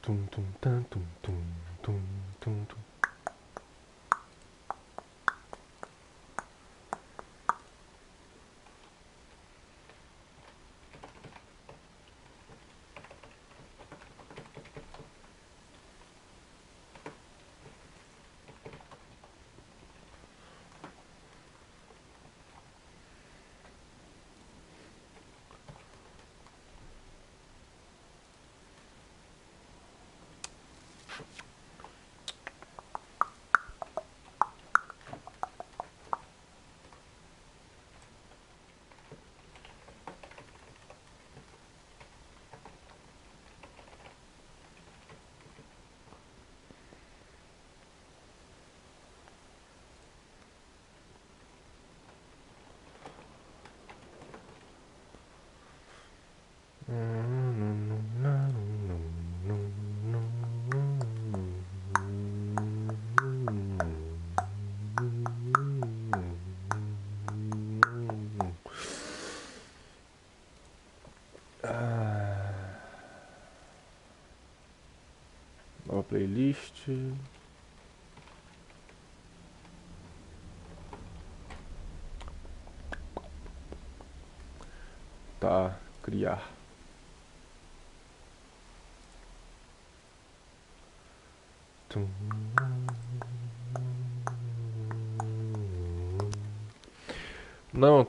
Tum, tum, tan, tum, tum, tum, tum, tum. Nova playlist. Tá, criar. Tum. Não,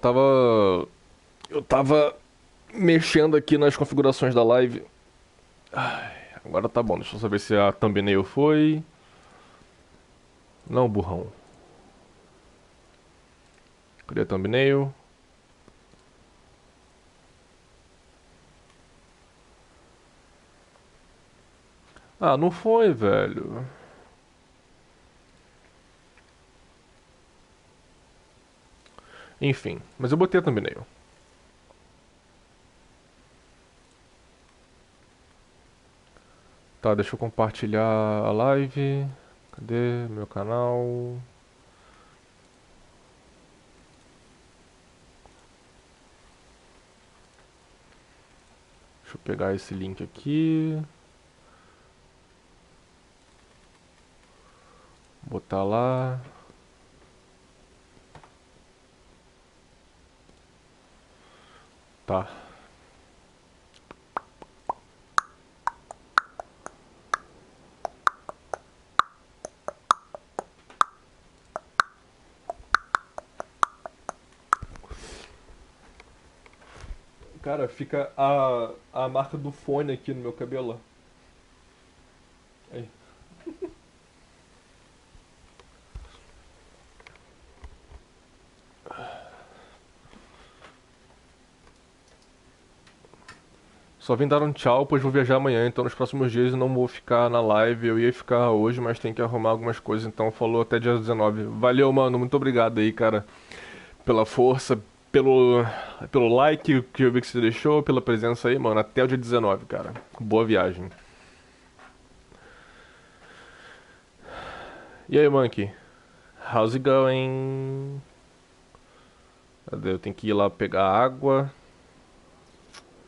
eu tava mexendo aqui nas configurações da live. Ai, agora tá bom, deixa eu saber se a thumbnail foi. Não, burrão. Cadê a thumbnail? Ah, não foi, velho. Enfim, mas eu botei a thumbnail. Tá, deixa eu compartilhar a live. Cadê meu canal? Deixa eu pegar esse link aqui. Botar lá. Tá. Cara, fica a marca do fone aqui no meu cabelo. Aí. Só vim dar um tchau, pois vou viajar amanhã, então nos próximos dias eu não vou ficar na live. Eu ia ficar hoje, mas tem que arrumar algumas coisas, então falou até dia 19. Valeu, mano, muito obrigado aí, cara, pela força, pelo, pelo like que eu vi que você deixou, pela presença aí, mano. Até o dia 19, cara. Boa viagem. E aí, Monkey? How's it going? Cadê? Eu tenho que ir lá pegar água.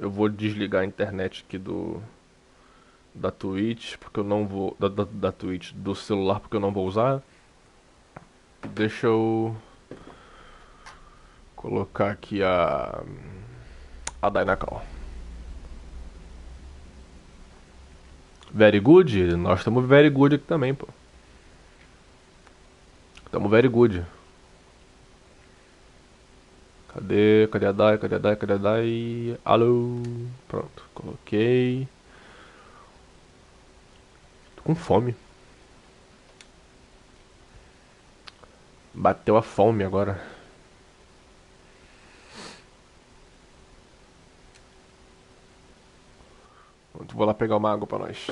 Eu vou desligar a internet aqui da Twitch, porque eu não vou. Da Twitch, do celular, porque eu não vou usar. Deixa eu colocar aqui a Dynacall. Very good? Nós estamos very good aqui também, pô. Estamos very good. Cadê? Cadê a Dai? Cadê a Dai? Cadê a Dai? Alô? Pronto, coloquei. Tô com fome. Bateu a fome agora. Vou lá pegar uma água pra nós.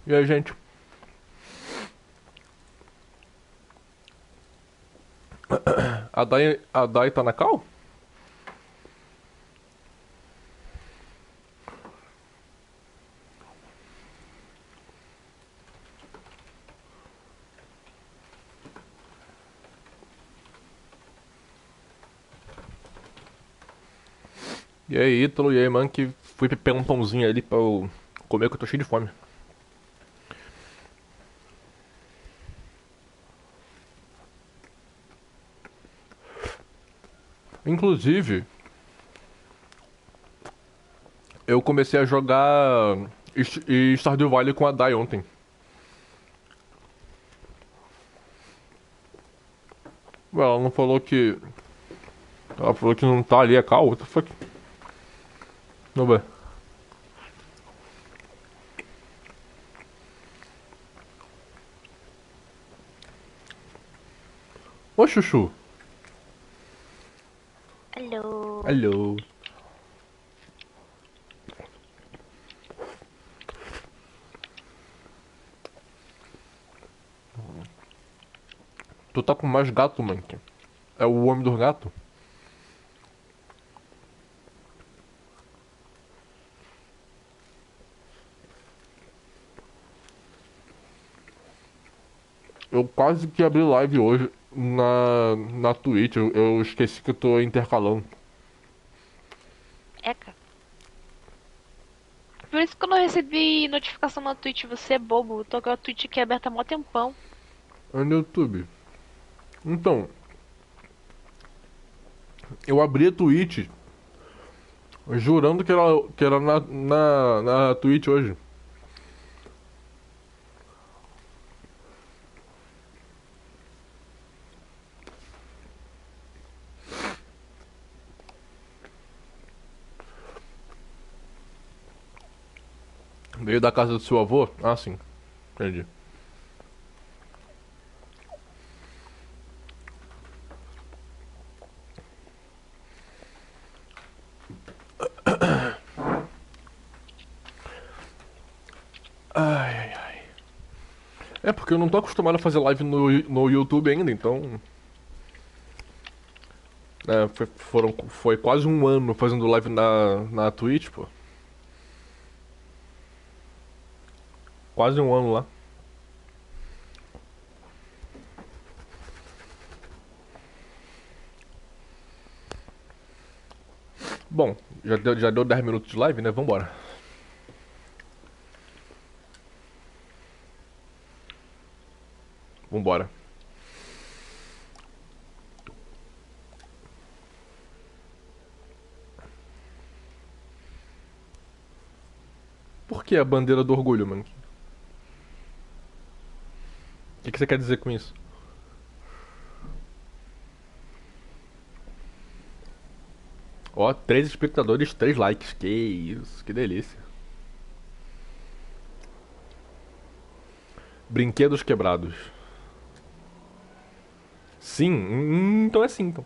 E aí, gente? A Dai tá na cal? E aí, Ítalo, e aí, mano, que fui pegar um pãozinho ali pra eu comer, que eu tô cheio de fome. Inclusive, eu comecei a jogar Stardew Valley com a Dai ontem. Ela não falou que. Ela falou que não tá ali a cal? What the fuck? Não vai. Ô, Chuchu. Alô. Alô. Tu tá com mais gato, Monkey. É o homem do gato? Eu quase que abri live hoje na Twitch. Eu esqueci que eu tô intercalando. Eca. Por isso que eu não recebi notificação na Twitch, você é bobo. Tô com a Twitch aqui aberta há mó tempão. É no YouTube. Então, eu abri a Twitch jurando que era na Twitch hoje. Veio da casa do seu avô? Ah, sim. Entendi. Ai, ai, ai. É porque eu não tô acostumado a fazer live no YouTube ainda, então. Foi quase um ano fazendo live na Twitch, pô. Quase um ano lá. Bom, já deu 10 minutos de live, né? Vambora. Vambora. Por que a bandeira do orgulho, mano? O que você quer dizer com isso? Ó, 3 espectadores, 3 likes. Que isso, que delícia. Brinquedos quebrados. Sim, então é sim, então.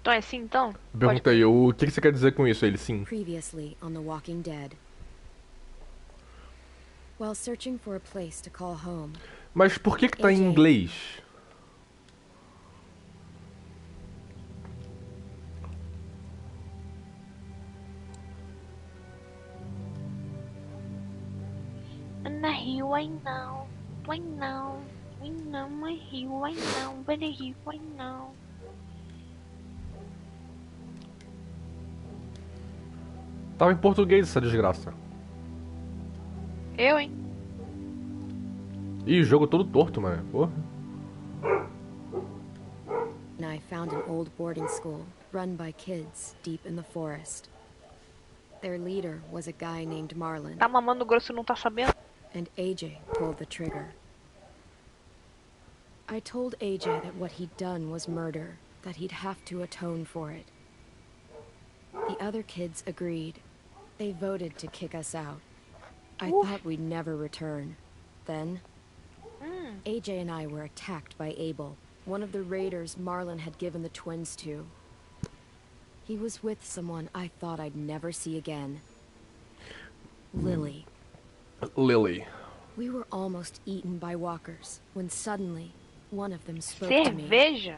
Então é assim, então? Pode Perguntei, o que você quer dizer com isso? Ele, sim. Previously on The Walking Dead. While searching for a place to call home, Mas por que tá em AJ. inglês? Na rio, I know. I know. I know my rio, I know. But the rio, I know. Tava em português essa desgraça. Eu, hein? Ih, jogo todo torto, mano. Porra. I found an old boarding school run by kids deep in the forest. Their leader was a guy named Marlon, Tá mamando grosso e não tá sabendo? and AJ pulled the trigger. I told AJ that what he'd done was murder, that he'd have to atone for it. The other kids agreed. They voted to kick us out. I thought we'd never return. Then, AJ and I were attacked by Abel, one of the raiders Marlon had given the twins to. He was with someone I thought I'd never see again. Lily. Lily. We were almost eaten by walkers when suddenly one of them spoke to me. Cerveja?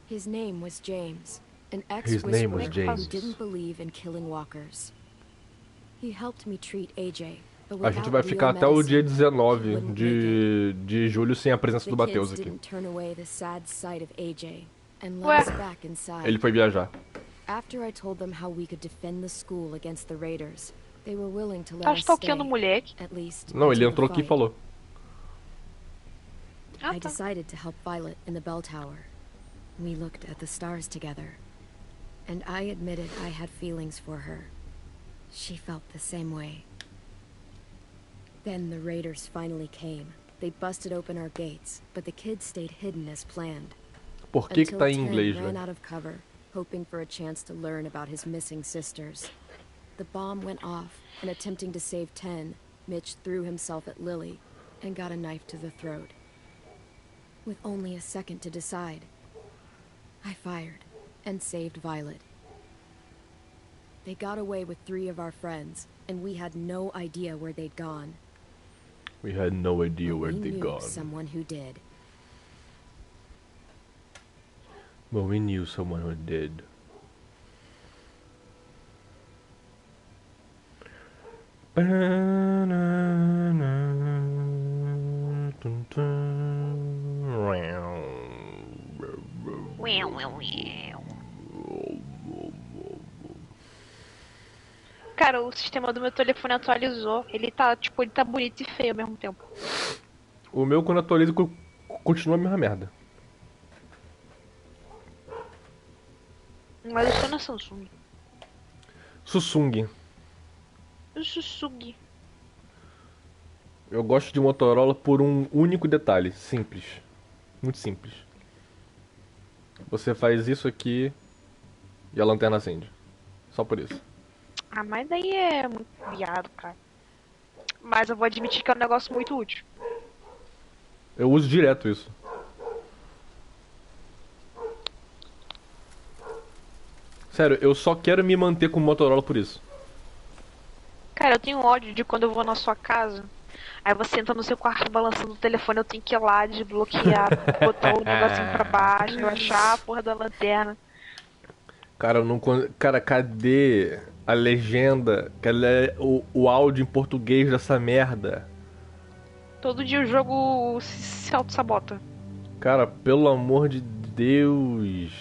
His name was James, an His name was ex-whisperer who James. didn't believe in killing walkers. He helped me treat AJ, but A gente without vai real ficar até o dia medicine, 19 he wouldn't make it. de julho sem a presença The do Mateus kids aqui. didn't turn away the sad sight of AJ and Ué. let us back inside. Ele foi viajar. After I told them how we could defend the school against the raiders, they were willing to let Tá us stay, stalkeando o moleque. at least Não, ele until the entrou aqui e fight. falou. Ah, I tá. decided to help Violet in the bell tower. We looked at the stars together, and I admitted I had feelings for her. She felt the same way. Then the raiders finally came. They busted open our gates, but the kids stayed hidden as planned. Por que Until tá em Ten inglês, ran velho? out of cover, hoping for a chance to learn about his missing sisters. The bomb went off, and attempting to save Ten, Mitch threw himself at Lily and got a knife to the throat. With only a second to decide, I fired and saved Violet. They got away with 3 of our friends, and we had no idea where they'd gone. We had no idea But where we they'd knew gone. someone who did. But we knew someone who did. Uéu, uéu, uéu. Cara, o sistema do meu telefone atualizou. Ele tá, tipo, ele tá bonito e feio ao mesmo tempo. O meu, quando atualiza, continua a mesma merda. Mas eu tô na Samsung. Samsung. O Sussugi. Eu gosto de Motorola por um único detalhe. Simples. Muito simples. Você faz isso aqui e a lanterna acende. Só por isso. Ah, mas daí é muito viado, cara. Mas eu vou admitir que é um negócio muito útil. Eu uso direto isso. Sério, eu só quero me manter com o Motorola por isso. Cara, eu tenho ódio de quando eu vou na sua casa. Aí você entra no seu quarto balançando o telefone, eu tenho que ir lá desbloquear, botar o negocinho pra baixo, eu achar a porra da lanterna. Cara, eu não. Cara, cadê a legenda? Cadê o áudio em português dessa merda? Todo dia o jogo se auto-sabota. Cara, pelo amor de Deus.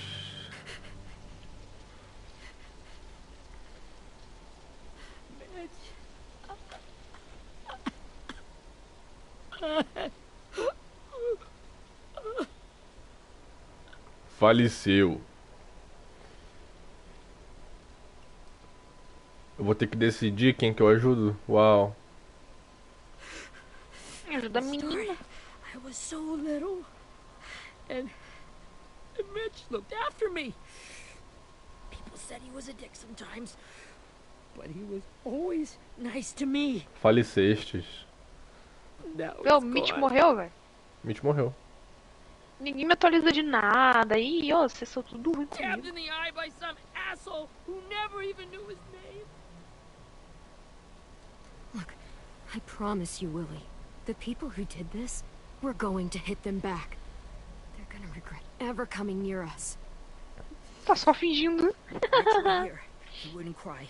Faleceu. Eu vou ter que decidir quem que eu ajudo? Uau. Me ajuda a menina. I was so little, and Mitch looked after me. People said he was a dick sometimes, but he was always nice to me. Falecestes. Now Meu, o it's Mitch gone. morreu, velho. Mitch morreu. Ninguém me atualiza de nada. Ih, ó, vocês são tudo ruim Stabbed comigo. in the eye by some asshole who never even knew his name. Look, I promise you, Willie, the people who did this, we're going to hit them back. They're gonna regret ever coming near us. Tá só fingindo. Mitch were here. He wouldn't cry.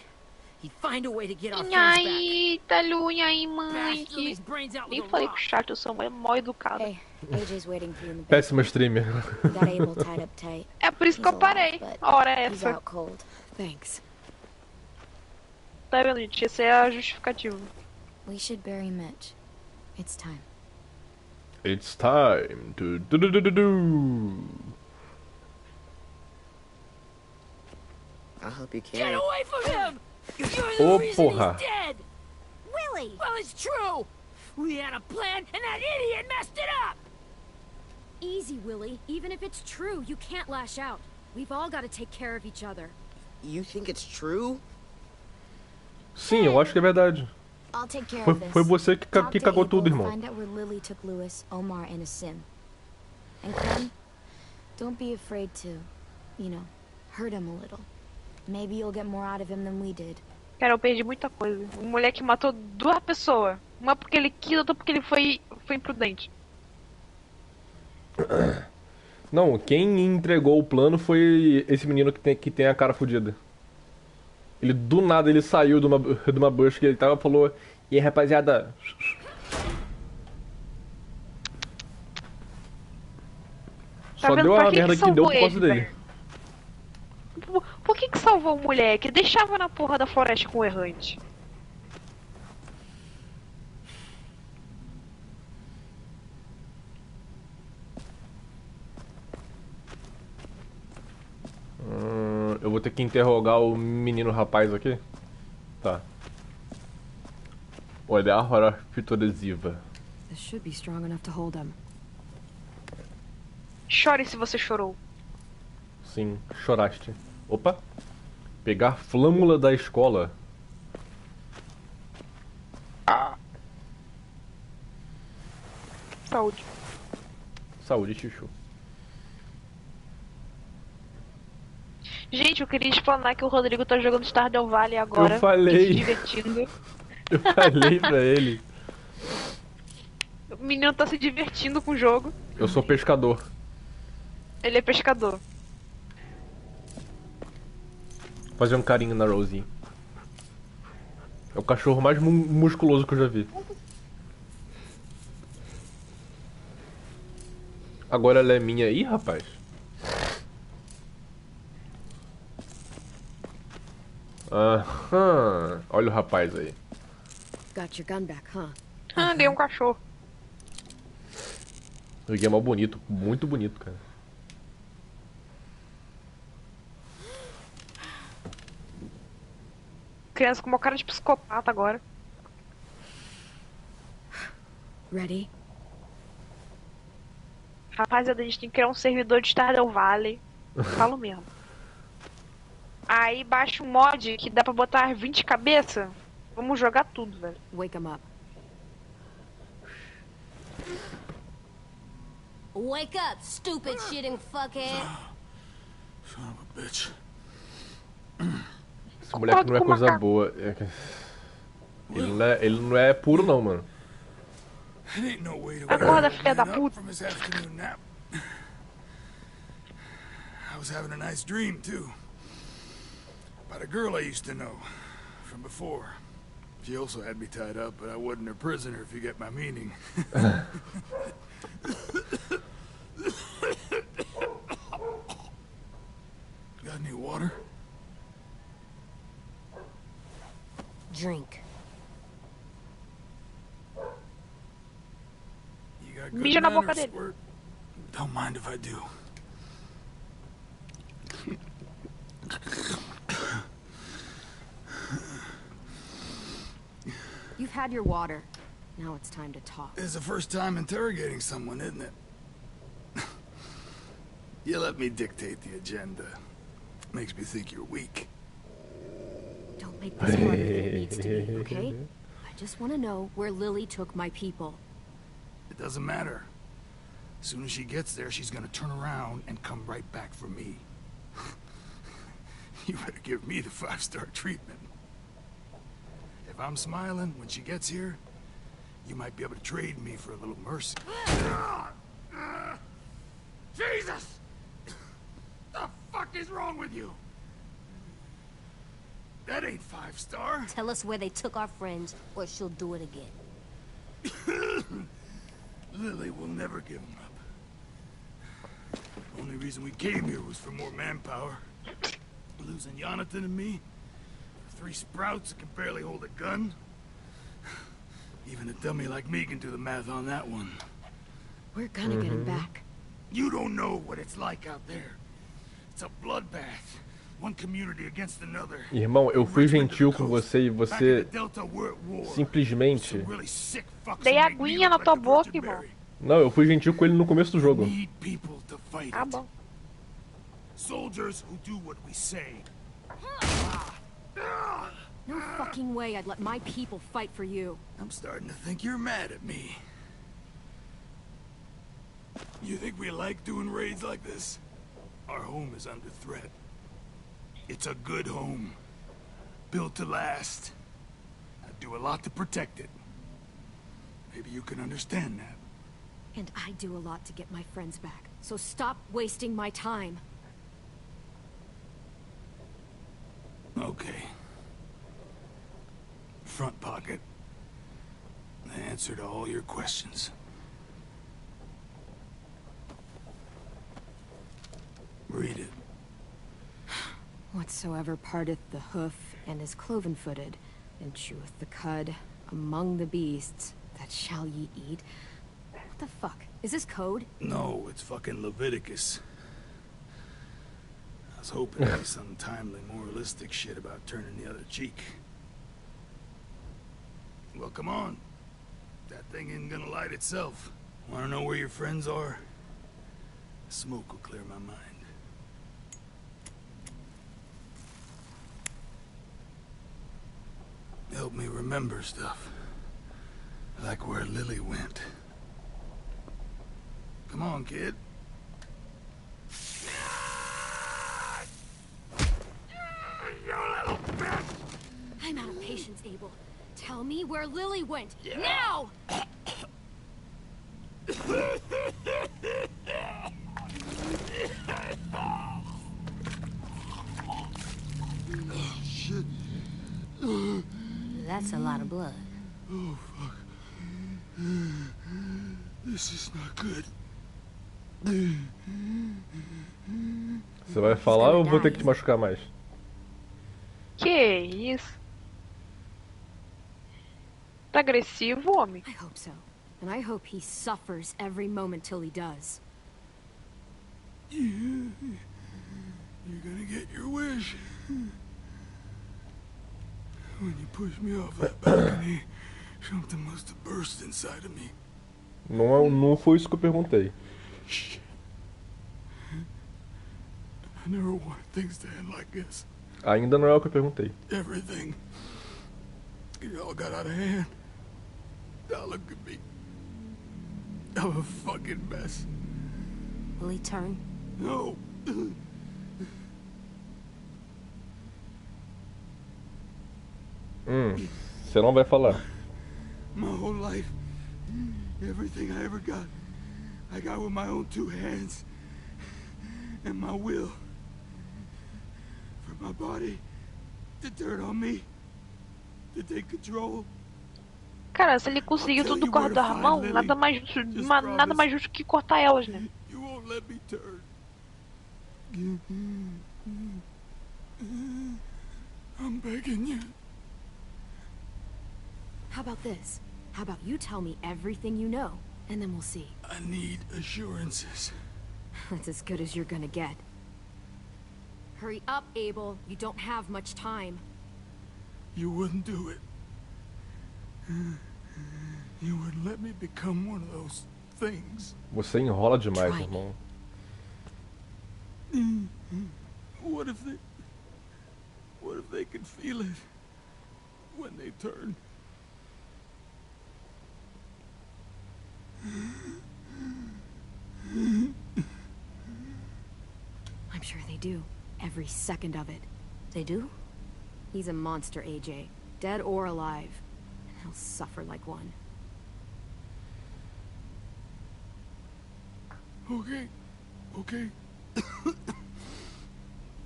He'd find a way to get our E friends back. aí, Talu, e aí, mãe? Bash Lily's brains out with Nem a falei com o rock. chat, eu sou mó educada. Hey, AJ's waiting for you in the Péssima streamer. basement. Got Abel tied up tight. É por isso que eu He's parei. alive, but A hora é He's essa. out cold. Thanks. Tá vendo, gente? Essa é a justificativa. We should bury Mitch. It's time. It's time to do. I'll help you Get carry. away from him! You're the Oh, reason porra. he's dead! Willie! Well, it's true! We had a plan, and that idiot messed it up! Easy, Willie. Even if it's true, you can't lash out. We've all got to take care of each other. You think it's true? Sim, eu acho que é verdade. I'll take care Foi, of this. foi você que Talk to cagou Abel tudo, to irmão. Find out where Lily took Lewis, Omar, and Asim. And Clem, don't be afraid to, hurt him a little. Maybe you'll get more out of him than we did. Cara, eu perdi muita coisa. O moleque matou 2 pessoas. Uma porque ele quis, outra porque ele foi imprudente. Não, quem entregou o plano foi esse menino que tem a cara fodida. Ele do nada ele saiu de uma bush que ele tava e falou: E aí, rapaziada? Tá Só vendo deu pra a que merda que deu salvou por causa ele, dele. velho? Por que salvou o moleque? Deixava na porra da floresta com o errante. Eu vou ter que interrogar o menino rapaz aqui. Tá. Olhar futuresiva. This should be strong enough to hold him. Chore se você chorou. Sim, choraste. Opa. Pegar flâmula da escola. Saúde. Saúde, Chuchu. Gente, eu queria explanar que o Rodrigo tá jogando Stardew Valley agora. Eu falei. E se divertindo. Eu falei pra ele. O menino tá se divertindo com o jogo. Eu sou pescador. Ele é pescador. Vou fazer um carinho na Rosie. É o cachorro mais musculoso que eu já vi. Agora ela é minha. Ih, rapaz. Aham. Olha o rapaz aí. Got your gun back, huh? Ah, dei um cachorro. O Gui é mal bonito. Muito bonito, cara. Criança com uma cara de psicopata agora. Ready? Rapaziada, a gente tem que criar um servidor de Stardew Valley. Falo mesmo. Aí baixa um mod que dá pra botar 20 cabeças. Vamos jogar tudo, velho. Wake him up. Wake up, stupid shitting fuckhead. Son of a bitch. Esse moleque não é com o coisa macaco. boa. Ele não é puro não, mano. It ain't no way to Acorda, wake filha da man up puta. from his afternoon nap. I was having a nice dream too. About a girl I used to know from before. She also had me tied up, but I wasn't her prisoner, if you get my meaning. Got any water? Drink. You got good Mija na boca manners, dele. Squirt. Don't mind if I do. You've had your water. Now it's time to talk. It's the first time interrogating someone, isn't it? You let me dictate the agenda. Makes me think you're weak. Don't make this harder than it needs to be, okay? I just want to know where Lily took my people. It doesn't matter. As soon as she gets there, she's gonna turn around and come right back for me. You better give me the 5-star treatment. If I'm smiling when she gets here, you might be able to trade me for a little mercy. Jesus! The fuck is wrong with you? That ain't 5-star. Tell us where they took our friends, or she'll do it again. Lily will never give him up. The only reason we came here was for more manpower. Losing Jonathan and me, 3 sprouts that can barely hold a gun. Even a dummy like me can do the math on that one. We're gonna get him back. You don't know what it's like out there. It's a bloodbath. One community against another. Irmão, eu fui gentil com você e você simplesmente... Dei aguinha na tua boca, irmão. Não, eu fui gentil com ele no começo do jogo. Tá bom. Soldiers who do what we say. No fucking way I'd let my people fight for you. I'm starting to think you're mad at me. You think we like doing raids like this? Our home is under threat. It's a good home. Built to last. I'd do a lot to protect it. Maybe you can understand that. And I do a lot to get my friends back, so stop wasting my time. Okay. Front pocket. The answer to all your questions. Read it. Whatsoever parteth the hoof and is cloven-footed, and cheweth the cud among the beasts, that shall ye eat. What the fuck? Is this code? No, it's fucking Leviticus. I was hoping to be some timely, moralistic shit about turning the other cheek. Well, come on. That thing isn't gonna light itself. Wanna know where your friends are? Smoke will clear my mind. Help me remember stuff. Like where Lily went. Come on, kid. You little bitch! I'm out of patience, Abel. Tell me where Lily went. Now! Shit. That's a lot of blood. Oh, fuck. This is not good. Você vai falar ou eu vou ter que te machucar mais? Que isso? Tá agressivo, homem? I hope so. And I hope he suffers every moment till he does. You're gonna get your wish. When you pushed me off that balcony, something must have burst inside of me. Não foi isso que eu perguntei. Shit. I never wanted things to end like this. Ainda não é o que eu perguntei. Everything. It all got out of hand. Now look at me. I'm a fucking mess. Will he turn? No. Você não vai falar. My whole life, everything I ever got, I got with my own two hands. And my will. For my body to turn on me. To take control. Cara, se ele conseguiu tudo com a da mão, nada mais justo que cortar elas, né? You won't let me turn. I'm begging you. How about this? How about you tell me everything you know, and then we'll see. I need assurances. That's as good as you're gonna get. Hurry up, Abel. You don't have much time. You wouldn't do it. You wouldn't let me become one of those things. Você enrola demais, irmão. What if they could feel it when they turn? I'm sure they do. Every second of it. They do? He's a monster, AJ. Dead or alive. And he'll suffer like one. Okay.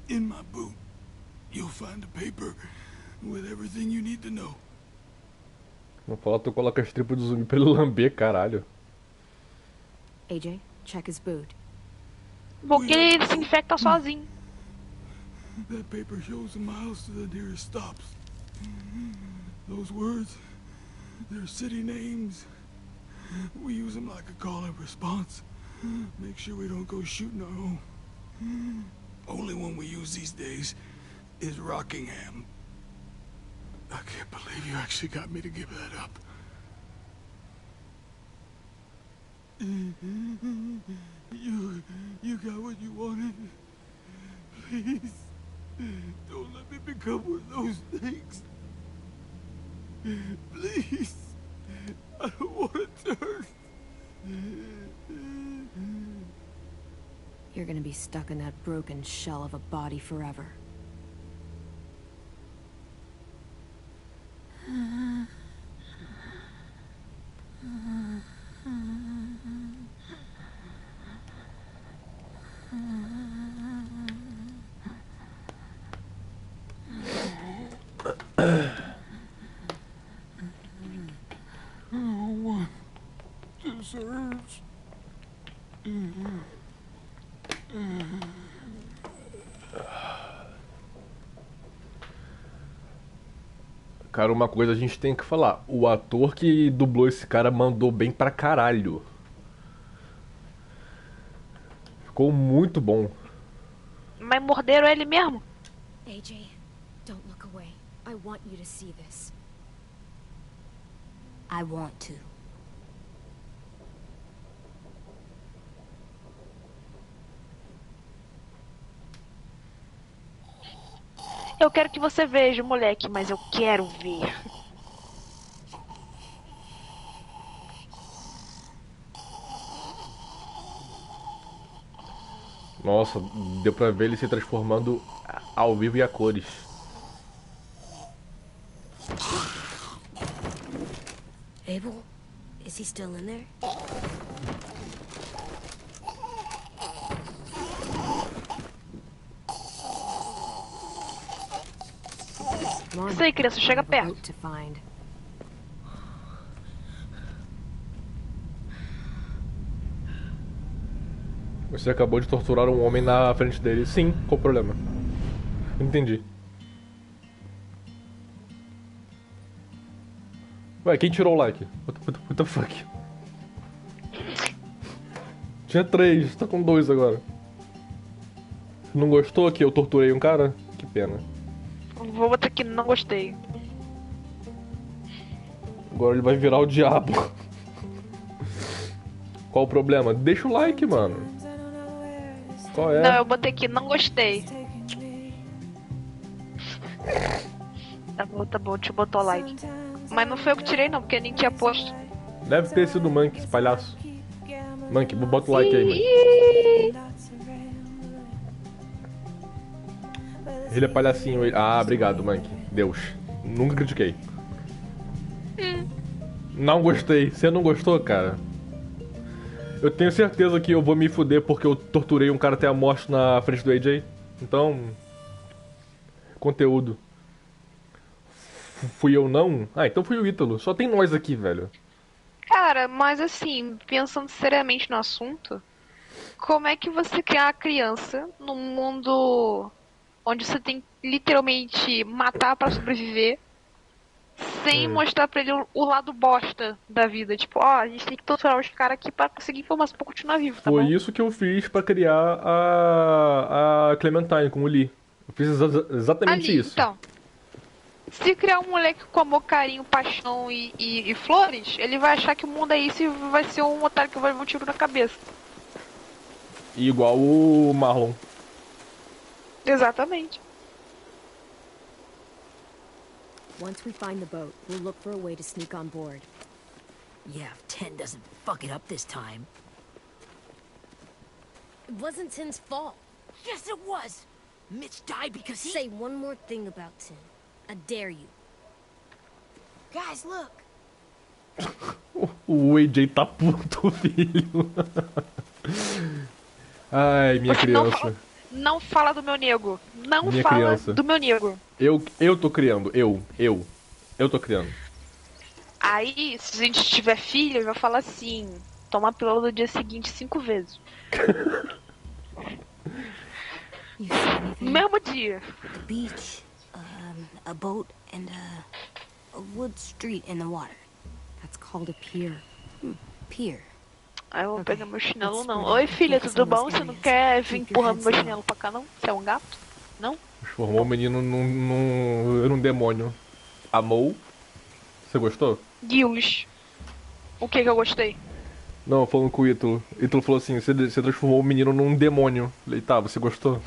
In my boot, you'll find a paper with everything you need to know. Não fala, tu coloca as tripas do zumbi pra ele lamber, caralho. AJ, check his boot. Porque ele se infecta sozinho. That paper shows the miles to the nearest stops. Those words, they're city names. We use them like a call and response. Make sure we don't go shooting our own. Only one we use these days is Rockingham. I can't believe you actually got me to give that up. You got what you wanted. Please, don't let me become one of those things. Please, I don't want to turn. You're gonna be stuck in that broken shell of a body forever. Cara, uma coisa a gente tem que falar. O ator que dublou esse cara mandou bem pra caralho. Ficou muito bom. Mas morderam ele mesmo? AJ, don't look away. I want you to see this. I want to. Eu quero que você veja, moleque, mas eu quero ver. Nossa, deu pra ver ele se transformando ao vivo e a cores. Abel? Is he still in there? Come on. Isso aí, criança, chega I have a perto. boat to find. Você acabou de torturar um homem na frente dele. Sim, qual o problema? Entendi. Ué, quem tirou o like? What the fuck? Tinha 3, tá com 2 agora. Não gostou que eu torturei um cara? Que pena. Vou botar aqui, não gostei. Agora ele vai virar o diabo. Qual o problema? Deixa o like, mano. Qual é? Não, eu botei aqui, não gostei. Tá bom, deixa eu botar o like. Mas não foi eu que tirei não, porque nem tinha posto. Deve ter sido o Monkey, esse palhaço. Monkey, bota o like aí, Monkey. Ih, Ele é palhacinho. Ele... Ah, obrigado, Monkey. Deus. Nunca critiquei. Não gostei. Você não gostou, cara? Eu tenho certeza que eu vou me fuder porque eu torturei um cara até a morte na frente do AJ. Então... Conteúdo. Fui eu não? Ah, então fui o Ítalo. Só tem nós aqui, velho. Cara, mas assim, pensando seriamente no assunto, como é que você cria uma criança num mundo onde você tem que literalmente matar pra sobreviver, sem mostrar pra ele o lado bosta da vida? Tipo, ó, a gente tem que torturar os caras aqui pra conseguir informação pra continuar vivo, tá Foi bom? isso que eu fiz pra criar a Clementine com o Lee. Eu fiz exatamente Ali, isso. então. Se criar um moleque com amor, carinho, paixão e flores, ele vai achar que o mundo é isso e vai ser um otário que vai levar um tiro na cabeça. Igual o Marlon. Exatamente. Once we find the boat, we'll look for a way to sneak on board. Yeah, if 10 doesn't fuck it up this time. It wasn't Tin's fault. Yes, it was! Mitch died because he... Say one more thing about Tin. I dare you. Guys, look. O AJ tá puto, filho. Ai, minha Você criança. não fala do meu nego. Não Minha fala criança. do meu nego. Eu tô criando. Eu tô criando. Aí, se a gente tiver filho, ele vai falar assim: toma a pílula do dia seguinte 5 vezes. You see anything? No mesmo dia. The beach, a boat, and a wood street in the water. That's called a pier. Pier. Aí eu vou pegar meu chinelo, let's não. spread Oi, out. filha, Focus tudo on those bom? Você não areas. quer vir Keep your empurrando heads meu low. chinelo pra cá, não? Você é um gato? Não? Transformou o menino num demônio. Amou? Você gostou? Deus. O que eu gostei? Não, falando com o Ítalo. Ítalo falou assim, você transformou o menino num demônio. Falei, tá, você gostou?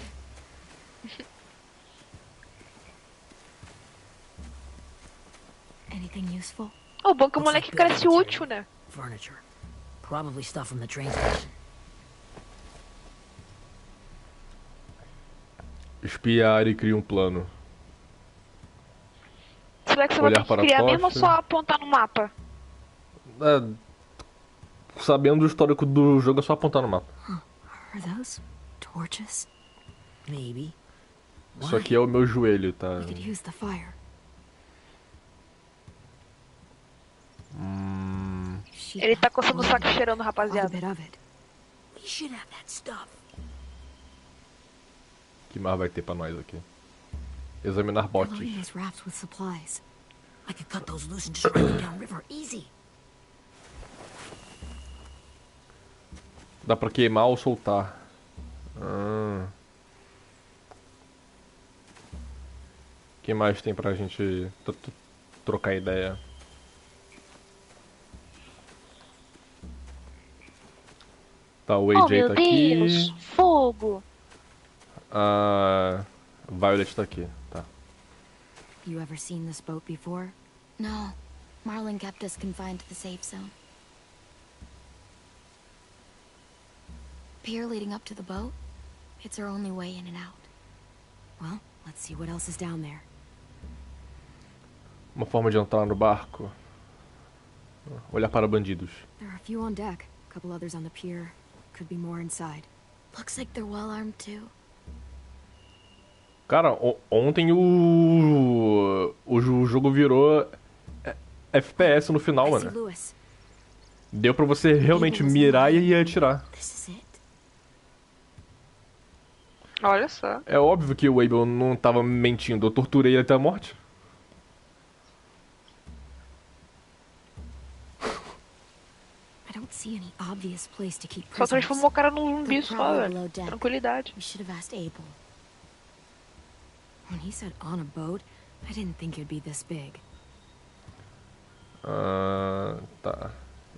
Anything useful? O bom é que o Looks moleque like cresce building útil, né? Furniture. Probably stuff from the train station. Espiar e criar um plano. Será que você vai Olhar ter que para a criar mesmo ou tocha. só apontar no mapa? Sabendo o histórico do jogo é só apontar no mapa. Are those torches? Maybe. Isso aqui é o meu joelho, tá? We could use the fire. She'd Ele tá have to coçando o find saco cheirando, a rapaziada. bit of it. We should have that stuff. O que mais vai ter pra nós aqui? Examinar They're botes. loading these rafts with supplies. I could cut those loose and just run them downriver, easy. Dá pra queimar ou soltar. O que mais tem pra gente trocar ideia? Tá, o Oh, AJ meu tá Deus! aqui. Fogo! A Violet tá aqui, tá. You ever seen this boat before? No, Marlin kept us confined to the safe zone. Pier leading up to the boat? It's our only way in and out. Well, let's see what else is down there. Uma forma de entrar no barco. Olhar para bandidos. There are a few on deck, a couple others on the pier. Could be more inside. Looks like they're well armed too. Cara, ontem o jogo virou FPS no final, I see mano. Lewis. Deu pra você realmente mirar e atirar. This is it. Olha só. É óbvio que o Abel não tava mentindo, eu torturei ele até a morte. I don't see any obvious place to keep Só prisoners. transformou o cara num zumbi They're só, probably velho. below deck. Tranquilidade. We should have asked Abel. When he said on a boat, I didn't think it'd be this big. Tá.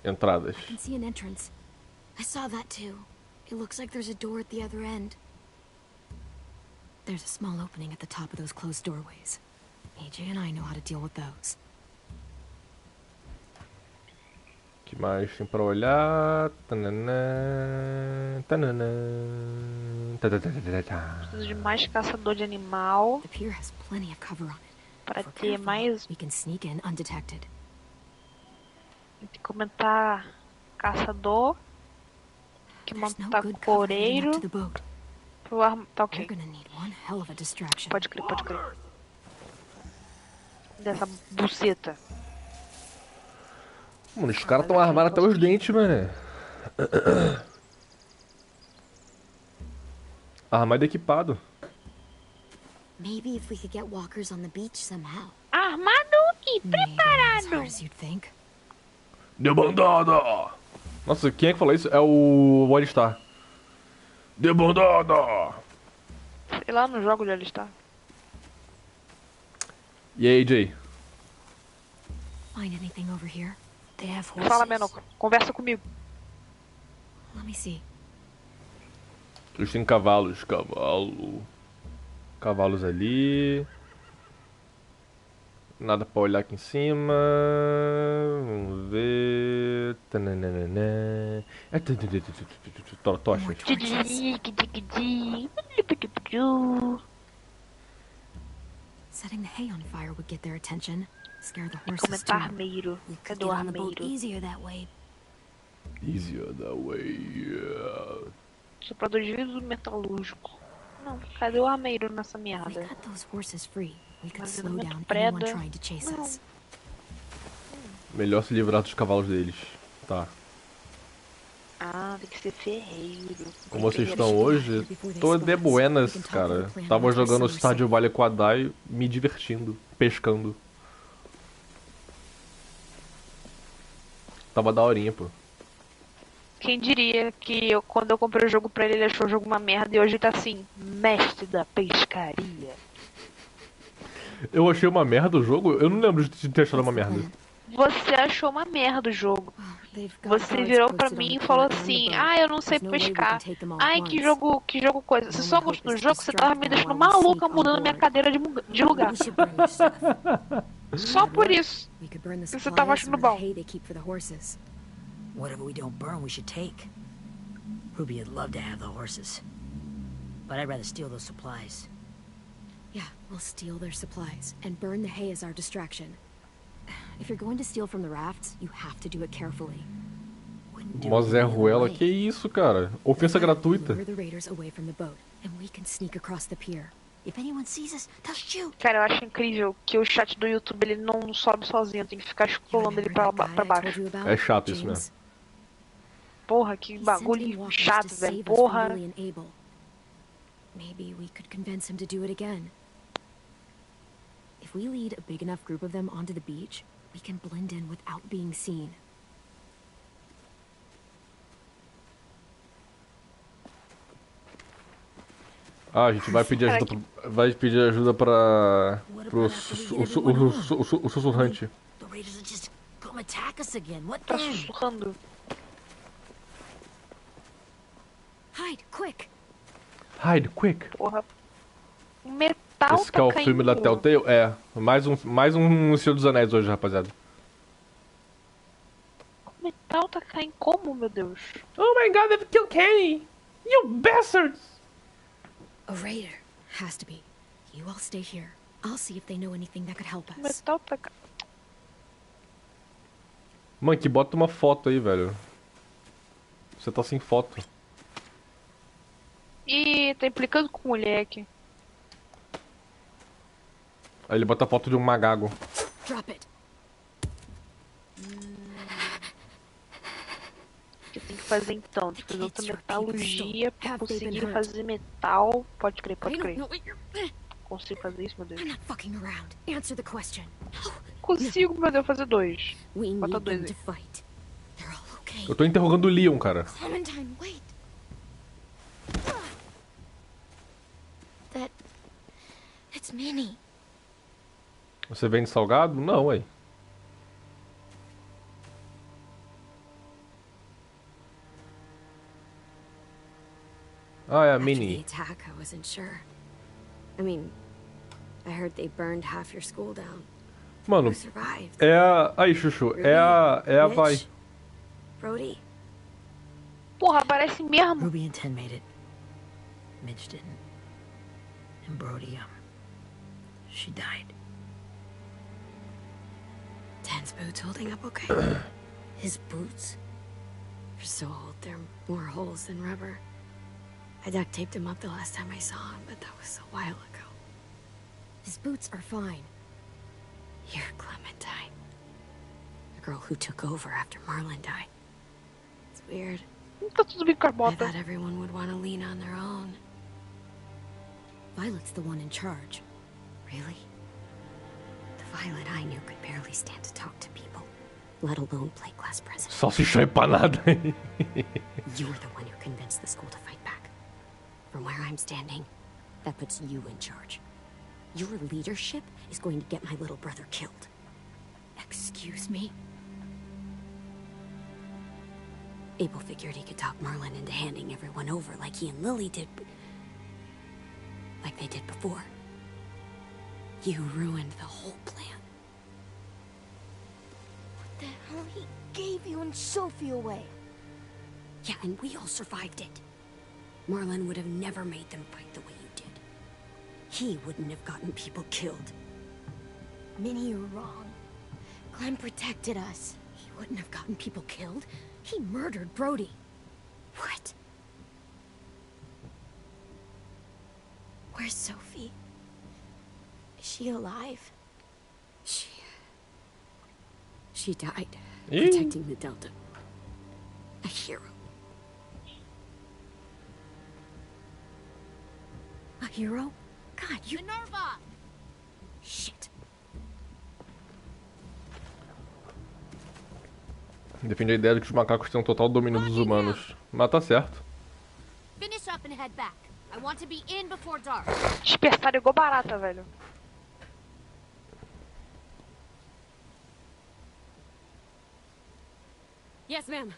Entradas. I can see an entrance. I saw that too. It looks like there's a door at the other end. There's a small opening at the top of those closed doorways. AJ and I know how to deal with those. O que mais tem pra olhar? Tananã, tananã, Preciso de mais caçador de animal The pier has plenty of cover on it. para If we're ter careful, mais. we can sneak in undetected. Tem que comentar caçador. Que There's no montar good cover leading coreiro. up to the boat. Pro ar... Tá We're ok. gonna need one hell of a distraction. Pode crer, pode crer. Dessa buceta. Mano, os caras tão armados até os dentes, mano. Armado e equipado. Maybe if we could get walkers on the beach somehow. Armado e Maybe not as preparado. hard as you'd think. Debandada! Nossa, quem é que falou isso? É o All-Star. Debandada! Sei lá, no jogo de alistar. E aí, AJ? Find anything over here? They have horses. Fala, menor. Conversa comigo. Let me see. Eles têm cavalos. Cavalos ali. Nada pra olhar aqui em cima. Vamos ver. Tananana. Tocha. Setting the hay on fire would get their attention. Scare the horses too. Comentar armeiro. We could Cadê get o on the boat armeiro? easier that way. Easier that way. Yeah. Soprador de vidro metalúrgico. Não, cadê o armeiro nessa If we merda? cut those horses free, we could Mas slow elemento down preda- anyone trying to chase Não. us. Melhor se livrar dos cavalos deles. Tá. Ah, tem que ser ferreiro. Como vocês estão hoje? Tô de buenas, cara. Tava jogando Stardew Valley com a Dai, me divertindo, pescando. Tava daorinha, pô. Quem diria que quando eu comprei o jogo pra ele achou o jogo uma merda e hoje tá assim, mestre da pescaria. Eu achei uma merda o jogo? Eu não lembro de ter achado uma merda. Você achou uma merda o jogo. They've got Você guards virou pra posted on mim e the falou pier and the assim, boat. ah, eu não sei There's no way we can pescar. take them all Ai, at que once. jogo coisa. Você só gostou do jogo, você tava me deixando maluca mudando minha cadeira de lugar. We should bring the stuff. Só por isso. We could burn the Você tava supplies achando or the bom. hay they keep for the horses. Whatever we don't burn, we should take. Ruby would love to have the horses. But I'd rather steal those supplies. Yeah, we'll steal their supplies and burn the hay as our distraction. If you're going to steal from the rafts, you have to do it carefully. Wouldn't do Mozé it any other Ruela, way. que isso, cara? Ofensa gratuita. Lure the raiders away from the boat, and we can sneak across the pier. If anyone sees us, they'll shoot. Cara, eu acho incrível que o chat do YouTube ele não sobe sozinho, tem que ficar You scrollando ele remember pra, that guy pra I told baixo. you about, É chato isso James? mesmo. Porra, que He sent in bagulho walkers chato, to velho. save us from Porra. Lily and Abel. Maybe we could convince him to do it again. If we lead a big enough group of them onto the beach, we can blend in without being seen. Ah, a gente vai pedir ajuda, vai pedir ajuda para pro o sussurrante. The raiders will just come attack us again. What Tá then? sussurrando. Hide, quick! Hide, quick. Porra. O metal Esse que tá é o caindo. filme da Telltale? É, mais um Senhor dos Anéis hoje, rapaziada. O metal tá caindo como, meu Deus? Oh my god, they've killed Kenny! You bastards! A raider. Has to be. You all stay here. I'll see if they know anything that could help O us. metal tá caindo. Mano, que bota uma foto aí, velho. Você tá sem foto. Ih, tá implicando com o moleque. Aí ele bota a foto de um magago. Drop it. O que tem que fazer então? Tem que fazer outra metalurgia pra conseguir fazer metal. Pode crer, I pode don't crer. know what you're... Consigo fazer isso, meu Deus? I'm not fucking around. Answer the question. Consigo, meu Deus, fazer 2. We Bota need 2 them aí. to fight. They're all okay. Eu tô interrogando o Leon, cara. Clementine, wait. It's Minnie. Você vende salgado? Não, ué. Ah, é a After the Minnie. attack, I wasn't sure. I mean, I heard they burned half your school down. Mano, Who survived? é a... Aí, Chuchu, é a Vai. Mitch? Brody? Porra, parece mesmo. Ruby and Ten made it. Midge didn't. And Brody, she died. Ten's boots holding up okay? His boots? They're so old, they're more holes than rubber. I duct taped him up the last time I saw him, but that was a while ago. His boots are fine. You're Clementine. The girl who took over after Marlon died. It's weird. Tá tudo bem com a I bota. thought everyone would want to lean on their own. Violet's the one in charge. Really? The Violet I knew could barely stand to talk to people, let alone play class president. Salsichão empanada. You were the one who convinced the school to fight back. From where I'm standing, that puts you in charge. Your leadership is going to get my little brother killed. Excuse me? Abel figured he could talk Marlon into handing everyone over like he and Lily did, like they did before. You ruined the whole plan. What the hell? He gave you and Sophie away. Yeah, and we all survived it. Marlon would have never made them fight the way you did. He wouldn't have gotten people killed. Minnie, you're wrong. Clem protected us. He wouldn't have gotten people killed. He murdered Brody. What? Where's Sophie? Is she alive? She died Eee. protecting the Delta. A hero. A hero? God, you... Minerva! Shit. Defende a ideia de que os macacos têm um total domínio dos humanos. Mas tá certo. Finish up and head back. I want to be in before dark. Dispersaram igual barata, velho. Yes, ma'am.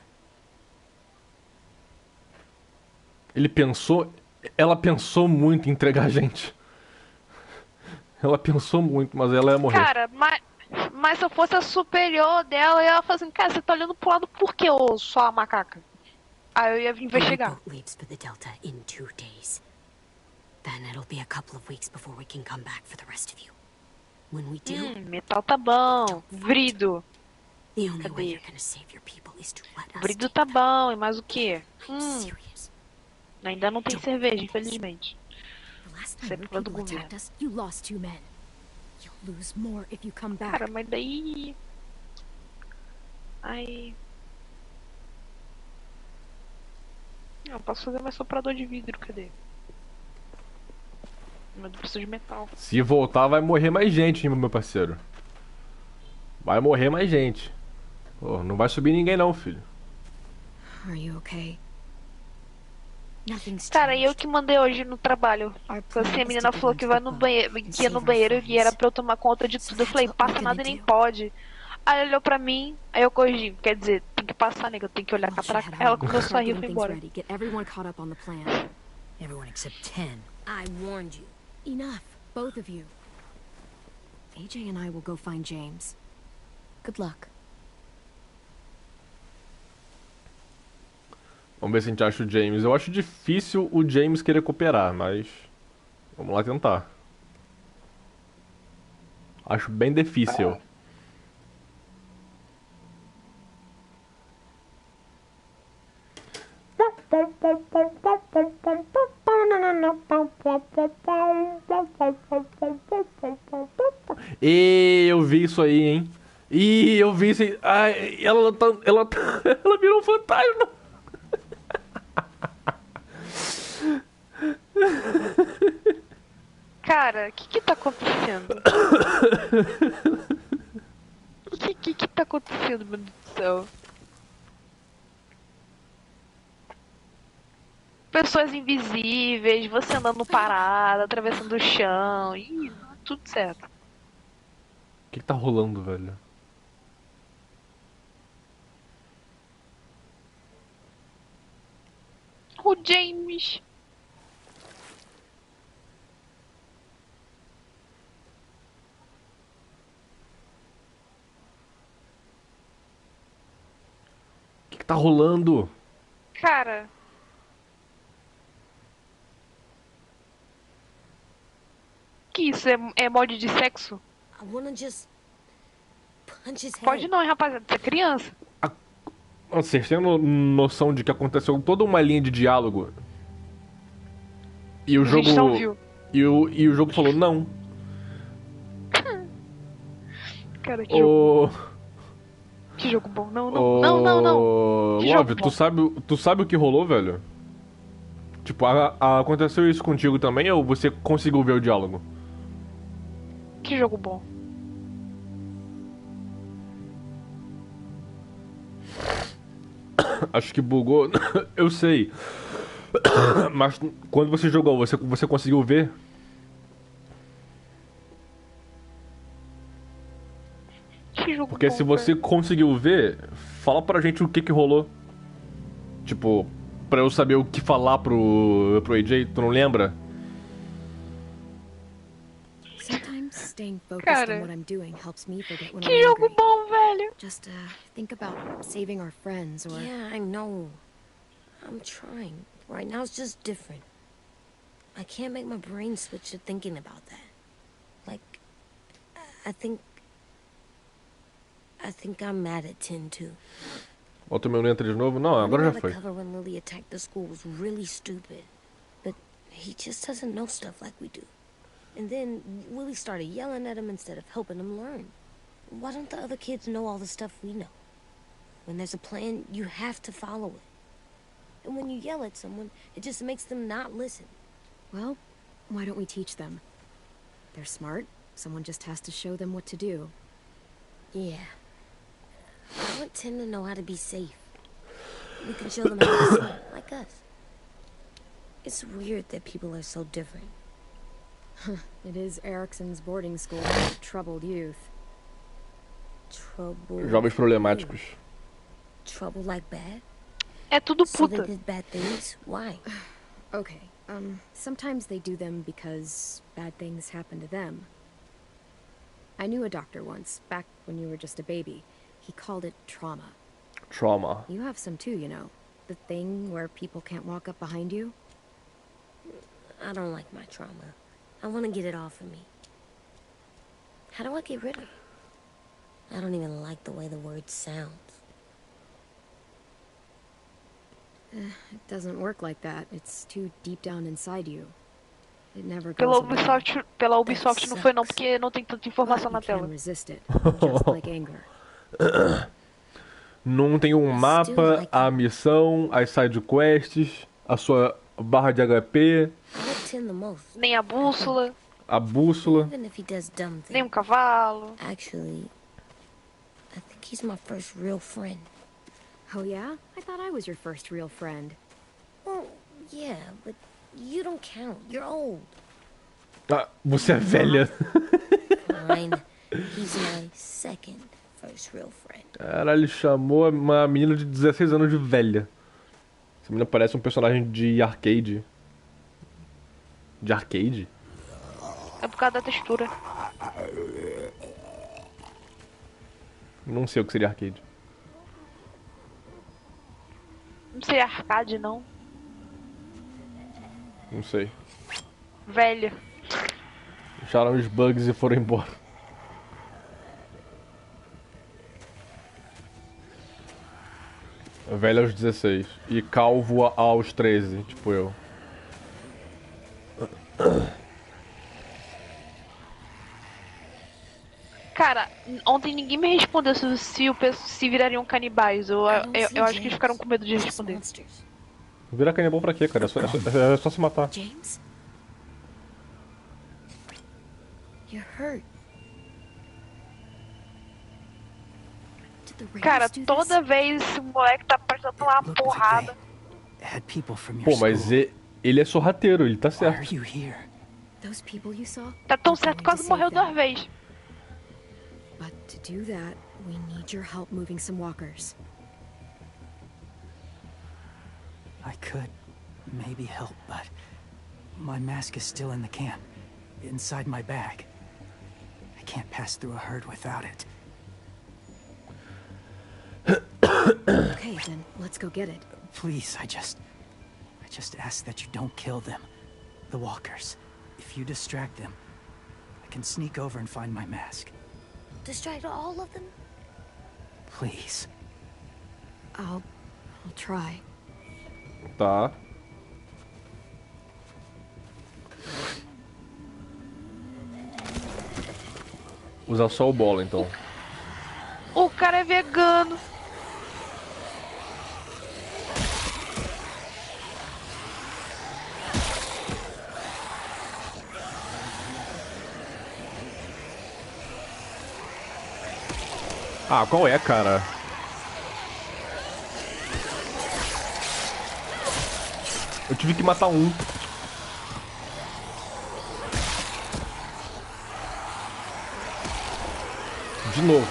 Ele pensou... Ela pensou muito em entregar a gente. Ela pensou muito, mas ela ia morrer. Cara, mas se eu fosse a superior dela, eu ia falar assim, cara, você tá olhando pro lado por que, ô sua macaca? Aí eu ia investigar. Our boat leaves for the Delta in 2 days. Then it'll be a couple of weeks before we can come back for the rest of you. When we do, Metal tá bom. Vrido. the only way Cadê? you're gonna save your people is to let us Vrido take tá them. bom. E mais o quê? I'm serious. Ainda não tem cerveja, infelizmente. The last time Sempre your lá do people governo. attacked us, you lost 2 men. You'll lose more if you come back. Cara, mas daí... Ai... Não, posso fazer mais soprador de vidro, cadê? Mas eu preciso de metal. Se voltar, vai morrer mais gente, hein, meu parceiro. Vai morrer mais gente. Pô, não vai subir ninguém não, filho. Are you okay? Nothing's Cara, e eu changed. que mandei hoje no trabalho. Our Assim, plan a is menina to falou get que onto vai the no boat banheiro, and que ia save no our banheiro e era friends. pra eu tomar conta de So tudo. Eu that's falei, what passa we're nada gonna nem do. pode. Aí olhou pra mim, aí eu corrigi. Quer dizer, tem que passar, nega, tem que olhar We cá should pra head cá. Ela home. começou a Start rir e getting foi things embora. ready. Get everyone caught up on the plan. Everyone except 10. I warned you. Enough, both of you. AJ and I will go find James. Good luck. Vamos ver se a gente acha o James. Eu acho difícil o James querer cooperar, mas... Vamos lá tentar. Acho bem difícil. E eu vi isso aí, hein? E eu vi isso aí. Ai, ela virou um fantasma. Cara, o que tá acontecendo? Que tá acontecendo, meu Deus do céu? Pessoas invisíveis, você andando parada, atravessando o chão. Ih, tudo certo. O que tá rolando, velho? O James. O que tá rolando? Cara. Que isso? É mod de sexo? I wanna just punch his head. Pode não, hein, rapaziada. Você é criança. Vocês têm noção de que aconteceu toda uma linha de diálogo? E o A gente não jogo. viu. E o jogo falou não. Cara, que jogo, Ô. que jogo bom. Não, não, não, não, não. Que jogo Love, bom. tu sabe o que rolou, velho? Tipo, aconteceu isso contigo também ou você conseguiu ver o diálogo? Que jogo bom. Acho que bugou. Eu sei. Mas quando você jogou, você conseguiu ver? Que jogo Porque bom, se você velho. conseguiu ver, fala pra gente o que rolou. Tipo, pra eu saber o que falar pro AJ, tu não lembra? Sometimes staying focused Cara, on what I'm doing helps me forget when Que I'm jogo angry. bom, velho. Just think about saving our friends or Yeah, I know. I'm trying. Right now it's just different. I can't make my brain switch to thinking about that. Like, I think I'm mad at Tin too. Bota o meu letra de novo? Não, agora já The foi. cover when Lily attacked the school was really stupid. But he just doesn't know stuff like we do. And then Willie started yelling at him instead of helping him learn. Why don't the other kids know all the stuff we know? When there's a plan, you have to follow it. And when you yell at someone, it just makes them not listen. well, why don't we teach them? They're smart. Someone just has to show them what to do. Yeah. I want Tim to know how to be safe. We can show them how to swim, like us. It's weird that people are so different. It is Erickson's boarding school. Troubled youth. Trouble. Jovens problemáticos. Trouble like bad? É tudo So they puta. did bad things? Why? Okay, sometimes they do them because bad things happen to them. I knew a doctor once, back when you were just a baby. He called it trauma. Trauma. You have some too, you know. The thing where people can't walk up behind you. I don't like my trauma. I want to get it off of me. How do I get rid of it? I don't even like the way the word sounds. It doesn't work like that. It's too deep down inside you. It never Pela goes away. Ubisoft não foi não, porque não tem tanta informação But na you can tela. resist it, just like anger. Não tem um mapa, a missão, as side quests, a sua barra de HP. I let pretend the most. Nem a bússola, A bússola. Even if he does dumb nem um things. cavalo. Actually, I think he's my first real friend. Oh yeah? I thought I was your first real friend. Well, yeah, but you don't count. You're old. Ah, você é velha. Fine. He's my second first real friend. Caralho, ele chamou uma menina de 16 anos de velha. Essa menina parece um personagem de arcade. De arcade? É por causa da textura. Não sei o que seria arcade. Não sei arcade, não. Não sei. Velha. Acharam os bugs e foram embora. Velho aos 16 e calvo aos 13, tipo eu. Cara, ontem ninguém me respondeu se virariam canibais. Eu acho que eles ficaram com medo de responder. Monsters. Virar canibal pra quê, cara? É só se matar. James? You're hurt. Did the raiders Cara, do this? toda vez esse moleque tá prestando uma porrada. Had people from your Pô, mas school. ele é sorrateiro, ele tá Why are certo. you here? Those people you saw? Tá tão I'm certo going que quase to morreu save them. 2 vezes. But to do that, we need your help moving some walkers. I could maybe help, but my mask is still in the camp, inside my bag. I can't pass through a herd without it. Okay, then let's go get it. Please, I just ask that you don't kill them. The walkers. If you distract them, I can sneak over and find my mask. Distract all of them? Please. I'll try. Tá. Usar só o bola, então. O cara é vegano. Ah, qual é, cara? Eu tive que matar um. De novo.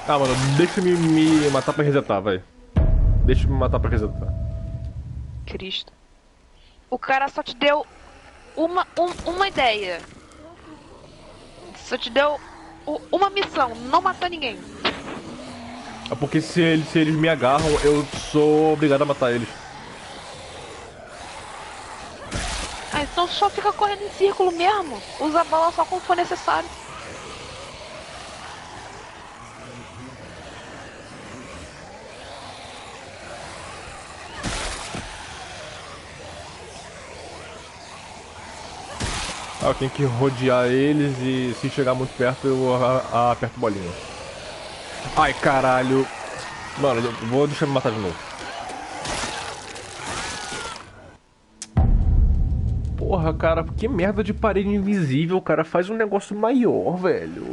Ah, mano, deixa eu me matar pra resetar, vai. Deixa eu me matar pra resetar. Cristo. O cara só te deu uma ideia. Só te deu uma missão, não matou ninguém. É porque se eles me agarram, eu sou obrigado a matar eles. Ah, então só fica correndo em círculo mesmo. Usa a bala só quando for necessário. Ah, eu tenho que rodear eles e se chegar muito perto eu aperto bolinha. Ai, caralho. Mano, eu vou deixar me matar de novo. Porra, cara, que merda de parede invisível, cara. Faz um negócio maior, velho.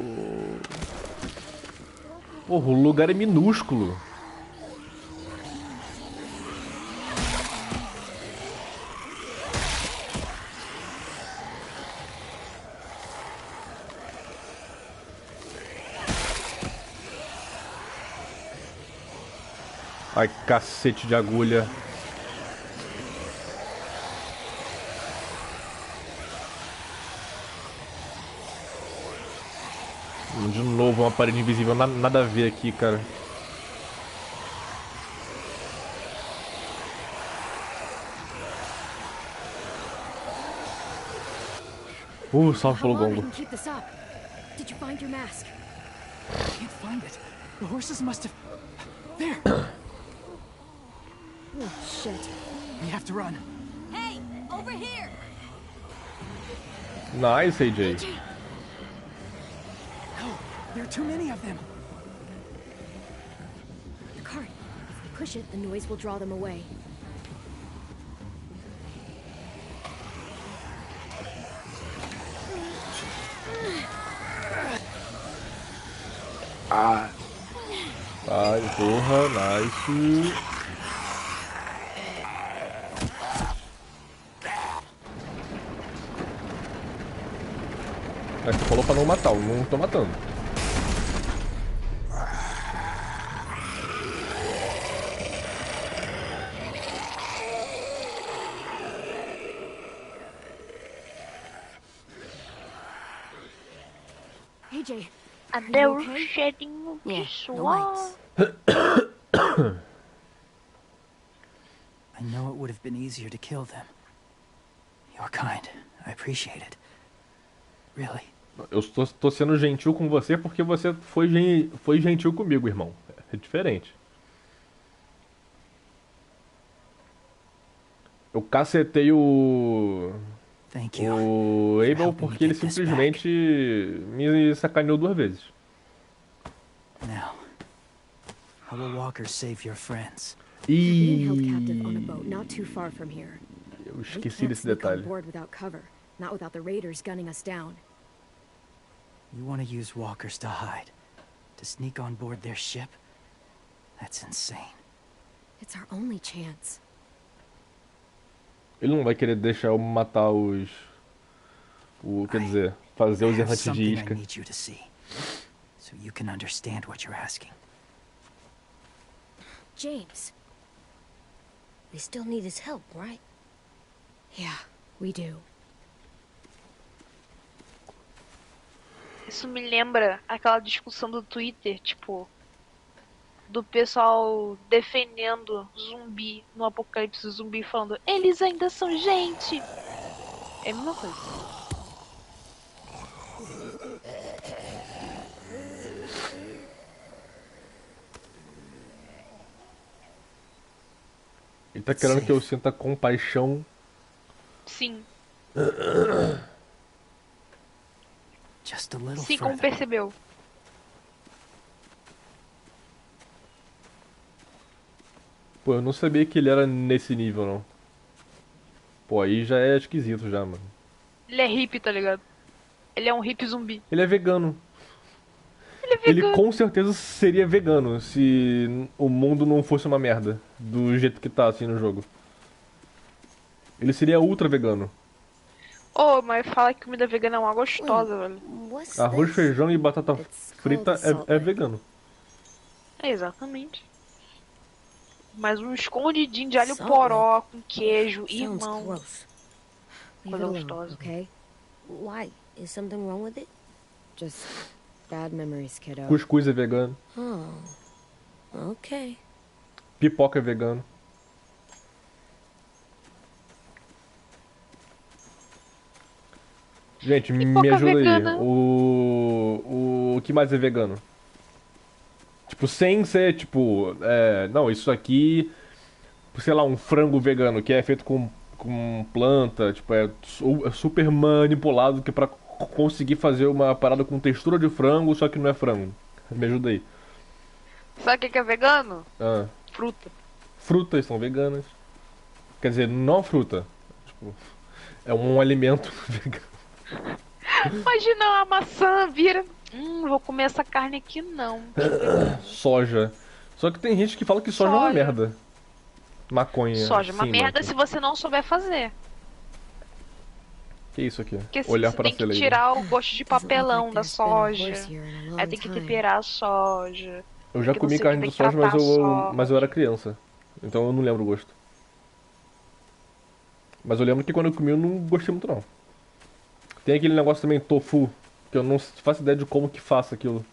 Porra, o lugar é minúsculo. Ai, cacete de agulha. De novo uma parede invisível, nada a ver aqui, cara. Salve pelo How long I gongo. can keep this up? Did you find your mask? I can't find it. The horses must have... There! Oh, shit. We have to run. Hey, over here! Nice, AJ. No, there are too many of them. The cart. If we push it, the noise will draw them away. Ah. Ai, porra, nice. Mas você falou pra não matar, eu não tô matando. AJ, Até you o okay? cheirinho de Yeah, the suor. lights. I know it would have been easier to kill them. You're kind. I appreciate it. Really. Eu tô sendo gentil com você porque você foi gentil comigo, irmão. É diferente. Eu cacetei Thank you o for Abel helping me porque ele get this back. simplesmente me sacaneou 2 vezes. Now, how will walkers save your friends? We're being held captive on a E boat not too far from here. eu We esqueci can't desse sneak on detalhe. board without cover, not without the raiders gunning us down. You want to use walkers to hide? To sneak on board their ship? That's insane. It's our only chance. Ele não vai querer deixar eu matar quer dizer, fazer I os have errantes de something I isca. need you to see, so you can understand what you're asking. James. We still need his help, right? Yeah, we do. Isso me lembra aquela discussão do Twitter, tipo, do pessoal defendendo zumbi no apocalipse zumbi, falando, eles ainda são gente. É a mesma coisa. Ele tá querendo que eu sinta compaixão. Sim. Just a little Sim, como further. percebeu. Pô, eu não sabia que ele era nesse nível, não. Pô, aí já é esquisito já, mano. Ele é hippie, tá ligado? Ele é um hippie zumbi. Ele é vegano. Ele é Ele vegano. com certeza seria vegano se o mundo não fosse uma merda. Do jeito que tá, assim, no jogo. Ele seria ultra vegano. Oh, mas fala que comida vegana é uma gostosa, velho. What's Arroz, this? feijão e batata It's frita called salt é lick. vegano. É, exatamente. Mas um escondidinho de alho Salt poró com queijo, Sounds irmão. gross. Leave Coisa it alone, gostosa. okay? Why? Is something wrong with it? Just bad memories, kiddo. Cuscuz é vegano. Oh. Okay. Pipoca é vegano. Gente, me Pipoca ajuda vegana. aí. O que mais é vegano? Tipo, sem ser, tipo... não, isso aqui... Sei lá, um frango vegano que é feito com planta. Tipo, é super manipulado que é pra conseguir fazer uma parada com textura de frango, só que não é frango. Me ajuda aí. Sabe o que é vegano? Ah, Fruta. frutas são veganas. Quer dizer, não fruta. Tipo, é um alimento vegano. Imagina uma maçã vira. Vou comer essa carne aqui não. Soja. Só que tem gente que fala que soja é uma Soja. merda. Maconha. Soja é uma sim, merda mas- se você não souber fazer. Que isso aqui? Porque assim, Olhar você para tem a que celeira. tirar o gosto de Doesn't look papelão like da there's been a horse soja. here in a Aí long tem que time. temperar a soja. Eu já que comi não sei o carne que, de tem que soja, mas tratar a mas eu era criança. Então eu não lembro o gosto. Mas eu lembro que quando eu comi eu não gostei muito não. Tem aquele negócio também, tofu, que eu não faço ideia de como que faça aquilo.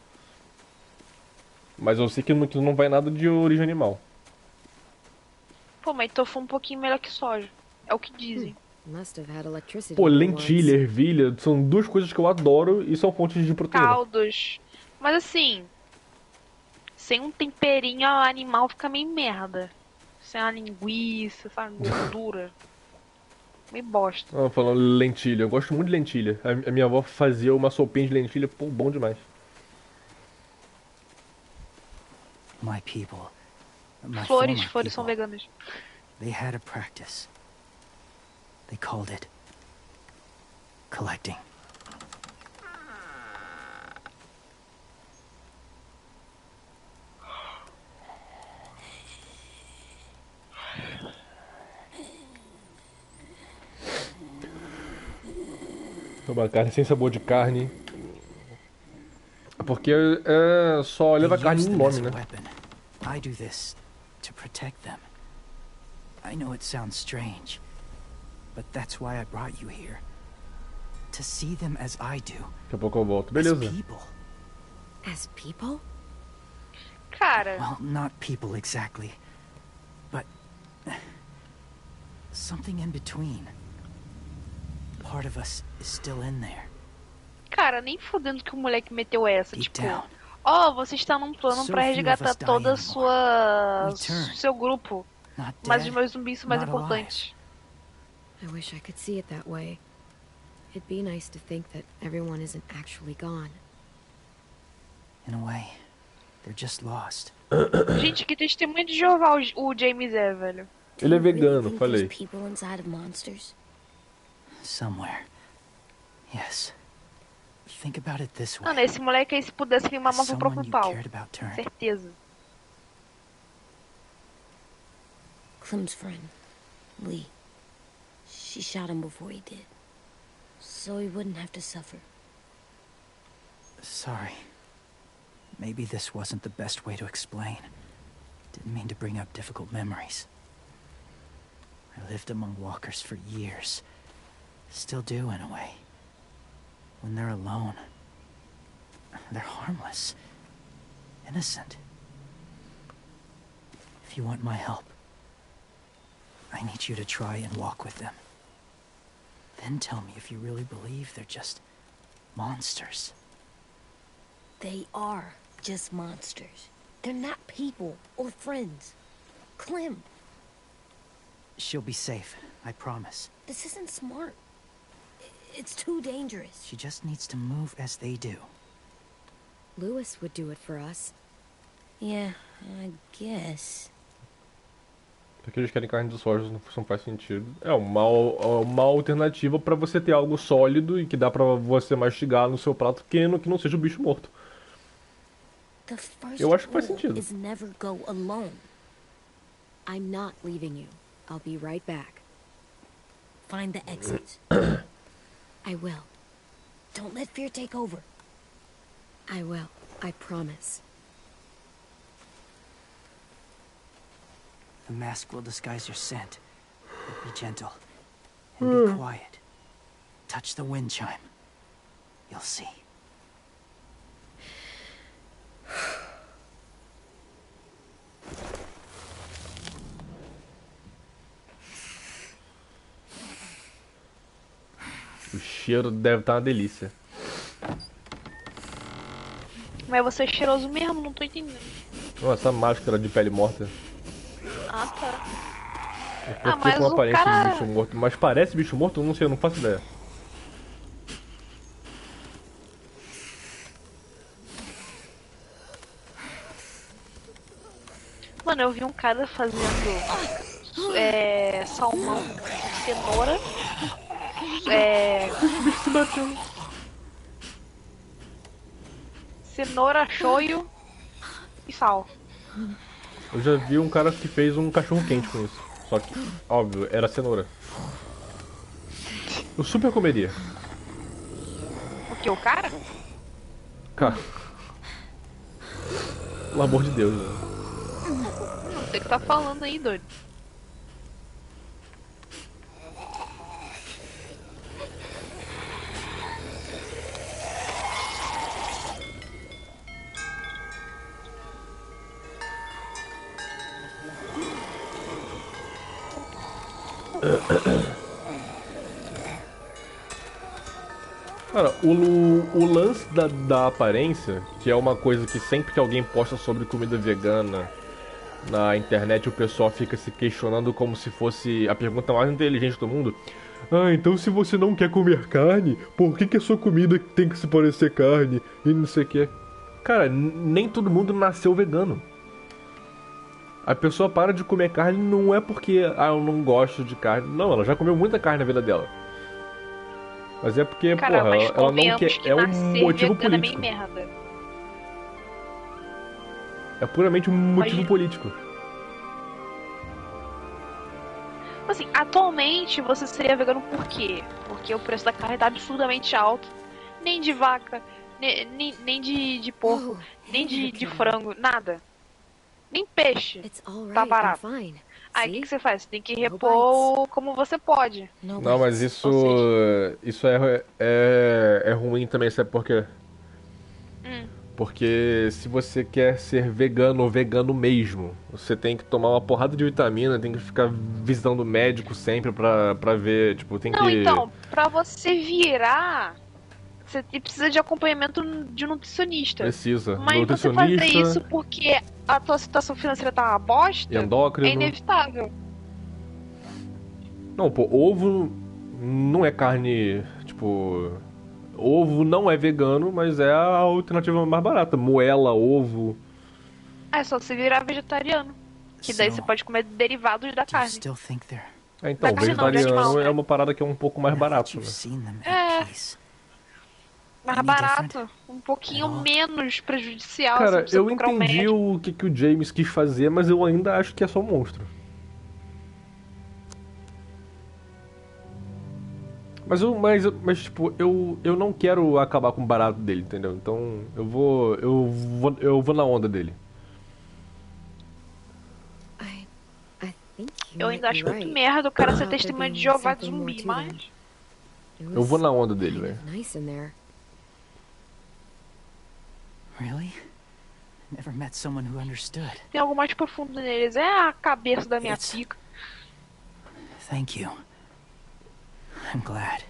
Mas eu sei que não vai nada de origem animal. Pô, mas tofu um pouquinho melhor que soja. É o que dizem. Must have had electricity Pô, here lentilha, once. ervilha, são duas coisas que eu adoro e são fontes de proteína. Caldos. Mas assim, sem um temperinho animal fica meio merda. Sem uma linguiça, sabe? Gordura. Meio bosta. Ah, falando lentilha, eu gosto muito de lentilha. A minha avó fazia uma sopinha de lentilha, pô, bom demais. My people, my Flores, former flores são people, veganas. they had a practice. They called it collecting. Uma carne sem sabor de carne. Porque só leva carne no nome, né? I do this to protect them. I know it sounds strange, but that's why I brought you here. To see them as I do. Daqui a pouco eu volto. Beleza. As people. As people? Cara. Well, not people exactly, but something in between. Part of us is still in there. Cara, nem fudendo que o moleque meteu essa, tipo, ó, você está num plano pra resgatar toda a seu grupo, mas os meus zumbis são mais importantes. I wish I could see it that way. It'd be nice to think that everyone isn't actually gone. In a way, they're just lost. Gente, que testemunho de Jeová o James é, velho. Ele é vegano, falei. Somewhere. Yes. Think about it this way. Mano, esse moleque aí, se pudesse, ele mamava o próprio pau. Certeza. Clem's friend, Lee. She shot him before he did. So he wouldn't have to suffer. Sorry. Maybe this wasn't the best way to explain. Didn't mean to bring up difficult memories. I lived among walkers for years. Still do, in a way. When they're alone, they're harmless. Innocent. If you want my help, I need you to try and walk with them. Then tell me if you really believe they're just monsters. They are just monsters. They're not people or friends. Clem. She'll be safe, I promise. This isn't smart. It's too dangerous. She just needs to move as they do. Lewis would do it for us. Yeah, I guess. Porque eles querem carne dos sólidos, não faz sentido. É uma alternativa pra você ter algo sólido e que dá pra você mastigar no seu prato pequeno que não seja o bicho morto. Eu acho que faz sentido. Is never go alone. I'm not leaving you. I'll be right back. Find the exits. I will. Don't let fear take over. I will. I promise. The mask will disguise your scent. But be gentle. And be quiet. Touch the wind chime. You'll see. O cheiro deve estar uma delícia. Mas você é cheiroso mesmo? Não tô entendendo. Essa máscara de pele morta. Ah, tá. Eu fiquei com aparência de bicho morto. Mas parece bicho morto? Eu não sei, eu não faço ideia. Mano, eu vi um cara fazendo salmão, cenoura, cenoura, shoyu e sal. Eu já vi um cara que fez um cachorro quente com isso. Só que, óbvio, era cenoura. Eu super comeria. O que, o cara? Cara. Pelo amor de Deus, velho. Não sei o que tá falando aí, doido. Cara, o lance da aparência, que é uma coisa que sempre que alguém posta sobre comida vegana na internet, o pessoal fica se questionando como se fosse a pergunta mais inteligente do mundo. Ah, então se você não quer comer carne, por que a sua comida tem que se parecer carne e não sei o que? Cara, nem todo mundo nasceu vegano. A pessoa para de comer carne não é porque eu não gosto de carne. Não, ela já comeu muita carne na vida dela. Mas é porque, cara, porra, ela não quer. É um motivo político. É, merda. É puramente um motivo político. assim, atualmente você seria vegano por quê? Porque o preço da carne tá absurdamente alto. Nem de vaca, nem de porco, nem de frango, nada. Nem peixe It's all tá right. I'm barato. fine. Aí o que See? você faz? Você tem que No repor como você pode. No Não, mas bites. isso. Ou seja- Isso é ruim também, sabe por quê? Hum. Porque se você quer ser vegano ou vegano mesmo, você tem que tomar uma porrada de vitamina, tem que ficar visitando o médico sempre pra ver, tipo, tem Não, que... então, pra você virar, você precisa de acompanhamento de um nutricionista. Precisa. Mas você fazer Nutricionista, isso porque a tua situação financeira tá uma bosta, é endócrino... inevitável. Não, pô, ovo não é carne, tipo... Ovo não é vegano, mas é a alternativa mais barata. Moela, ovo... É só você virar vegetariano. Que daí So, você pode comer derivados da Do you carne. still think they're... É, então, Da carne não, de vegetariano animal, é né? uma parada que é um pouco mais Now that barato, you've né? seen them É. at peace, Mais Any barato, um pouquinho At all? menos prejudicial. você Cara, não precisa eu procurar um entendi médico. o que o James quis fazer, mas eu ainda acho que é só um monstro. Mas tipo, eu não quero acabar com o barato dele, entendeu? Então eu vou na onda dele. I think you Eu might ainda be acho muito right. merda o cara ser About there testemunha de being Jeová de something more zumbi, to mas... them. It Eu vou was na onda dele, kind velho. of nice in there. really? Never met someone who understood. Tem algo mais profundo neles. É a cabeça da minha It's- pica. Thank you. I'm glad.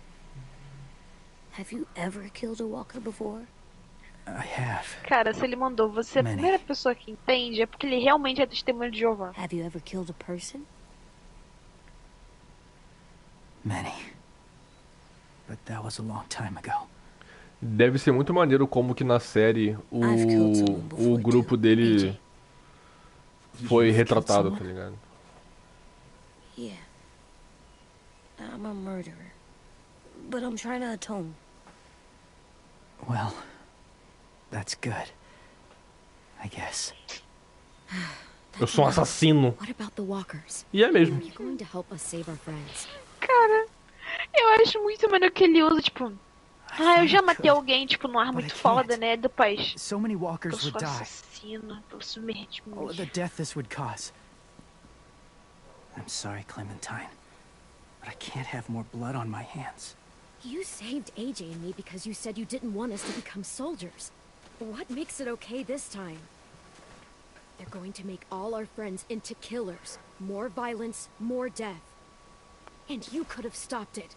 Have you ever killed a walker before? I have. Cara, se ele mandou você a Many. primeira pessoa que entende, é porque ele realmente é testemunha de Jeová. Have you ever killed a person? Many. But that was a long time ago. Deve ser muito maneiro como que na série I've killed someone o before, grupo too. dele AJ. foi You've retratado, killed tá ligado? Yeah. I'm a murderer. But I'm trying to atone. Well, that's good. I guess. Eu sou um assassino. What about the walkers? E é mesmo. Are you going to help us save our friends? Cara, eu acho muito maneiro que ele usa, tipo... Ah, eu já thought I matei could, alguém, tipo, num ar but I muito can't. foda, né? Depois. So many Eu walkers sou would die. assassino, eu submergi. All of the death this would cause. I'm sorry, Clementine. But I can't have more blood on my hands. You saved AJ and me because you said you didn't want us to become soldiers. What makes it okay this time? They're going to make all our friends into killers. More violence, more death. And you could have stopped it.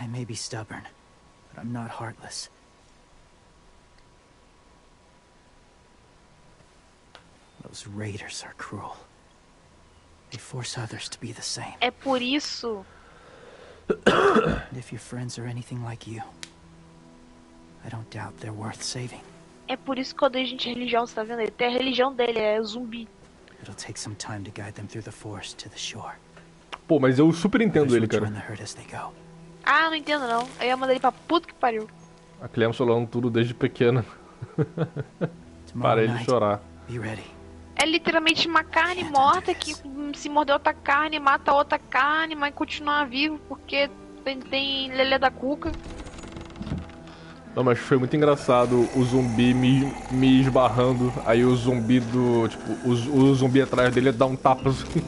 I may be stubborn, but I'm not heartless. Those raiders are cruel. They force others to be the same. É por isso... And if your friends are anything like you, I don't doubt they're worth saving. É por isso que eu odeio gente religiosa, tá vendo? Ele tem a religião dele, é zumbi. It'll take some time to guide them through the forest to the shore. Pô, mas eu super entendo Others ele, will join cara. the herd as they go. Ah, não entendo não. Eu ia mandar ele pra puta que pariu. A Clem solando tudo desde pequena. Tomorrow Parei de night, chorar. be ready. É literalmente uma carne morta que se morder outra carne, mata outra carne, mas continua vivo porque tem lelé da cuca. Não, mas foi muito engraçado o zumbi me esbarrando. Aí o zumbi do. Tipo, o zumbi atrás dele dá um tapa assim.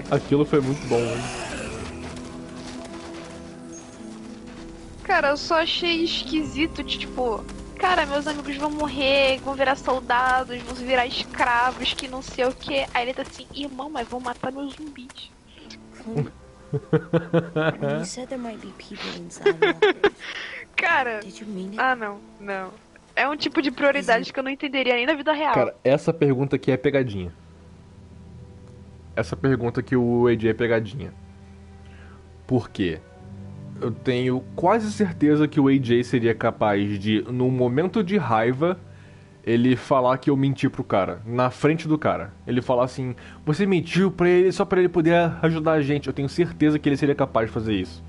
Aquilo foi muito bom, hein? Cara, eu só achei esquisito de tipo, cara, meus amigos vão morrer, vão virar soldados, vão virar escravos, que não sei o que. Aí ele tá assim, irmão, mas vão matar meus zumbis. You said there might be people inside walkers. Cara, Did you mean it? ah não. É um tipo de prioridade que eu não entenderia nem na vida real. Cara, essa pergunta aqui é pegadinha. Essa pergunta que o AJ é pegadinha. Por quê? Eu tenho quase certeza que o AJ seria capaz de, num momento de raiva, ele falar que eu menti pro cara, na frente do cara. Ele falar assim, você mentiu pra ele só pra ele poder ajudar a gente. Eu tenho certeza que ele seria capaz de fazer isso.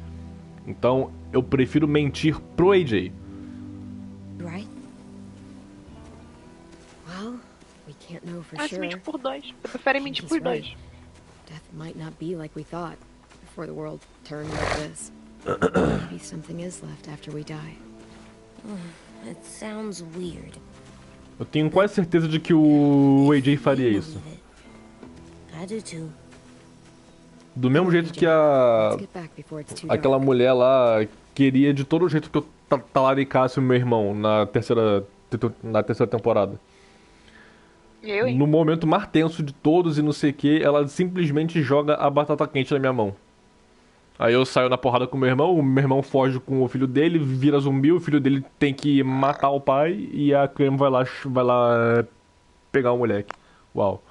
Então, eu prefiro mentir pro AJ. right? Well, we can't know for Ah, se sure. mente por 2. Eu prefere mentir por He's 2. right. Death might not be like we thought before the world turned like this. Maybe something is left after we die. It sounds weird. Eu tenho quase certeza de que o AJ faria You isso. believe it. I do too. Do mesmo jeito que a... Let's get back before it's too aquela dark. mulher lá queria de todo jeito que eu talaricasse o meu irmão na terceira temporada. Eu, hein? No momento mais tenso de todos e não sei o que, ela simplesmente joga a batata quente na minha mão. Aí eu saio na porrada com o meu irmão foge com o filho dele, vira zumbi, o filho dele tem que matar o pai e a Clem vai lá pegar o moleque. Uau.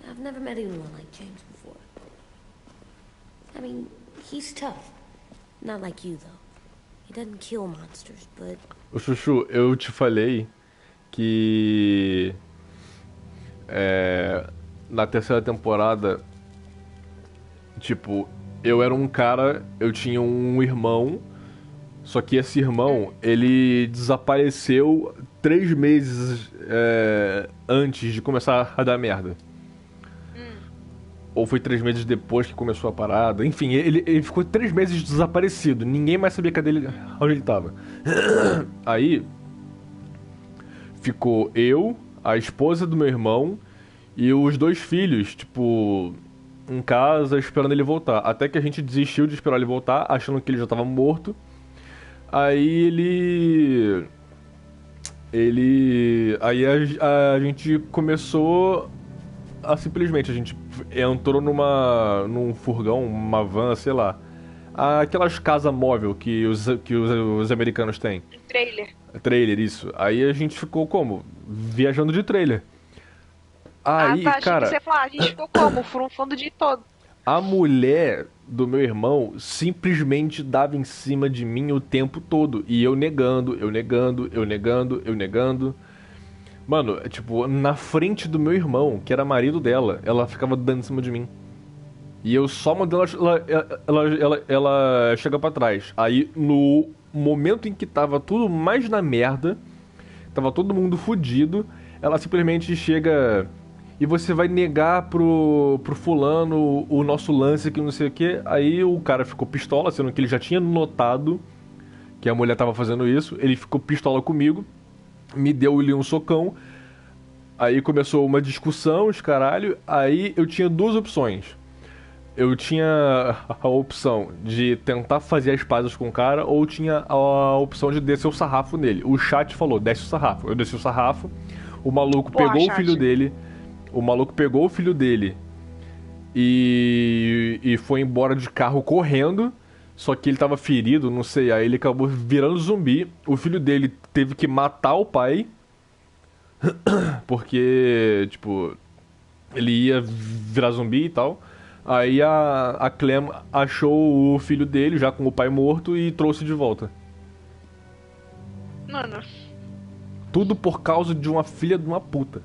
I've never met anyone like James before. I mean, he's tough. Not like you, though. He doesn't kill monsters, but... Ô Chuchu, eu te falei que... na terceira temporada, tipo, eu era um cara, eu tinha um irmão, só que esse irmão, ele desapareceu 3 meses antes de começar a dar merda. Ou foi 3 meses depois que começou a parada. Enfim, ele ficou 3 meses desaparecido. Ninguém mais sabia onde ele tava. Aí, ficou eu, a esposa do meu irmão e os 2 filhos, tipo, em casa esperando ele voltar. Até que a gente desistiu de esperar ele voltar, achando que ele já tava morto. Aí aí a gente começou a simplesmente, a gente entrou num furgão, uma van, sei lá. Aquelas casas móvel que os americanos têm. Trailer. Trailer, isso. Aí a gente ficou como? Viajando de trailer. Aí, tá, cara... achei que você ia falar, a gente ficou como? Furunfando o dia todo. A mulher do meu irmão simplesmente dava em cima de mim o tempo todo. E eu negando. Mano, tipo, na frente do meu irmão, que era marido dela, ela ficava dando em cima de mim. E eu só mandando ela chegar pra trás. Aí, no momento em que tava tudo mais na merda, tava todo mundo fudido, ela simplesmente chega... E você vai negar pro fulano o nosso lance que não sei o que. Aí o cara ficou pistola, sendo que ele já tinha notado que a mulher tava fazendo isso. Ele ficou pistola comigo, me deu ali um socão. Aí começou uma discussão, os caralho. Aí eu tinha 2 opções. Eu tinha a opção de tentar fazer as pazes com o cara, ou tinha a opção de descer o sarrafo nele. O chat falou, desce o sarrafo. Eu desci o sarrafo, o maluco pegou o filho dele... O maluco pegou o filho dele e foi embora de carro correndo. Só que ele tava ferido, não sei. Aí ele acabou virando zumbi. O filho dele teve que matar o pai. Porque, tipo, ele ia virar zumbi e tal. Aí a Clem achou o filho dele, já com o pai morto, e trouxe de volta. Mano, Tudo por causa de uma filha de uma puta.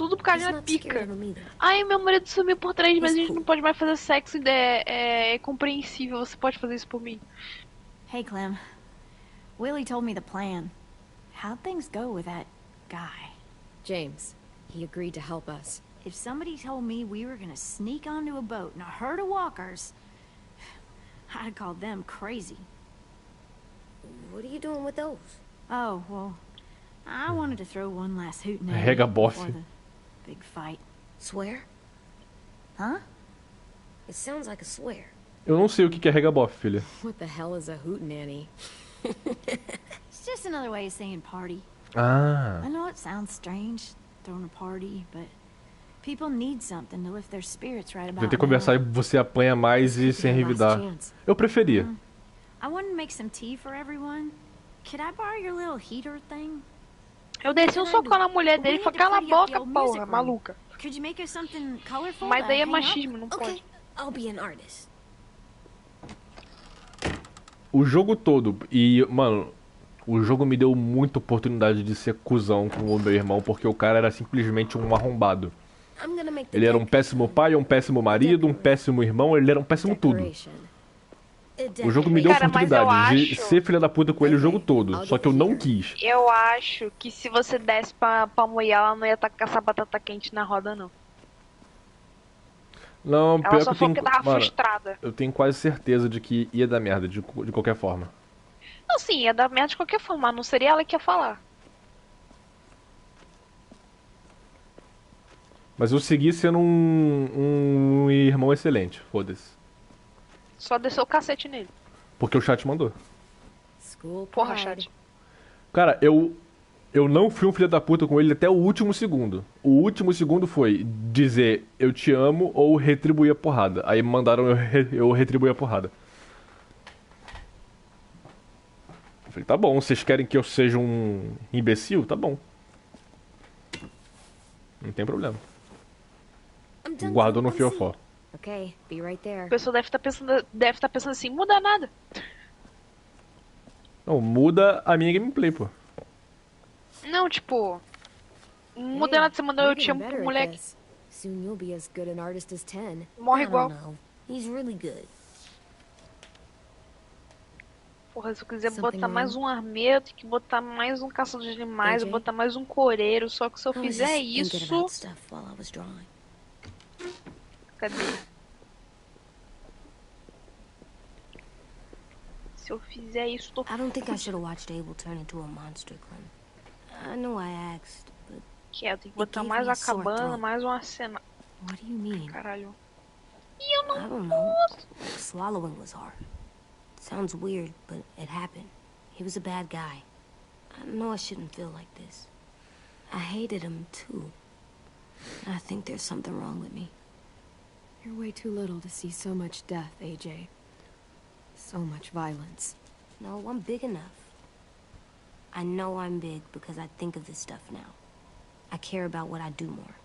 tudo por causa He's de uma not scared pica. of him either. Ai, meu marido sumiu por 3 meses, a gente cool. não pode mais fazer sexo, é compreensível, você pode fazer isso por mim. Hey, Clem. Willie told me the plan. How'd things go with that guy? James, he agreed to help us. If somebody told me we were gonna sneak onto a boat in a herd of walkers, I'd have called them crazy. What are you doing with those? Oh, well, I wanted to throw one last hootenanny Rega bofe. before the big fight. Swear? Huh? It sounds like a swear. Eu não sei o que é regabof, filha. What the hell is a hootenanny? It's just another way of saying party. Ah. I know it sounds strange, throwing a party, but people need something to lift their spirits right about Tentei now. conversar e você apanha mais e sem Your last revidar. chance. Eu preferia. I wanted to make some tea for everyone. Could I borrow your little heater thing? Eu desci um socão na mulher dele e falei, cala a boca, porra, maluca. Could you make us something colorful? Mas to aí é hang up? machismo, não Okay, pode. I'll be an artist. O jogo todo, e, mano, o jogo me deu muita oportunidade de ser cuzão com o meu irmão, porque o cara era simplesmente um arrombado. I'm gonna make the Ele era um deck péssimo pai, um péssimo marido, um péssimo irmão, ele era um péssimo tudo. Decoration. O jogo me deu Cara, mas eu oportunidade de acho- ser filha da puta com ele o jogo todo, só que eu não quis. Eu acho que se você desse pra mulher, ela não ia tacar essa batata quente na roda, não. Não, Ela pior que só eu falou tenho. que tava Mano, frustrada. eu tenho quase certeza de que ia dar merda de qualquer forma. Não, sim, ia dar merda de qualquer forma, mas não seria ela que ia falar. Mas eu segui sendo um irmão excelente, foda-se. Só desceu o cacete nele. Porque o chat mandou. School Porra, pride. chat. Cara, eu não fui um filho da puta com ele até o último segundo. O último segundo foi dizer eu te amo ou retribuir a porrada. Aí mandaram eu retribuir a porrada. Eu falei, tá bom, vocês querem que eu seja um imbecil? Tá bom. Não tem problema. Guardou no fiofó. Okay, be right A there. pessoa deve tá pensando assim, muda nada. Não, muda a minha gameplay, pô. Não, tipo. Muda Hey, nada, você mandou you're eu te getting amo pro better at moleque. this. Soon you'll be as good an artist as 10. Morre I igual. don't know. He's really good. Porra, se eu quiser Something botar mais um armeiro, tem que botar mais um caçador de animais, AJ? botar mais um coreiro. Só que se eu I was fizer just thinking isso. about stuff while I was drawing. Cadê? Se eu fizer isso, tô I don't think I should have watched Abel turn into a monster, Clem. I know I asked, but quieto. Tem que botar gave mais me uma a sore cabana, throat. mais um arsenal. What do you mean? Caralho. I don't know. Swallowing was hard. Sounds weird, but it happened. He was a bad guy. I know I shouldn't feel like this. I hated him, too. I think there's something wrong with me. You're way too little to see so much death, AJ. So much violence. No, I'm big enough. I know I'm big because I think of this stuff now. I care about what I do more.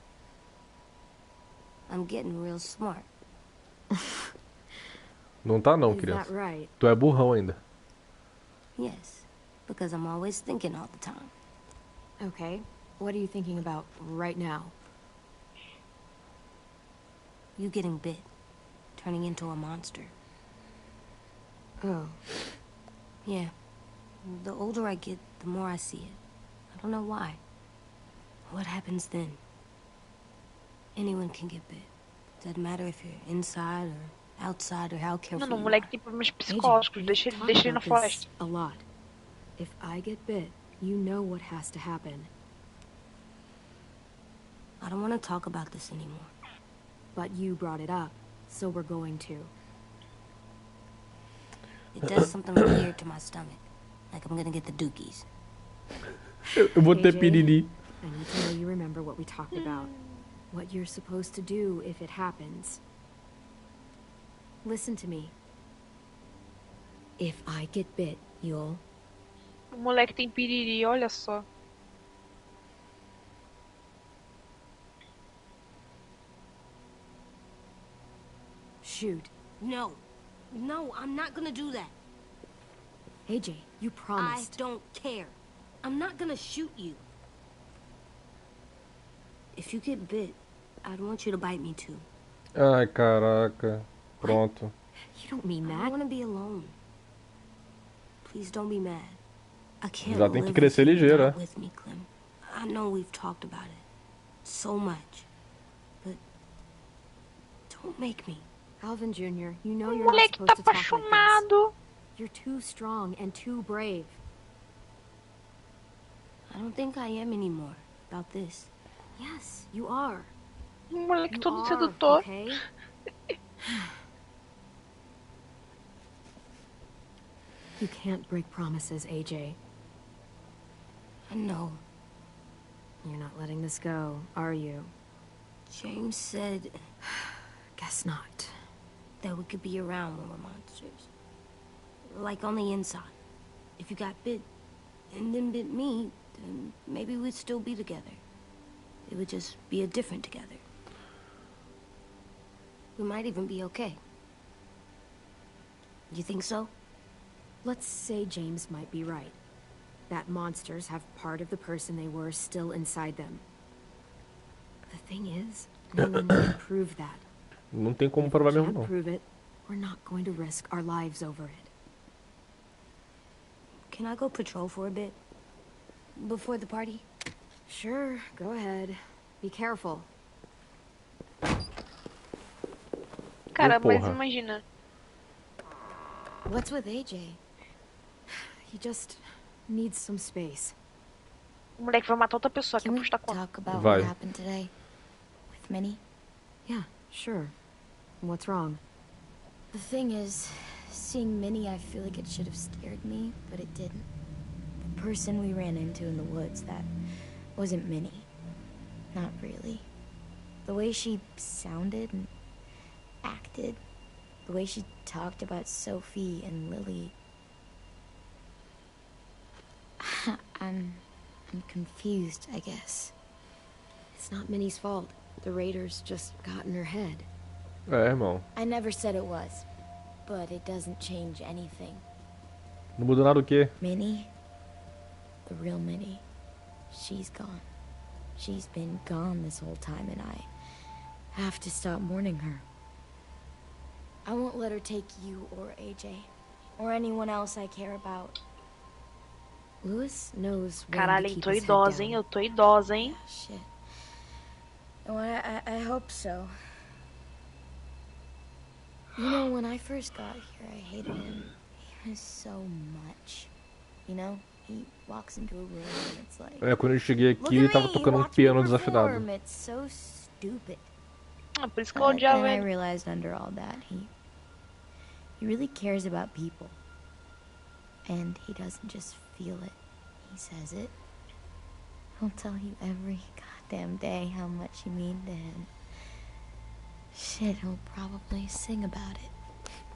I'm getting real smart. Não tá não, Is that criança. right? Tu é burrão ainda. Yes, because I'm always thinking all the time. Okay. What are you thinking about right now? You getting bit, turning into a monster. Oh. Yeah. The older I get, the more I see it. I don't know why. What happens then? Anyone can get bit. Doesn't matter if you're inside or outside or how careful Não, o you moleque are. tem problemas AJ, psicológicos. we've Deixa talked ele na about this floresta. a lot. If I get bit, you know what has to happen. I don't want to talk about this anymore. But you brought it up, so we're going to. It does something weird to my stomach. Like I'm gonna get the dookies. Eu vou ter AJ, piriri. I need to know you remember what we talked about. What you're supposed to do if it happens. Listen to me. If I get bit, you'll... O moleque tem piriri, olha só. Shoot. No. No, I'm not gonna do that. AJ, you I promised. don't care. I'm not gonna shoot you. If you get bit, I'd want you to bite me too. Ai, caraca. Pronto. You don't mean I that. don't want to be alone. Please don't be mad. I can't Já tem que live crescer with you ligeiro, not é. with me, Clem. I know we've talked about it so much, but don't make me. Alvin Jr., you know O you're not moleque tá supposed to talk like this. apaixonado. You're too strong and too brave. I don't think I am anymore about this. Yes, you are. O moleque You todo are, sedutor. okay? You can't break promises, AJ. I know. You're not letting this go, are you? James said Guess not. that we could be around when we're monsters. Like on the inside. If you got bit and then bit me, then maybe we'd still be together. It would just be a different together. We might even be okay. You think so? Let's say James might be right. That monsters have part of the person they were still inside them. The thing is, no one can prove that. Não tem como provar mesmo, Can't não. prove it. We're not going to risk our lives over it. Can I go patrol for a bit? Before the party? Sure, go ahead. Be careful. Cara, mas porra. imagina. What's with AJ? He just needs some space. O moleque vai matar outra pessoa. Quer Can we apostar quanto? talk about Vai. what happened today? With Minnie? Yeah, sure. What's wrong? The thing is, seeing Minnie, I feel like it should have scared me, but it didn't. The person we ran into in the woods, that wasn't Minnie. Not really. The way she sounded and acted, the way she talked about Sophie and Lily. I'm confused, I guess. It's not Minnie's fault. The raiders just got in her head. É, irmão. I never said it was, but it doesn't change anything. Não mudou nada o quê? Minnie, the real Minnie, she's gone. She's been gone this whole time, and I have to stop mourning her. I won't let her take you or AJ, or anyone else I care about. Lewis knows when Caralho, to hein? keep Tô his head idosa, down. hein? Eu tô idosa, hein? Shit. Oh, I hope so. You know, when I first got here, I hated him. He was so much. You know, he walks into a room and it's like, É, quando eu cheguei look aqui, at ele tava me, tocando um watch me piano desafinado. perform. It's so stupid. Ah, por isso que eu But odiava then I ele. realized under all that, he really cares about people. And he doesn't just feel it, he says it. He'll tell you every goddamn day how much you mean to him. Shit, he'll probably sing about it.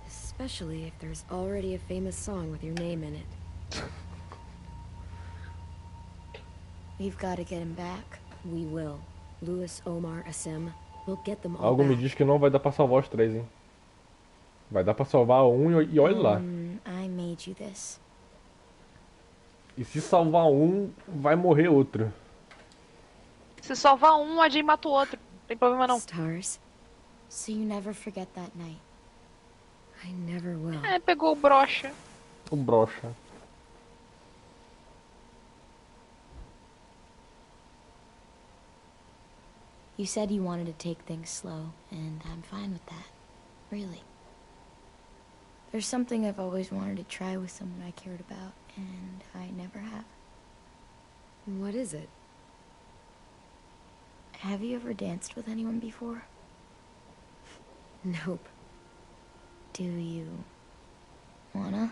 Especially if there's already a famous song with your name in it. We've got to get him back. We will. Lewis, Omar, Asim. We'll get them all Algo me back. diz que não vai dar pra salvar os três, hein? Vai dar pra salvar um e olha lá. I made you this. E se salvar um, vai morrer outro. Se salvar um, a Jay mata o outro. Não tem problema não. Stars, So you never forget that night. I never will. É, pegou o brocha. O brocha. You said you wanted to take things slow, and I'm fine with that. Really. There's something I've always wanted to try with someone I cared about, and I never have. What is it? Have you ever danced with anyone before? Nope. Do you wanna?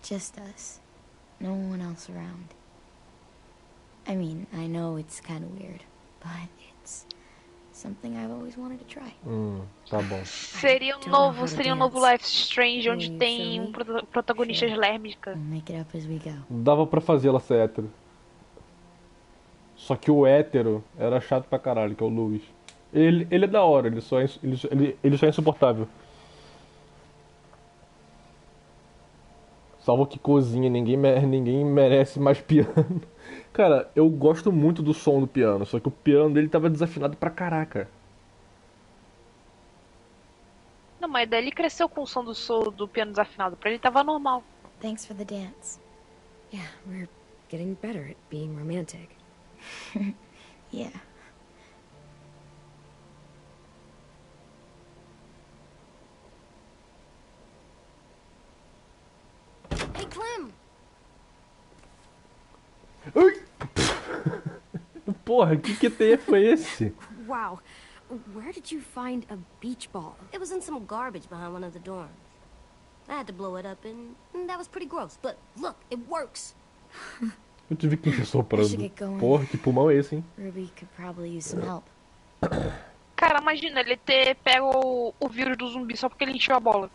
Just us. No one else around. I mean, I know it's kind of weird, but it's something I've always wanted to try. Tá bom. Seria um novo Life is Strange, onde tem um protagonista lésbica. We'll make it up as we go. Dava pra fazer ela ser hétero. Só que o hétero era chato pra caralho, que é o Louis. Ele é da hora, ele só é insuportável. Salvo que cozinha, ninguém merece mais piano. Cara, eu gosto muito do som do piano, só que o piano dele tava desafinado pra caraca. Não, mas daí ele cresceu com o som do piano desafinado. Pra ele tava normal. Thanks for the dance. Yeah, we're getting better at being romantic. Yeah. Hey, Clem! Ai! Porra, que QTE foi esse? Wow. Where did you find a beach ball? It was in some garbage behind one of the dorms. I had to blow it up, and that was pretty gross. But look, it works. Eu tive que encher I soprando. should get going. Porra, que pulmão é esse, hein? Ruby could probably use some help. Cara, imagina ele ter pego o vírus do zumbi só porque ele encheu a bola.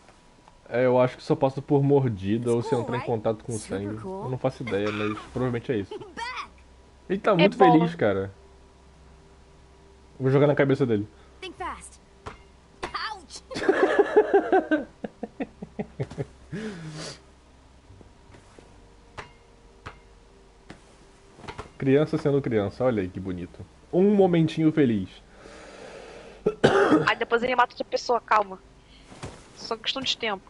É, eu acho que só passa por mordida ou se cool, entrar em right? contato com o Super sangue. cool. Eu não faço ideia, mas provavelmente é isso. Ele tá muito bola. feliz, cara. Vou jogar na cabeça dele. Think fast. Ouch! Criança sendo criança, olha aí que bonito. Um momentinho feliz. Aí depois ele mata outra pessoa, calma. Só questão de tempo.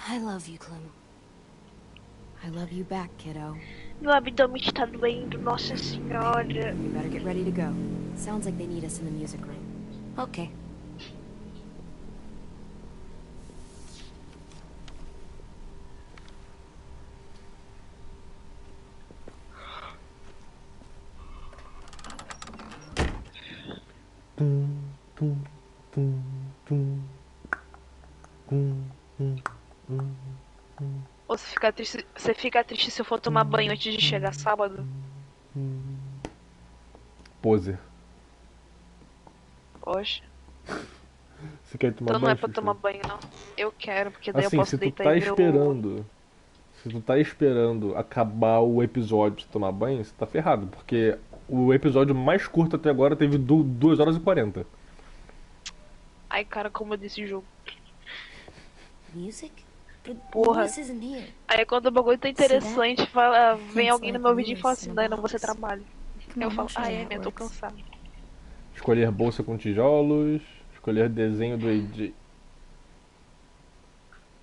I love you, Clem. I love you back, kiddo. Meu abdômen está doendo, nossa senhora. We better get ready to go. Sounds like they need us in the music room. Okay. Ou você fica triste se eu for tomar banho antes de chegar sábado? Poser. Poxa. Você quer tomar Então não banho, é pra Xuxa? tomar banho, não. Eu quero, porque daí eu Assim, posso se tu deitar tá e ver o... esperando. Se tu tá esperando acabar o episódio pra tomar banho, você tá ferrado. Porque o episódio mais curto até agora teve 2 horas e 40. Ai, cara, como eu disse jogo. Music? But Porra. Lewis isn't here. Aí quando o bagulho tá interessante, vem alguém no meu vídeo e fala assim, daí não você trabalha. Come Eu on, falo, I'll show you ai, how it eu tô works. cansado. Escolher bolsa com tijolos. Escolher desenho do AJ.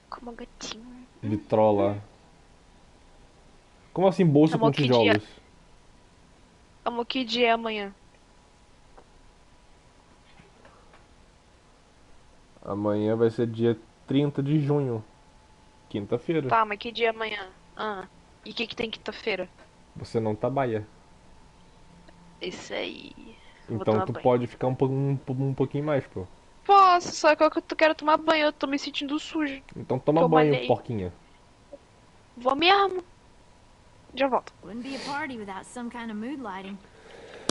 Como gatinho. Vitrola. Como assim bolsa Amor, com que tijolos? Amor, que dia é amanhã? Amanhã vai ser dia 30 de junho. Quinta-feira. Tá, mas que dia é amanhã? Ah, e o que tem quinta-feira? Você não trabalha. Isso aí. Eu vou Então tomar tu banho. pode ficar um pouquinho mais, pô. Posso, só que eu quero tomar banho, eu tô me sentindo sujo. Então toma Que eu banho, malhei. porquinha. Vou mesmo. Já volto. Wouldn't be a party without some kind of mood lighting.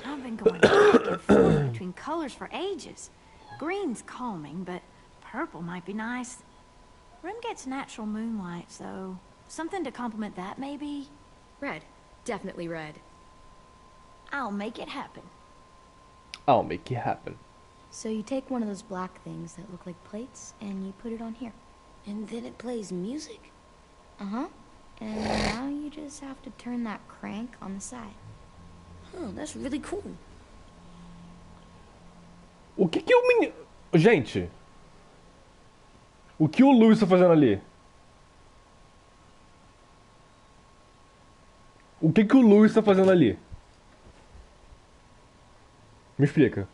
I've been going back and forth between colors for ages. Green's calming, but purple might be nice. Room gets natural moonlight, so something to complement that, maybe? Red. Definitely red. I'll make it happen. I'll make it happen. So you take one of those black things that look like plates, and you put it on here. And then it plays music? Uh-huh. And now you just have to turn that crank on the side. Oh, that's really cool. O que o menino... Gente. O que o Lewis tá fazendo ali? O que o Lewis tá fazendo ali? Me explica.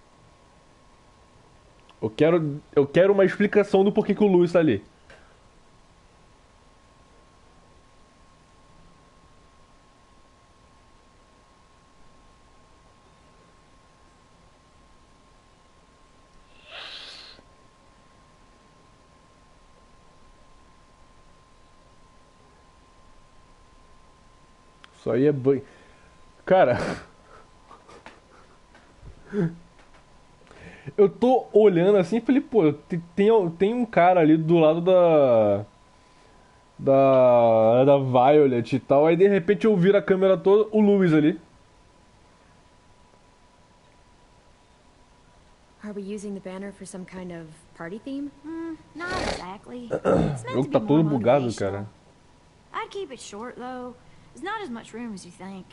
Eu quero uma explicação do porquê que o Lewis tá ali. Isso aí é banho. Cara. Eu tô olhando assim e falei, pô, tem um cara ali do lado da Violet e tal. Aí de repente eu viro a câmera toda, o Lewis ali. Are we using the banner for some kind of party theme? Not exactly. It's meant Eu to tá be todo more bugado, motivational. cara. I'd keep it short, though. There's not as much room as you think.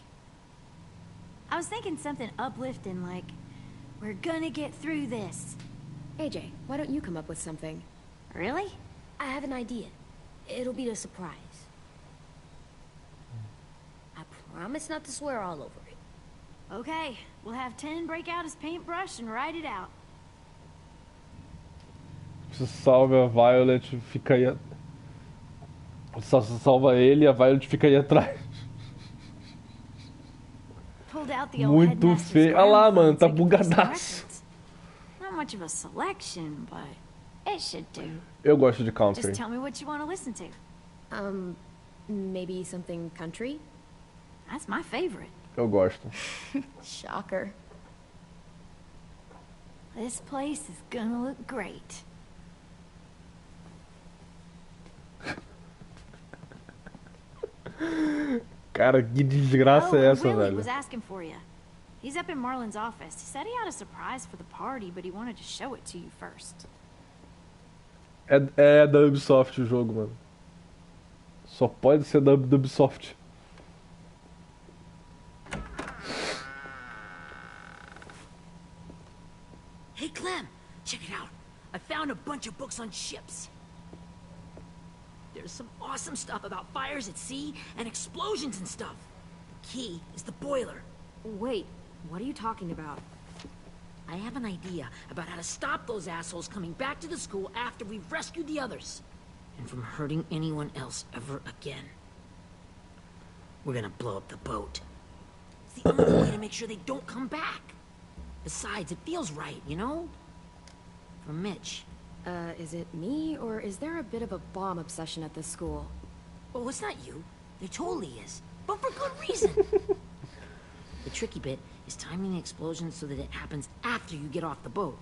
I was thinking something uplifting, like, we're gonna get through this. AJ, why don't you come up with something? Really? I have an idea. It'll be a surprise. I promise not to swear all over it. Okay, we'll have 10 break out his paintbrush and write it out. Você salva a Violet, fica aí. Só salva ele e a Violet fica aí atrás. Pulled out the old Muito headmaster's feio. Olha lá, gramophone mano, tá so he could play some bugadaço. records. Not much of a selection, but it should do. Eu gosto de country. Just tell me what you want to listen to. Maybe something country? That's my favorite. Eu gosto. Shocker. This place is gonna look great. Cara, que desgraça é essa, Willie velho? was asking for you. He's up in Marlon's office. He said he had a surprise for the party, but he wanted to show it to you first. É da Ubisoft o jogo, mano. Só pode ser da Ubisoft. Hey, Clem, check it out. I found a bunch of books on ships. There's some awesome stuff about fires at sea and explosions and stuff. The key is the boiler. Wait, what are you talking about? I have an idea about how to stop those assholes coming back to the school after we've rescued the others. And from hurting anyone else ever again. We're gonna blow up the boat. It's the only way to make sure they don't come back. Besides, it feels right, you know? For Mitch. Is it me, or is there a bit of a bomb obsession at this school? Oh, it's not you. There totally is. But for good reason. The tricky bit is timing the explosion so that it happens after you get off the boat.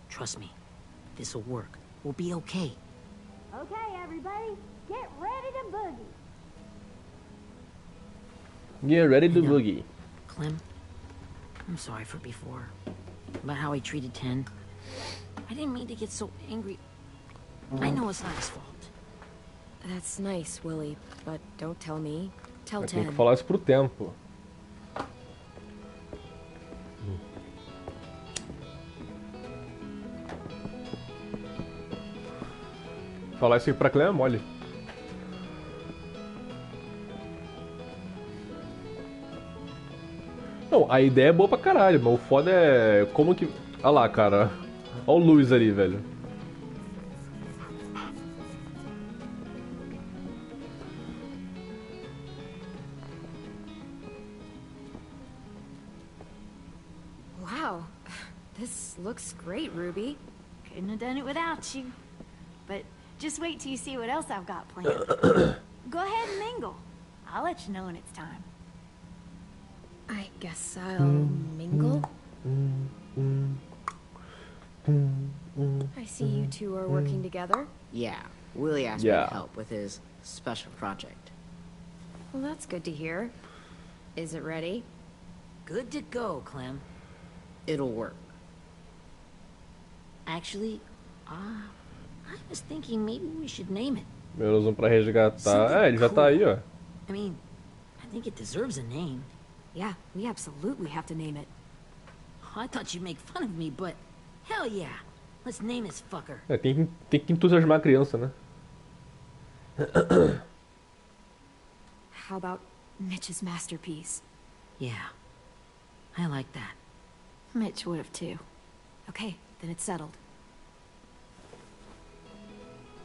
Trust me, this'll work. We'll be okay. Okay, everybody, get ready to boogie. Get ready to boogie. Clem, I'm sorry for before. About how he treated Ten. I didn't mean to get so angry. I know it's not his fault. That's nice, Willie, but don't tell me. Tell Tem que Ten. falar isso pro tempo. Falar isso aí pra Clem é mole. Não, a ideia é boa pra caralho, mas o foda é como que... Olha lá, cara. Olha o Luiz ali, velho. Wow, this looks great, Ruby. Couldn't have done it without you. But just wait till you see what else I've got planned. Go ahead and mingle. I'll let you know when it's time. I guess I'll mingle. I see you two are working together. Yeah, Willie asked me to help with his special project. Well, that's good to hear. Is it ready? Good to go, Clem. It'll work. Actually, I was thinking maybe we should name it. Eles vão pra resgatar. É, ele já tá aí, ó. I mean, I think it deserves a name. Yeah, we absolutely have to name it. I thought you'd make fun of me, but hell yeah. Let's name this fucker. É, tem que entusiasmar a criança, né? How about Mitch's masterpiece? Yeah, I like that. Mitch would have too. Okay, then it's settled.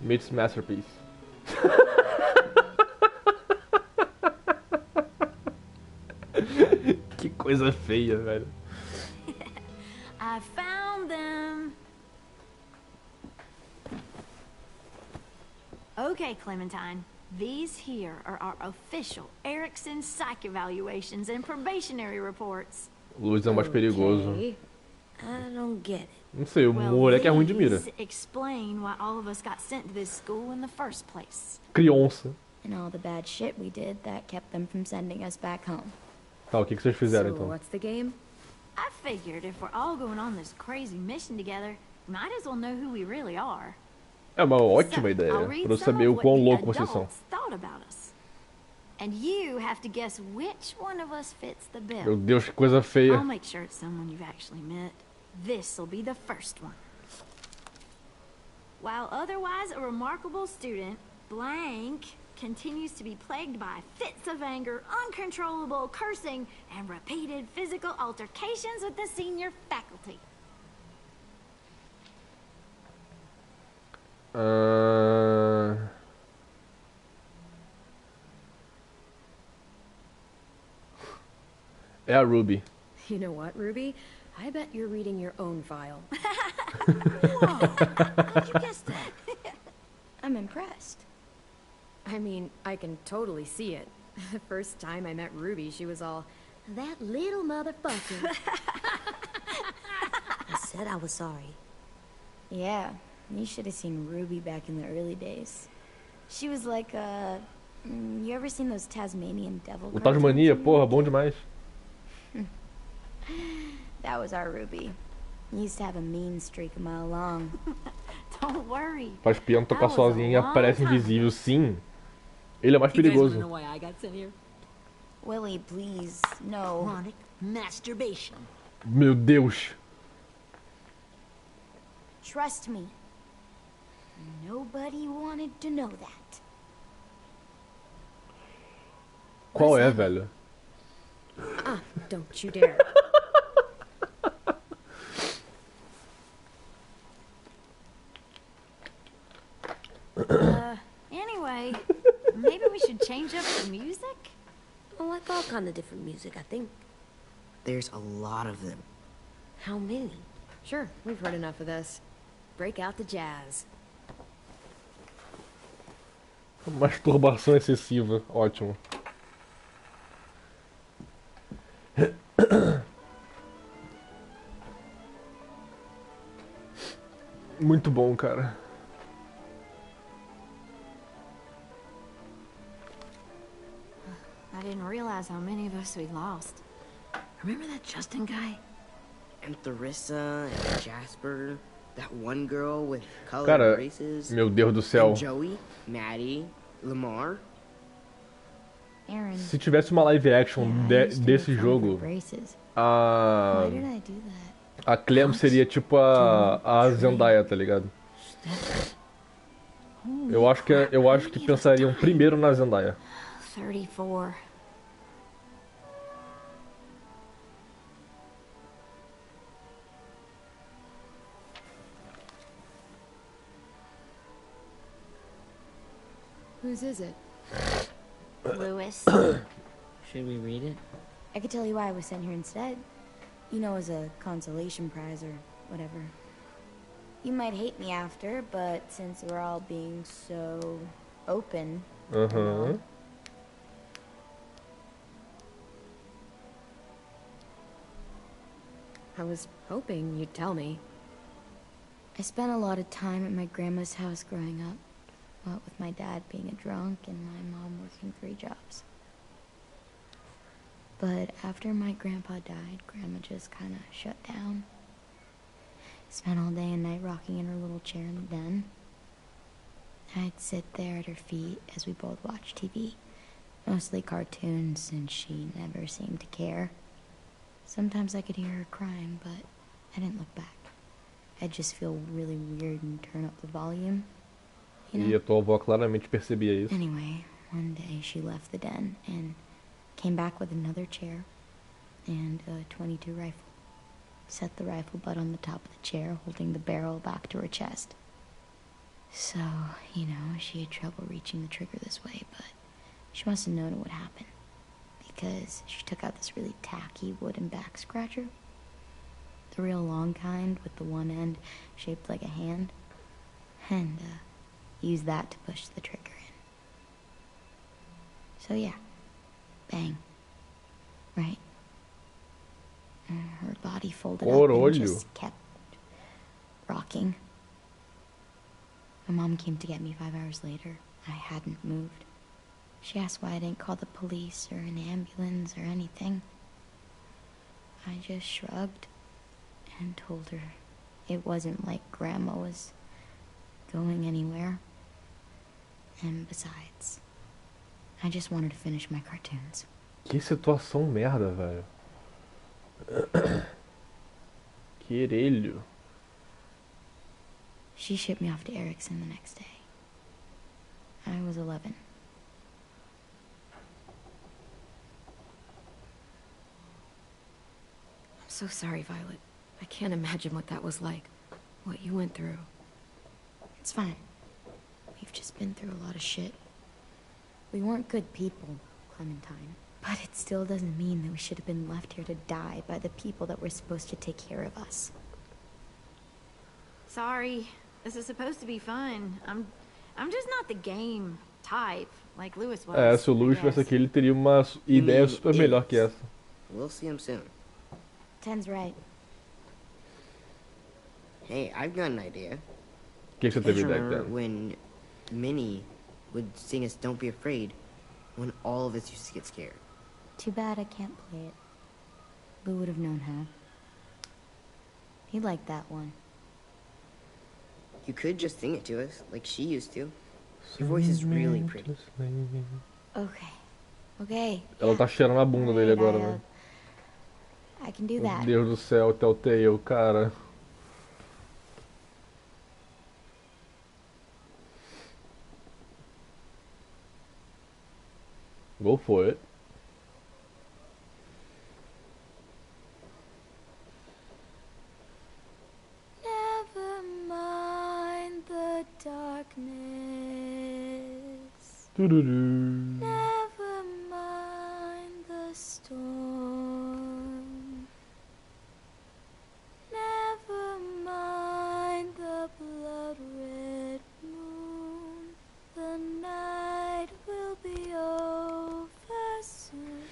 Mitch's masterpiece. Que coisa feia, velho. I found them. Okay, Clementine. These here are our official Erickson psych evaluations and probationary reports. O Luiz é o mais perigoso. Okay. I don't get it. Não sei, o moleque é ruim de mira. These explain why all of us got sent to this school in the first place. Criança. And all the bad shit we did that kept them from sending us back home. Tá, o que vocês fizeram So então? what's the game? I figured if we're all going on this crazy mission together, we might as well know who we really are. É uma ótima So, ideia, I'll pra read eu some saber of o what quão the louco vocês são. adults thought about us. And you have to guess which one of us fits the bill. Meu Deus, que coisa feia. I'll make sure it's someone you've actually met. This'll be the first one. While otherwise a remarkable student, blank continues to be plagued by fits of anger, uncontrollable cursing, and repeated physical altercations with the senior faculty. É a Ruby. You know what, Ruby? I bet you're reading your own file. Whoa, how'd you guess that? I'm impressed. I mean, I can totally see it. The first time I met Ruby, she was all, that little motherfucker. I said I was sorry. Yeah, you should have seen Ruby back in the early days. She was like, you ever seen those Tasmanian devil O cartoons? Tasmania, porra, bom demais. That was our Ruby. Used to have a mean streak a mile long. Don't worry. Faz piano tocar sozinho e aparece invisível, sim. Ele é mais You guys wanna perigoso. know why I got sent here? Willie, please, no. Chronic masturbation. Meu Deus. Trust me. Nobody wanted to know that. Qual é, velho? Don't you dare. Anyway, maybe we should change up the music? I like all kind of different music, I think. There's a lot of them. How many? Sure, we've heard enough of this. Break out the jazz. Masturbação excessiva, ótimo. Muito bom, cara. I didn't realize how many of us we'd lost. Remember that Justin guy? And Theresa and Jasper. That one girl with colored Cara, braces. meu Deus do céu. And Joey, Maddie, Lamar. Aaron, Se tivesse uma live action desse jogo, a Clem seria tipo a Zendaya, tá ligado? Eu acho que pensariam primeiro na Zendaya. 34. Whose is it? Lewis. Should we read it? I could tell you why I was sent here instead. You know, as a consolation prize or whatever. You might hate me after, but since we're all being so open, Uh-huh. I was hoping you'd tell me. I spent a lot of time at my grandma's house growing up. What with my dad being a drunk and my mom working 3 jobs. But after my grandpa died, Grandma just kind of shut down. Spent all day and night rocking in her little chair in the den. I'd sit there at her feet as we both watched TV. Mostly cartoons, since she never seemed to care. Sometimes I could hear her crying, but I didn't look back. I'd just feel really weird and turn up the volume. You know? E a tua avó claramente percebia isso. Anyway, one day she left the den and came back with another chair and a .22 rifle. Set the rifle butt on the top of the chair, holding the barrel back to her chest. So, you know, she had trouble reaching the trigger this way, but she must have known it would happen. Because she took out this really tacky wooden back scratcher. The real long kind with the one end shaped like a hand. And, used that to push the trigger in. So yeah, bang. Right. And her body folded up and just kept rocking. My mom came to get me 5 hours later. I hadn't moved. She asked why I didn't call the police or an ambulance or anything. I just shrugged and told her it wasn't like Grandma was going anywhere. And besides, I just wanted to finish my cartoons. Que situação merda, velho. Querelho. She shipped me off to Erickson the next day. I was 11. I'm so sorry, Violet. I can't imagine what that was like. What you went through. It's fine. We've just been through a lot of shit. We weren't good people, Clementine. But it still doesn't mean that we should have been left here to die by the people that were supposed to take care of us. Sorry. This is supposed to be fun. I'm just not the game type, like Lewis was. É, se o Lewis tivesse aqui, ele teria uma ideia super melhor que essa. We'll see him soon. Ten's right. Hey, I've got an idea. O que você teve ideia, Remember Dan? when Minnie would sing us Don't Be Afraid when all of us used to get scared? Too bad I can't play it. Lou would have known how. He liked that one. You could just sing it to us, like she used to. Your voice is really pretty. Okay. Okay. Ela tá cheirando a bunda dele agora, né? I can do Meu that. Deus do céu, Telltale, cara. Go for it. Never mind the darkness. Never mind the storm. Never mind the blood red moon. The night will be over soon.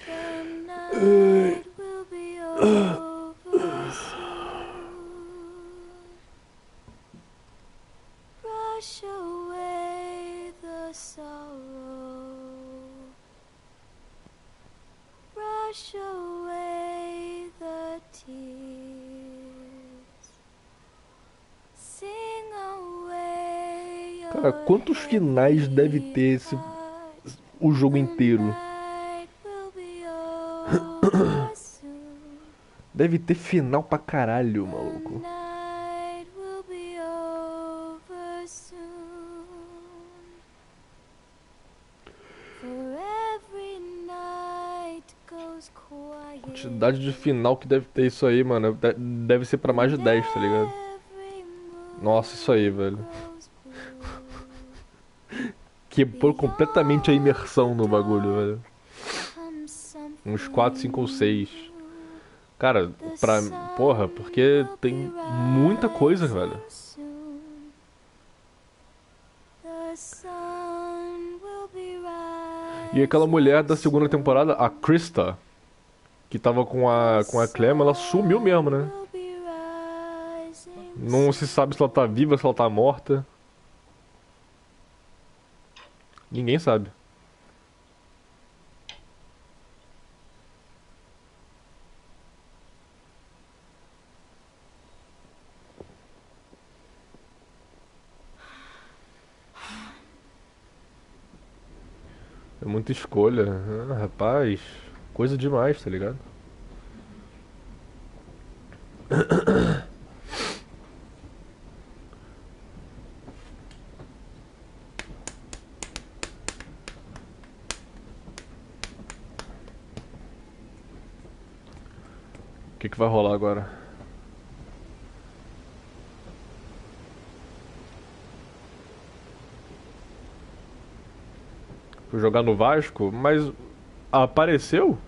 The night will be over soon. Brush away the sorrow. Brush away the tears. Sing away your Cara, quantos finais deve ter o jogo inteiro? Deve ter final pra caralho, maluco. night will be over soon. For every night goes quiet. Quantidade de final que deve ter isso aí, mano. Deve ser pra mais de 10, tá ligado? Nossa, isso aí, velho. Quebrou completamente a imersão no bagulho, velho. Uns 4, 5 ou 6. Cara, porra, porque tem muita coisa, velho. E aquela mulher da segunda temporada, a Krista, que tava com a Clem, ela sumiu mesmo, né? Não se sabe se ela tá viva, se ela tá morta. Ninguém sabe. É muita escolha. Ah, rapaz, coisa demais, tá ligado? O que vai rolar agora? Fui jogar no Vasco, mas apareceu?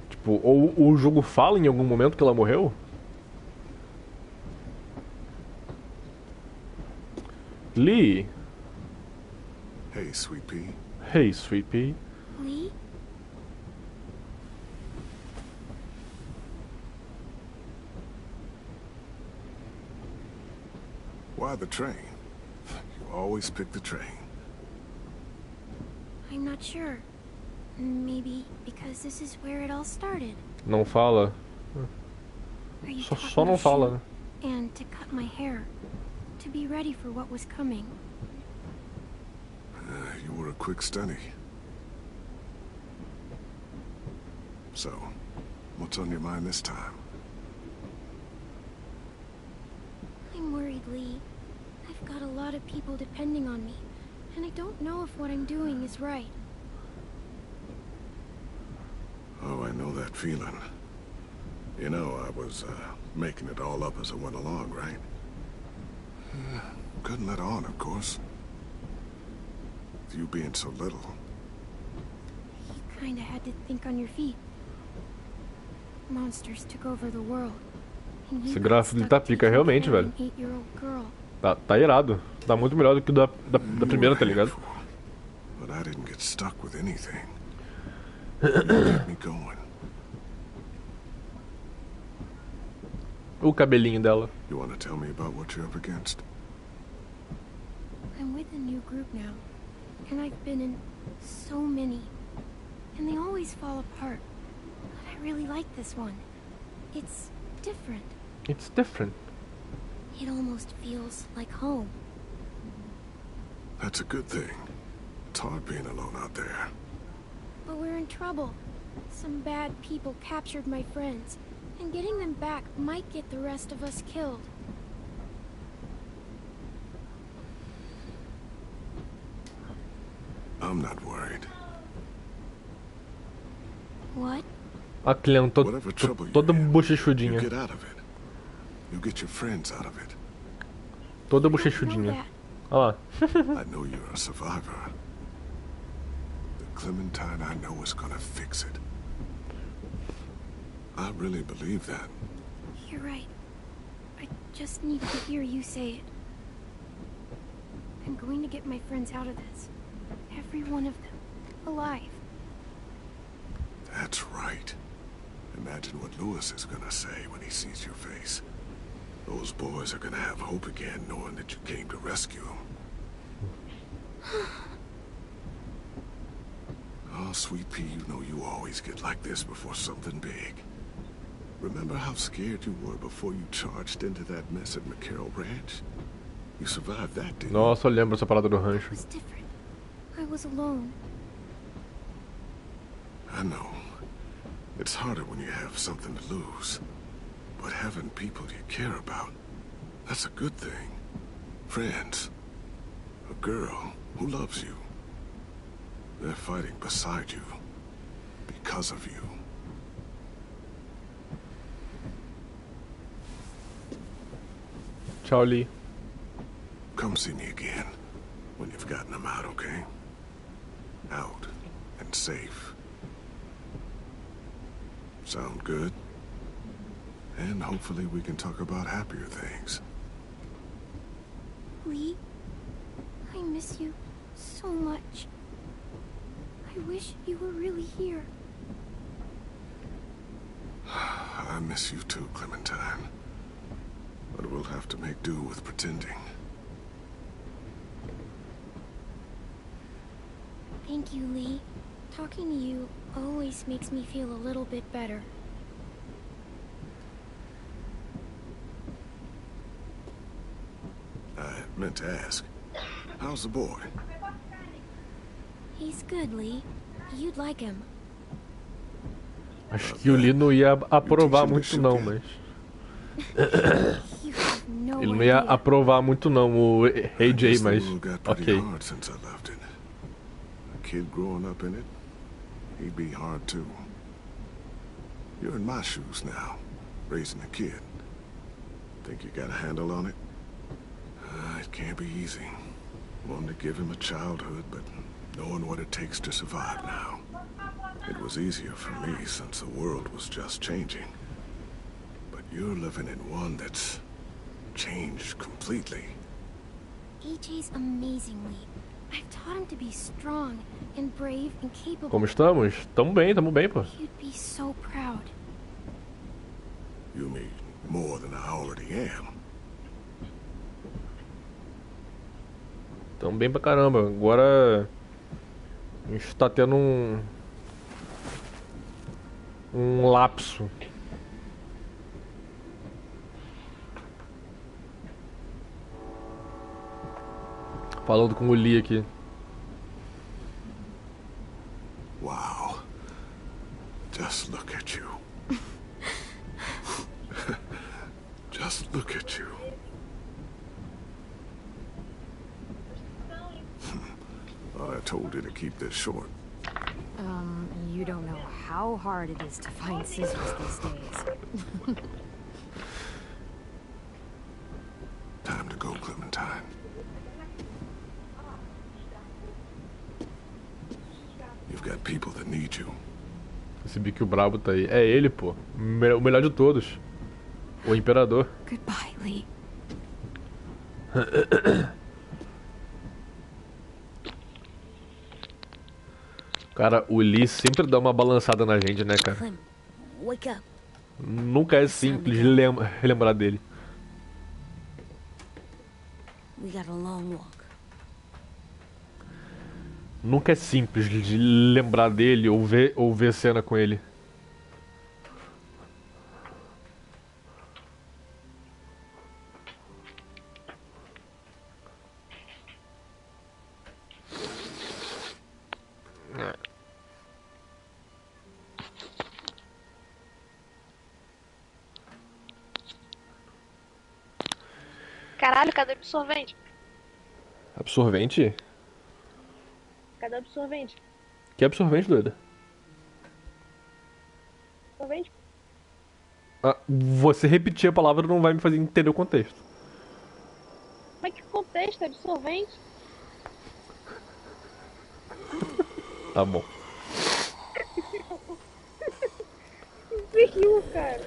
Tipo, ou o jogo fala em algum momento que ela morreu? Lee. Hey, Sweet Pea. Hey, Sweet Pea. Lee? Why the train? You always pick the train. I'm not sure. Maybe because this is where it all started. Não fala. Where you Só taught me não to fala, shoot né? And to cut my hair. To be ready for what was coming. You were a quick study. So, what's on your mind this time? I'm worried, Lee. I've got a lot of people depending on me. And I don't know if what I'm doing is right. Oh, I know that feeling. You know, I was making it all up as I went along, right? Couldn't let on, of course. With you being so little. You kinda had to think on your feet. Monsters took over the world. And you Esse got gráfico stuck tá pica taking realmente, care of velho. an 8-year-old girl. Tá irado. Tá muito melhor do que o da primeira, tá ligado? But I didn't get stuck with anything. You kept me going. O cabelinho dela. You want to tell me about what you're up against? I'm with a new group now. And I've been in so many. And they always fall apart. But I really like this one. It's different. It's different. It almost feels like home. That's a good thing. It's hard being alone out there. But we're in trouble. Some bad people captured my friends. And getting them back might get the rest of us killed. I'm not worried. What? A Clem, Whatever trouble toda you're in, you bochechudinha. get out of it. You get your friends out of it. Toda I don't know bochechudinha. that. Olha lá. I know you're a survivor. The Clementine I know is gonna fix it. I really believe that. You're right. I just need to hear you say it. I'm going to get my friends out of this. Every one of them. Alive. That's right. Imagine what Lewis is gonna say when he sees your face. Those boys are gonna have hope again, knowing that you came to rescue them. Oh, Sweet Pea, you know you always get like this before something big. Remember how scared you were before you charged into that mess at McCarroll Ranch? You survived that, didn't you? Nossa, eu lembro essa parada do It rancho. was different. I was alone. I know. It's harder when you have something to lose. But having people you care about, that's a good thing. Friends. A girl who loves you. They're fighting beside you. Because of you. Tchau, Lee. Come see me again when you've gotten them out, okay? Out and safe. Sound good? And hopefully we can talk about happier things. Lee, I miss you so much. I wish you were really here. I miss you too, Clementine. But we'll have to make do with pretending. Thank you, Lee. Talking to you always makes me feel a little bit better. I meant to ask, how's the boy? He's good, Lee. You'd like him. Acho que o Lee não ia aprovar muito não, mas... You have no Ele não ia idea. aprovar muito não, o AJ, mas... Ok. Hard since I left it. A kid growing up in it, he'd be hard too. You're in my shoes now, raising a kid. Think you got a handle on it? It can't be easy. Wanting to give him a childhood, but knowing what it takes to survive now. It was easier for me since the world was just changing. But you're living in one that's changed completely. AJ's amazing, Lee. I've taught him to be strong and brave and capable. Como estamos? Tamo bem, pô. You'd be so proud. You mean more than I already am. Tamo bem pra caramba. Agora... A gente tá tendo um lapso. Falando com o Lee aqui. Wow. Just look at you. Just look at you. I told you to keep this short. You don't know how hard it is to find scissors these days. Time to go, Clementine. You've got people that need you. Percebi que o brabo tá aí. É ele, pô. O melhor de todos. O imperador. Goodbye, Lee. Cara, o Lee sempre dá uma balançada na gente, né, cara? Clem, wake up. Nunca é simples relembrar dele. We got a long walk. Nunca é simples de lembrar dele ou ver cena com ele. Caralho, cadê o absorvente? Absorvente? Cadê o absorvente? Que absorvente, doida? Absorvente? Ah, você repetir a palavra não vai me fazer entender o contexto. Mas que contexto? Absorvente? Tá bom. Viu, cara?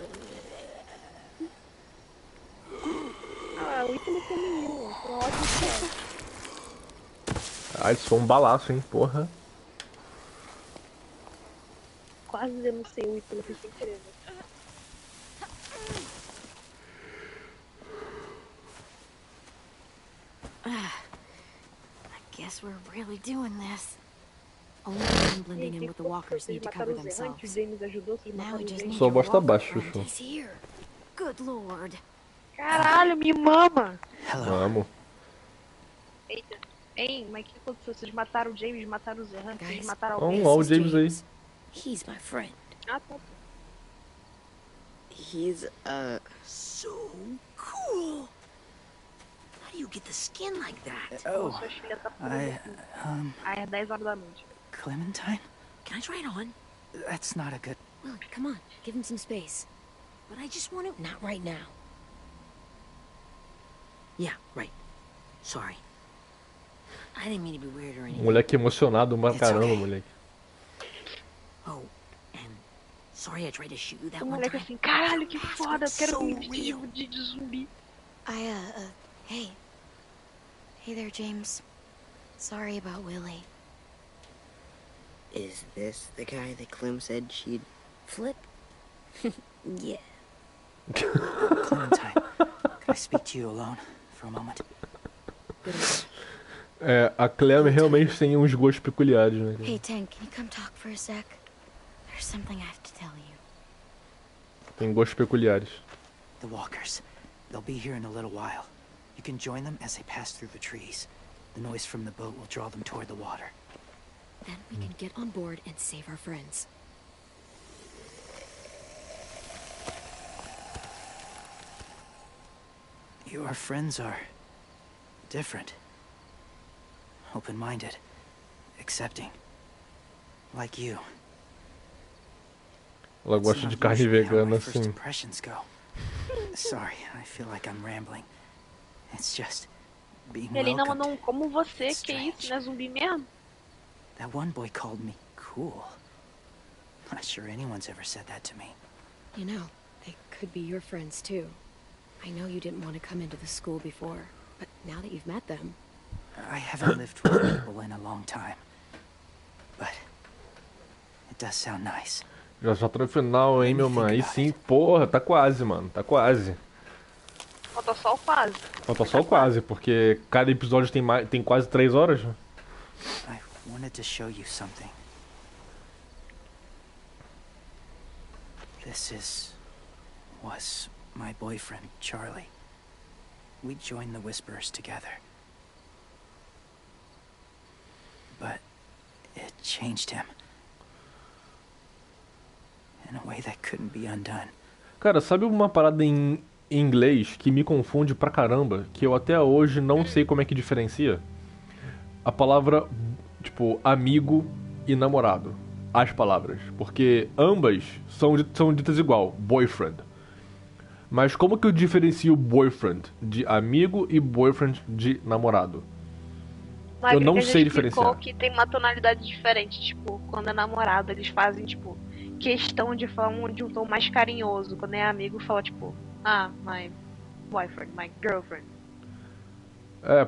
Ah, o Ítalo feminino. Foi um ótimo cara. Ah, isso foi um balaço, hein, porra. Quase denunciei o Ítalo aqui sem querer. I guess we're really doing this. Only one blending in with the walkers need to cover Mataram os errantes, themselves. James ajudou, vocês Now mataram we os just errantes. need Só your voz tá walker baixa, friend. Chuchu. He's here. Good lord. Caralho, me mama! Hello. Vamos. Eita. Hein, mas o que aconteceu? Vocês mataram o James, mataram os errantes, vocês Guys, mataram alguém? Ó o this is James aí. He's my friend. Ah, tá. He's, So cool. How do you get the skin like that? Oh, Suas filhas tá I, Aí é 10 horas da noite. Clementine? Can I try it on? That's not a good... Look, come on. Give him some space. But I just want to... Not right now. Yeah, right. Sorry. I didn't mean to be weird or anything. Moleque emocionado pra It's caramba, okay. moleque. Oh, and sorry I tried to shoot you that O one moleque time. assim, caralho, que Mask foda, eu looks quero so me real. vestir de zumbi. Hey. Hey there, James. Sorry about Willie. is this the guy that Clem said she'd Flip? Yeah. Clementine, can I speak to you alone for a moment? É, a Clem realmente tem uns gostos peculiares, né? Hey, Tank, can you come talk for a sec? There's something I have to tell you. Tem gostos peculiares. The walkers. They'll be here in a little while. You can join them as they pass through the trees. The noise from the boat will draw them toward the water. Then we can get on board and save our friends. Your friends are... different. Open-minded. Accepting. Like you. Ela It's gosta not de carne usually how vegana my first assim. impressions go. Sorry, I feel like I'm rambling. It's just... being Ele ainda welcomed. mandou um como você, It's que isso, strange. não é zumbi mesmo? That one boy called me cool. Not sure anyone's ever said that to me. You know, they could be your friends too. I know you didn't want to come into the school before, but now that you've met them... I haven't lived with people in a long time. But... it does sound nice. Já tá no final, hein, meu mano? Aí sim, porra, tá quase, mano. Tá quase. Falta só o quase. Falta só o quase, porque cada episódio tem quase 3 horas. I wanted to show you something. This was my boyfriend, Charlie. We joined the Whisperers together. But it changed him. In a way that couldn't be undone. Cara, sabe uma parada em inglês que me confunde pra caramba, que eu até hoje não sei como é que diferencia? A palavra, tipo, amigo e namorado. As palavras. Porque ambas são ditas igual, boyfriend. Mas como que eu diferencio boyfriend de amigo e boyfriend de namorado? Eu não sei diferenciar. Que tem uma tonalidade diferente, tipo, quando é namorado, eles fazem, tipo, questão de falar de um tom mais carinhoso. Quando é amigo, fala, tipo, my boyfriend, my girlfriend. É,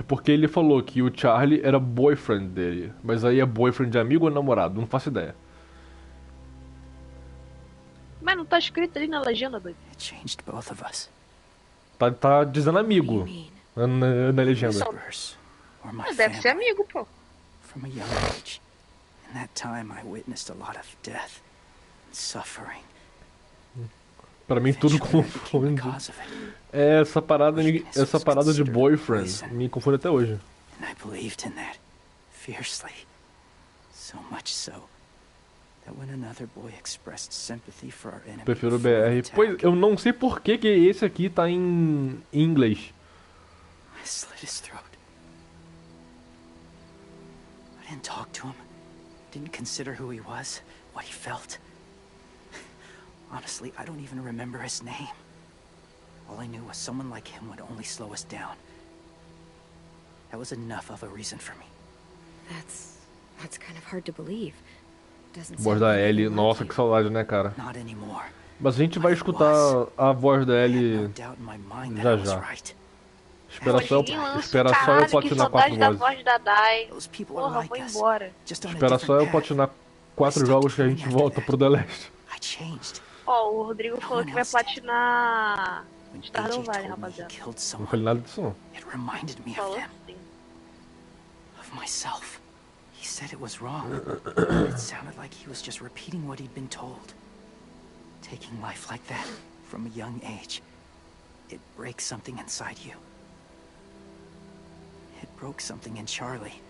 porque ele falou que o Charlie era boyfriend dele. Mas aí é boyfriend de amigo ou namorado? Não faço ideia. Mas não tá escrito ali na legenda, doido. It changed both of us. Tá dizendo amigo na legenda. Whisperers were my Deve ser family amigo, pô. from a young age. In that time, I witnessed a lot of death and suffering. Pra mim tudo Eventually, I became confunde. the cause of it, É, essa parada de boyfriend me confunde até hoje. and I believed in that fiercely. So much so that when another boy expressed sympathy for our enemy Prefiro o before the BR. attack, Pois, eu não sei por que esse aqui tá em inglês. I slit his throat. But didn't talk to him. Didn't consider who he was, what he felt. Honestly, I don't even remember his name. All I knew was someone like him would only slow us down. That was enough of a reason for me. That's kind of hard to believe. Doesn't Voz sound da like Ellie. anyone Nossa, like que you. saudade, né, cara? Not anymore. Mas a gente vai escutar a voz da Ellie já já. Espera só, espera só eu platinar 4 da vozes. voz da Dai. Porra, vou embora. Espera só eu platinar 4 jogos que a gente volta pro The Last. Ó, o Rodrigo falou que vai platinar Stardew Valley, rapaziada. Não falei nada disso não. Falou sim. Of myself. He said it was wrong. It sounded like he was just repeating what he'd been told. Taking life like that from a young age, it breaks something inside you. It broke something in Charlie.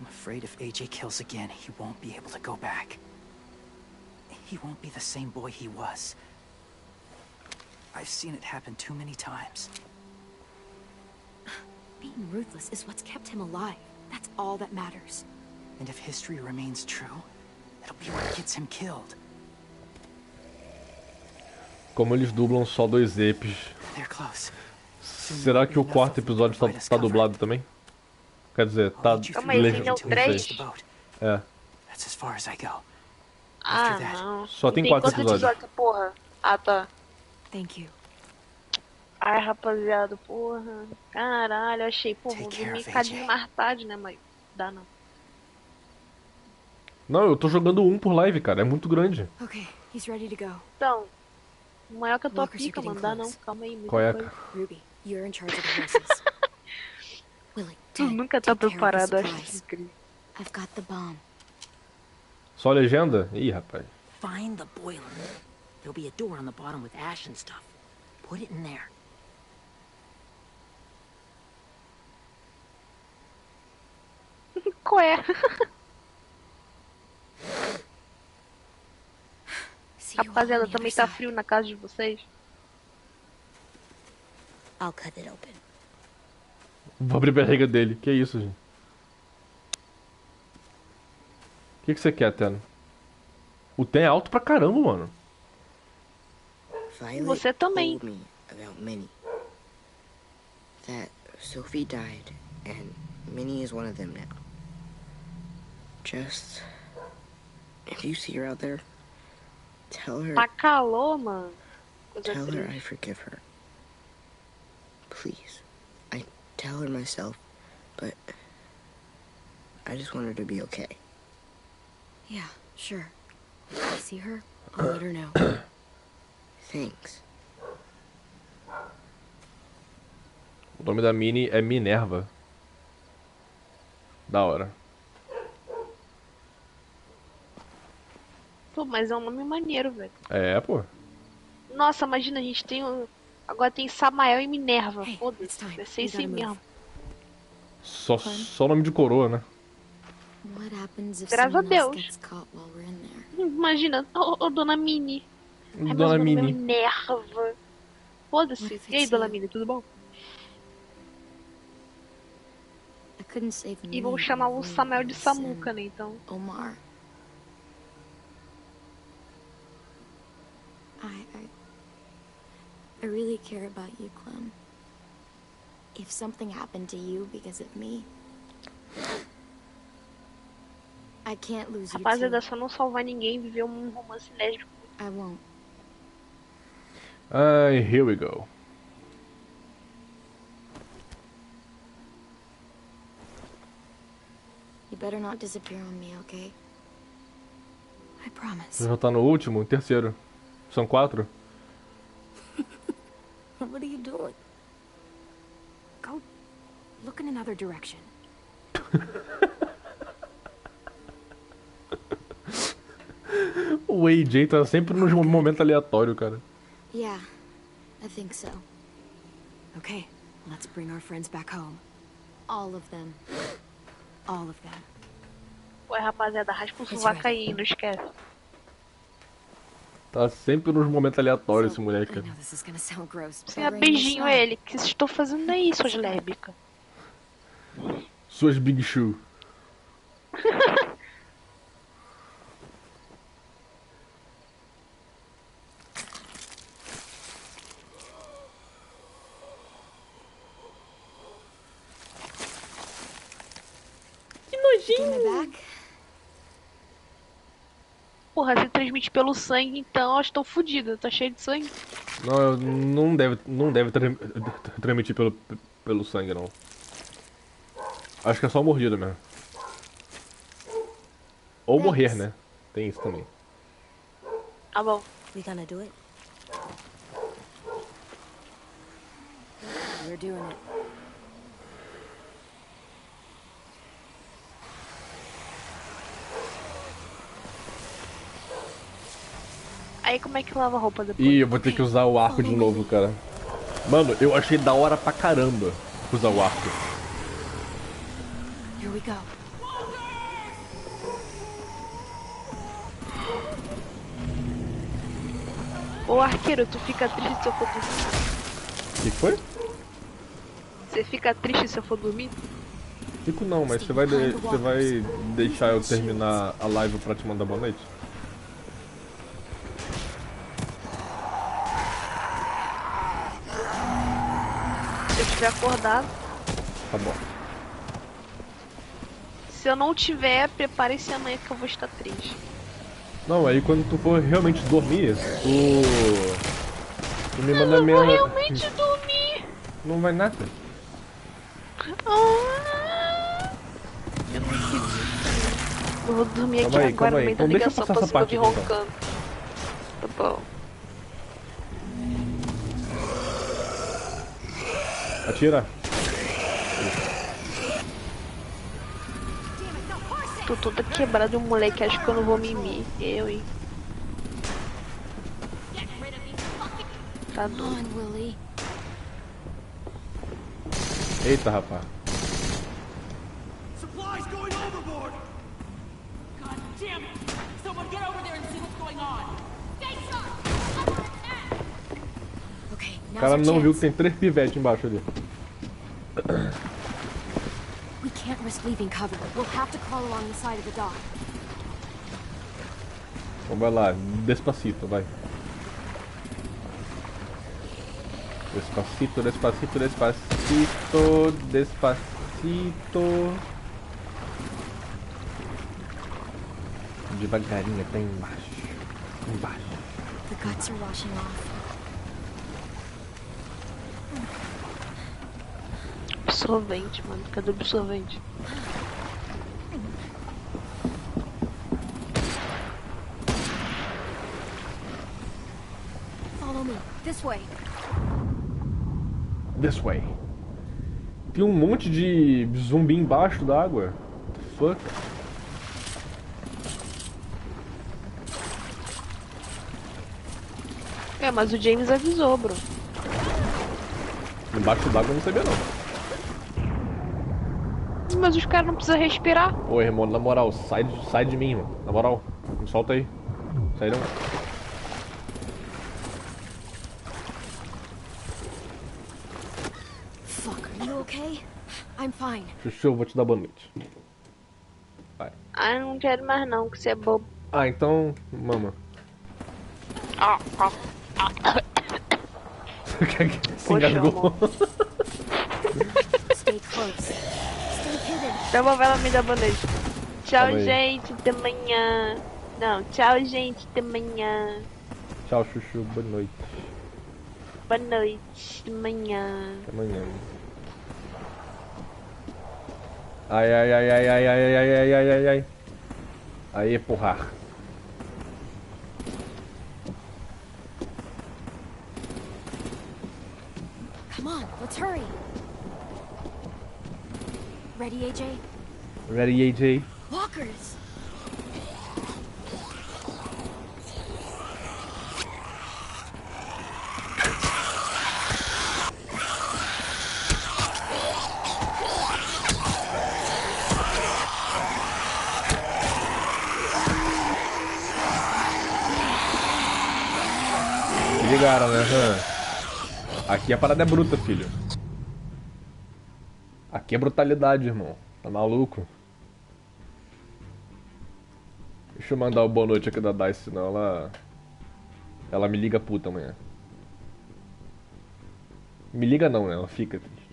I'm afraid if AJ kills again, he won't be able to go back. He won't be the same boy he was. I've seen it happen too many times. Being ruthless is what's kept him alive. That's all that matters. And if history remains true, it'll be what gets him killed. Como eles dublam só 2 eps. Será que o 4º episódio tá dublado também? Quer dizer, tá Calma aí, esse é o 3? É. Ah, não. Só tem 4 episódios. Porra? Ah, tá. Thank you. Ai, rapaziada, porra. Caralho, achei, pô, vou dormir cadinho mais tarde, né, mas dá não. Não, eu tô jogando 1 por live, cara, é muito grande. Okay, he's ready to go. Então, maior que a tua pica, mano, dá não, calma aí. Qual é? Ruby, you're in charge of the horses. Willie, Tu nunca tá preparado, acho incrível. I've got the bomb. Só legenda? Ih, rapaz. Find the boiler. There'll be a door on the bottom with ash and stuff. Put it in there. Qual é? Rapaziada, também tá frio na casa de vocês? I'll cut it open. Vou abrir a barriga dele. Que isso, gente? O que você quer, Teno? O Ten é alto pra caramba, mano. Você também. Told me about Minnie. That Sophie died, and Minnie is one of them now. Just, if you see her out there, tell her. Tá calor, mano. Tell her I forgive her. Please. I tell her myself, but I just want her to be okay. Yeah, sure. If I see her, I'll let her know. Thanks. O nome da Minnie é Minerva. Da hora. Pô, mas é um nome maneiro, velho. É, pô. Nossa, imagina, a gente tem agora tem Samael e Minerva. Foda-se, vai ser isso aí mesmo. Só nome de coroa, né? Graças a Deus. Imagina, ô Dona Minnie. Ai, Dona Minnie. Minerva. Foda-se. E aí, Dona Minnie, tudo bom? E vou chamar o Samuel de Samuca, né, então. Omar. I really care about you, Clem. If something happened to you because of me, I can't lose you too. Rapaziada, só não salvar ninguém, viver um romance lésbico. I won't. Here we go. You better not disappear on me, okay? I promise. Você já tá no último? Terceiro. São 4? What are you doing? Go look in another direction. O AJ tá sempre num momento aleatório, cara. Yeah, I think so. Okay, let's bring our friends back home. All of them. All of them. Ué, rapaziada, raspa o sovaco aí, não esquece. Tá sempre nos momentos aleatórios esse moleque, I cara. know this is gonna sound gross, Você but é rain will beijinho snow. ele. O que vocês estão fazendo aí, suas lésbicas? Suas Big Shoe. Que Get my nojinho! back? Porra, se transmite pelo sangue, então eu estou fodida. Tá cheio de sangue. Não, não deve transmitir pelo sangue, não. Acho que é só mordida mesmo. Ou morrer, né? Tem isso também. Tá bom. We gonna do it? We're doing it. Aí como é que lava a roupa depois? Ih, eu vou ter que usar o arco de novo, cara. Mano, eu achei da hora pra caramba usar o arco. Here we go. Ô arqueiro, tu fica triste se eu for dormir? O que foi? Você fica triste se eu for dormir? Fico não, mas você vai deixar eu terminar a live pra te mandar boa noite? Se eu estiver acordado. Tá bom. Se eu não tiver, prepare-se amanhã que eu vou estar triste. Não, aí quando tu for realmente dormir, tu me manda Eu vou minha... realmente dormir. Não vai nada. Eu não acredito. Eu vou dormir aqui Calma aí, agora calma no aí. meio da Então deixa eu ligação passar pra essa você parte ouvir aqui, então. roncando. Tá bom. Atira. Tô toda quebrada, um moleque acho que eu não vou mimir. Eu, hein? Tá Come doido. on, Willie. Eita, rapaz. Supplies going overboard! God damn it! Someone get over there and see what's going on. Okay, O now's cara our não viu que chance. tem 3 pivetes embaixo ali. We can't risk leaving cover. We'll have to crawl along the side of the dock. Então vai lá, despacito, vai. Despacito, despacito, despacito, despacito. Devagarinho até embaixo. Embaixo. The guts are washing off. Absorvente, mano. Cadê o absorvente? Follow me. This way. This way. Tem um monte de zumbi embaixo da água. What the fuck? É, mas o James avisou, bro. Embaixo d'água eu não sabia não. Mas os caras não precisam respirar. Ô irmão, na moral, sai de mim, mano. Na moral, me solta aí. Sai não. Fuck, are you okay? I'm fine. Chuchu, eu vou te dar boa noite. Vai. Ah, eu não quero mais não, que você é bobo. Ah, então, mama. Se engasgou. Stay close. Stay hidden. Então vai lá me dar boa noite. Tchau, Calma aí. gente, até amanhã. Não, tchau, gente, até amanhã. Tchau, Chuchu, boa noite. Boa noite, até amanhã. Até amanhã. Ai, ai, ai, ai, ai, ai, ai, ai, ai, ai, ai. Aí, porra. Come on, let's hurry. Ready, AJ? Ready, AJ? Walkers! ligaram, né? Aqui a parada é bruta, filho. Aqui é brutalidade, irmão. Tá maluco? Deixa eu mandar o boa noite aqui da DEIXE, senão ela me liga puta amanhã. Me liga não, né? Ela fica triste.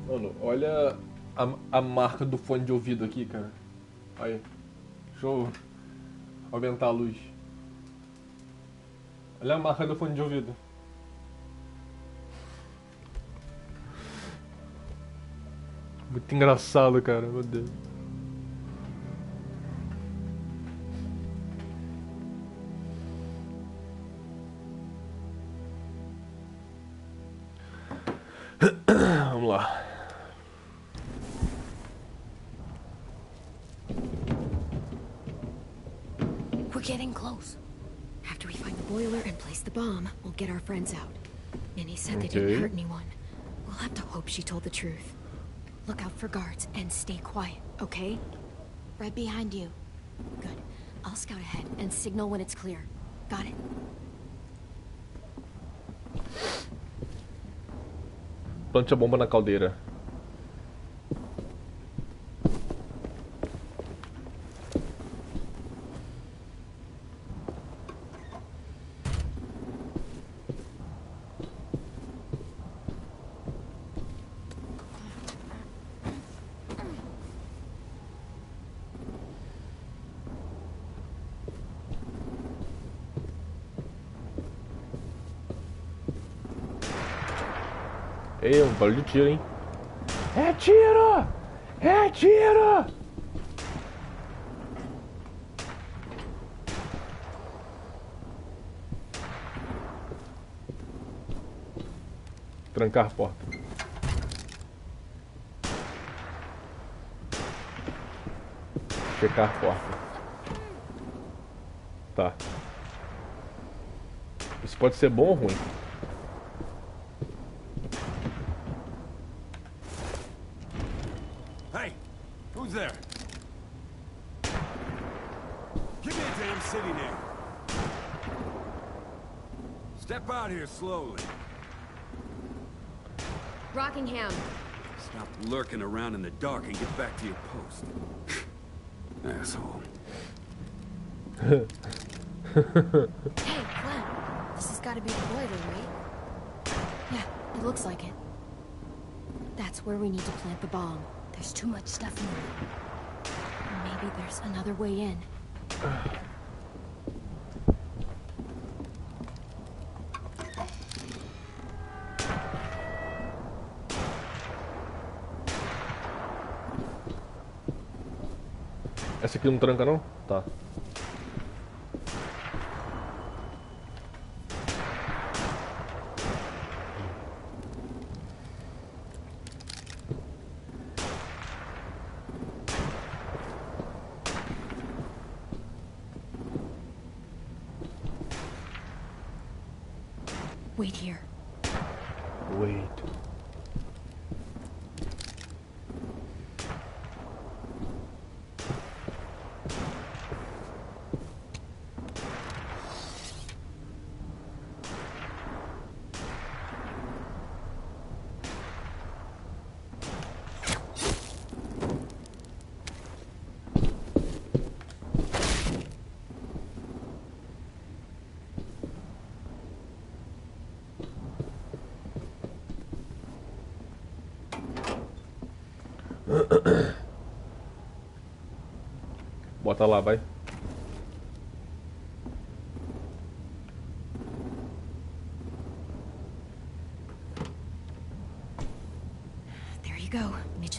Mano, olha a marca do fone de ouvido aqui, cara. Aí. Deixa eu aumentar a luz. Olha a marca do fone de ouvido. Muito engraçado, cara. Meu Deus. Vamos lá. We're getting close. After we find the boiler and place the bomb, we'll get our friends out. Minnie said they didn't hurt anyone. We'll have to hope she told the truth. Look out for guards and stay quiet, okay? Right behind you. Good. I'll scout ahead and signal when it's clear. Got it? Plante a bomba na caldeira. Ei, um barulho de tiro, hein? É tiro! É tiro! Trancar a porta. Checar a porta. Tá. Isso pode ser bom ou ruim? Hey, who's there? Give me a damn city name. Step out here slowly. Rockingham. Stop lurking around in the dark and get back to your post. Asshole. Hey, Clem. This has got to be the boiler, right? Yeah, it looks like it. That's where we need to plant the bomb. There's too much stuff in there. Maybe there's another way in. Essa aqui não tranca não? Tá. Wait here. Wait. Bota lá, vai.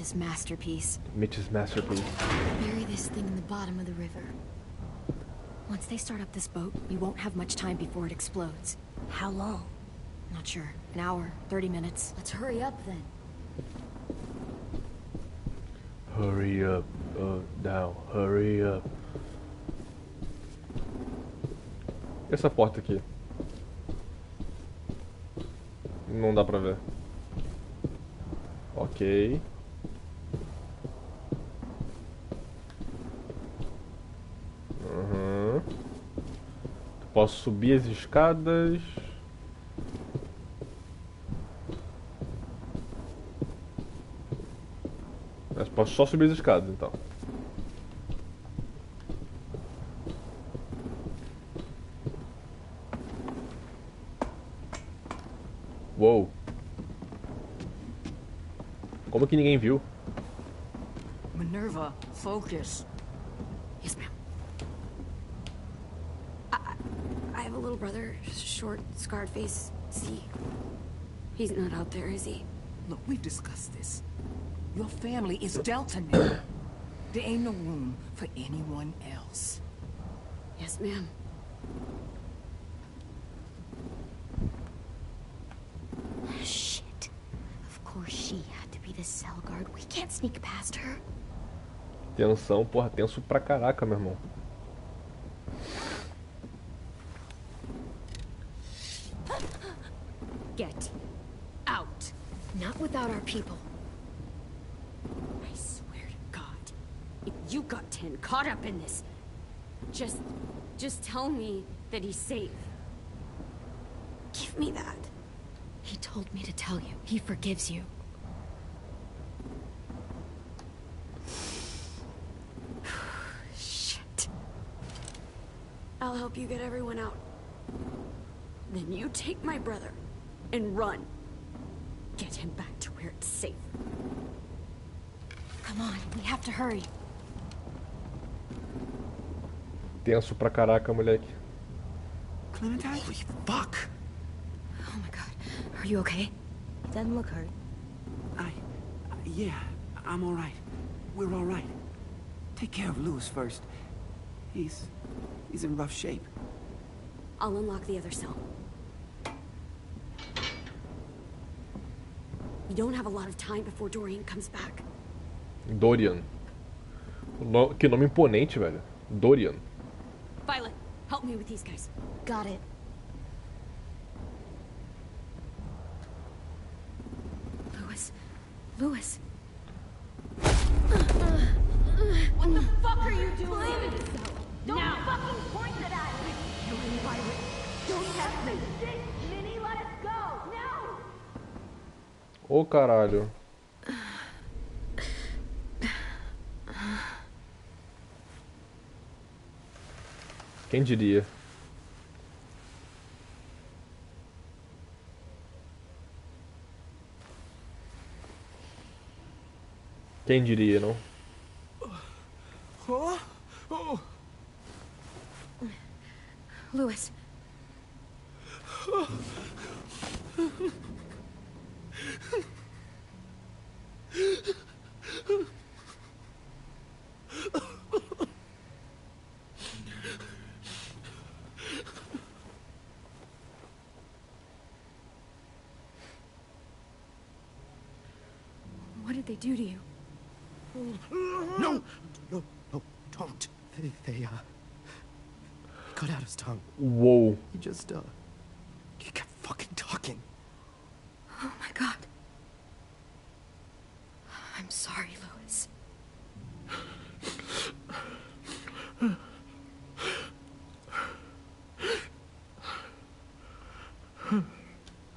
Mitch's masterpiece. Mitch's masterpiece. Bury this thing in the bottom of the river. Once they start up this boat, we won't have much time before it explodes. How long? Not sure. An hour, 30 minutes. Let's hurry up then. Hurry up. Now, hurry up. E essa porta aqui? Não dá pra ver. Ok. Uhum. Posso subir as escadas. Mas posso só subir as escadas, então. Uou. Como que ninguém viu? Minerva, focus. Yes, ma'am. I have a little brother, short, scarred face. See? He's not out there, is he? Look, we've discussed this. Your family is Delta now. There ain't no room for anyone else. Yes, ma'am. Shit. Of course she had to be the cell guard. We can't sneak past her. Tensão, porra, tenso pra caraca, meu irmão. Get out. Not without our people. I swear to God, if you got 10 caught up in this, just tell me that he's safe. Give me that. He told me to tell you. He forgives you. Shit. I'll help you get everyone out. Then you take my brother and run. Get him back to where it's safe. Come on, we have to hurry. Tenso pra caraca, moleque. Clementine? Holy fuck! Oh my god. Are you okay? He doesn't look hurt. Yeah, I'm alright. We're alright. Take care of Louis first. He's in rough shape. I'll unlock the other cell. We don't have a lot of time before Dorian comes back. Dorian. Que nome imponente, velho. Dorian. Violet, help me with these guys. Got it. Louis. What the fuck are you doing? Don't fucking point it at me! You and Violet, don't test me! Minnie, let us go! Now! Ô caralho. Quem diria? Quem diria, não? Louis. What did they do to you? No, don't. They cut out his tongue. Whoa. He just, he kept fucking talking. Oh my god. I'm sorry, Louis.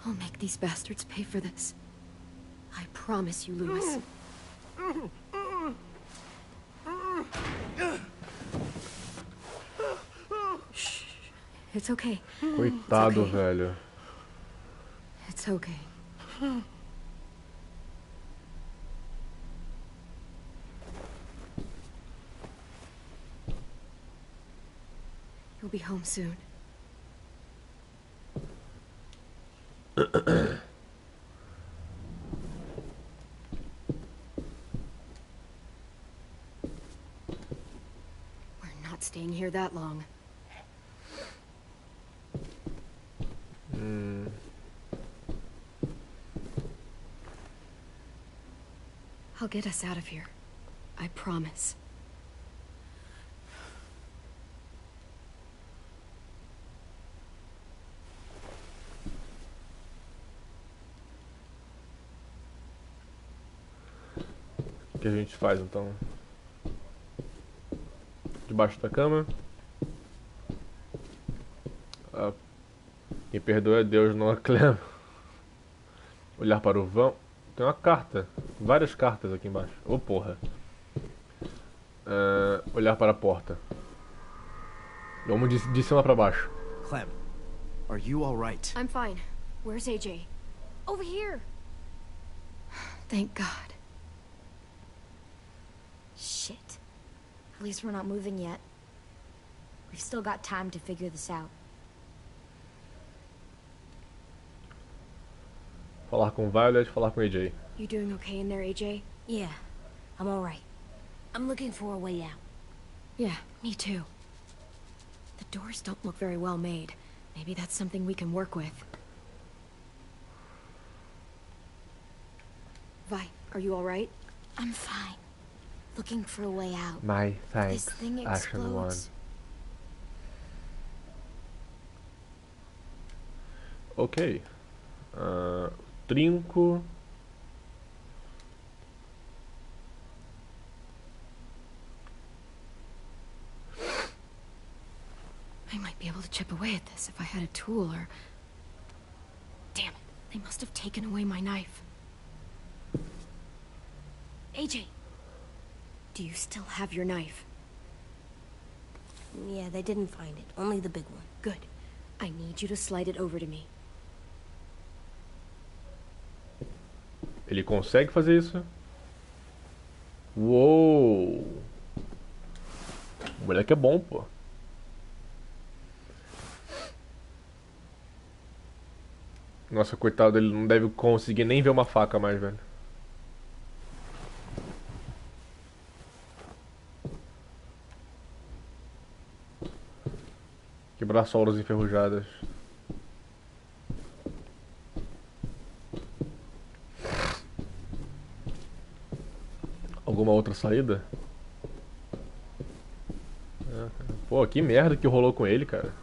I'll make these bastards pay for this. I promise you, Louis. Shh. It's okay. Coitado, It's okay. velho. It's okay. You'll be home soon. not staying here that long. I'll get us out of here. I promise. O que a gente faz então? Debaixo da cama. Quem perdoa é Deus, não aclama. Olhar para o vão. Tem uma carta. Várias cartas aqui embaixo. Ô porra. Olhar para a porta. Vamos de cima para baixo. Clem, are you all right? I'm fine. Where's AJ? Over here. Thank God. Shit. At least we're not moving yet. We've still got time to figure this out. Falar com Violet, falar com AJ. You doing okay in there, AJ? Yeah, I'm alright. I'm looking for a way out. Yeah, me too. The doors don't look very well made. Maybe that's something we can work with. Vi, are you alright? I'm fine. Looking for a way out. My This thanks, thing Action 1. explodes. Ok. Trinco. I might be able to chip away at this if I had a tool or... Damn it, they must have taken away my knife. AJ, do you still have your knife? Yeah, they didn't find it. Only the big one. Good. I need you to slide it over to me. Ele consegue fazer isso? Uou! O moleque é bom, pô. Nossa, coitado, ele não deve conseguir nem ver uma faca mais, velho. Quebrar solas enferrujadas. Alguma outra saída? Pô, que merda que rolou com ele, cara.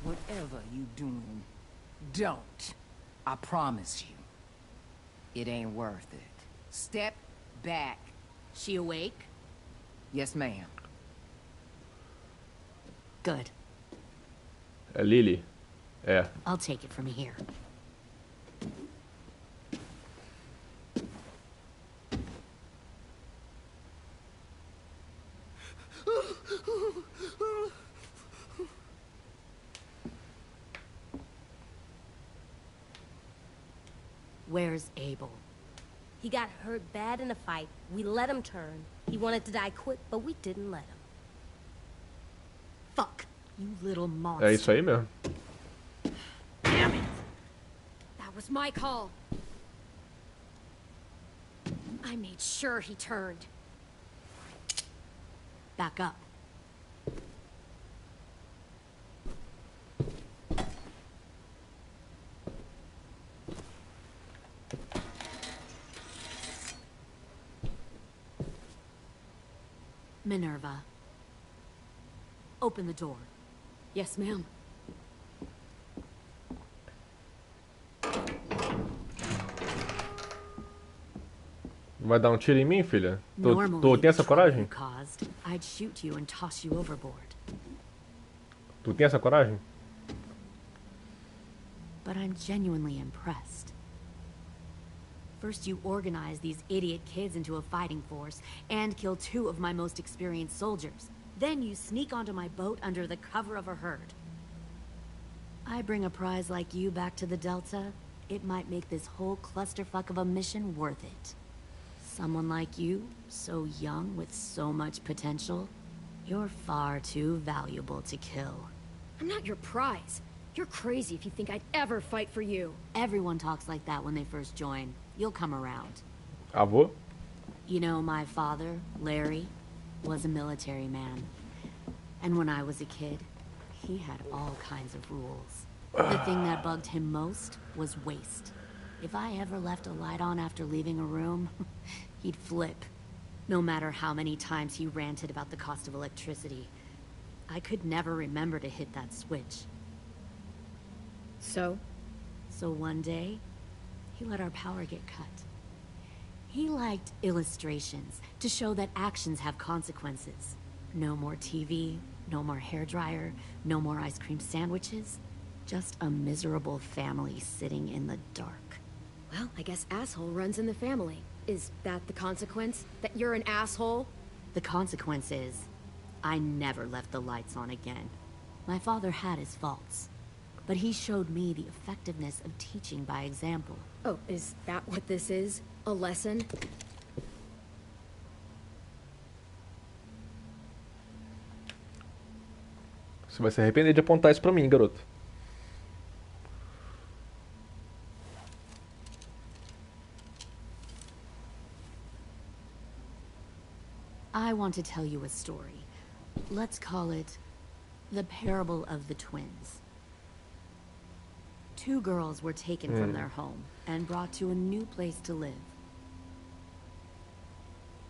Whatever you doing, don't. I promise you. It ain't worth it. Step back. She awake? Yes, ma'am. Good. É Lily? É. I'll take it from here. Where's Abel? He got hurt bad in a fight. We let him turn. He wanted to die quick, but we didn't let him. Fuck, you little monster. É isso aí mesmo. Damn it! That was my call. I made sure he turned. Back up. Minerva. Open the door. Yes, ma'am. Vai dar um tiro em mim, filha? Tu Normally, tem essa coragem? the trouble you caused, I'd shoot you and toss you overboard. Tu tem essa coragem? But I'm genuinely impressed. First you organize these idiot kids into a fighting force and kill 2 of my most experienced soldiers. Then you sneak onto my boat under the cover of a herd. I bring a prize like you back to the Delta, it might make this whole clusterfuck of a mission worth it. Someone like you, so young with so much potential, you're far too valuable to kill. I'm not your prize. You're crazy if you think I'd ever fight for you. Everyone talks like that when they first join. You'll come around. Avô? You know, my father, Larry, was a military man. And when I was a kid, he had all kinds of rules. The thing that bugged him most was waste. If I ever left a light on after leaving a room, he'd flip. No matter how many times he ranted about the cost of electricity. I could never remember to hit that switch. So? So one day, he let our power get cut. He liked illustrations to show that actions have consequences. No more TV, no more hairdryer, no more ice cream sandwiches. Just a miserable family sitting in the dark. Well, I guess asshole runs in the family. Is that the consequence? That you're an asshole? The consequence is, I never left the lights on again. My father had his faults, but he showed me the effectiveness of teaching by example. Oh, is that what this is? A lesson? Você vai se arrepender de apontar isso pra mim, garoto. I want to tell you a story. Let's call it the parable of the twins. Two girls were taken from their home and brought to a new place to live.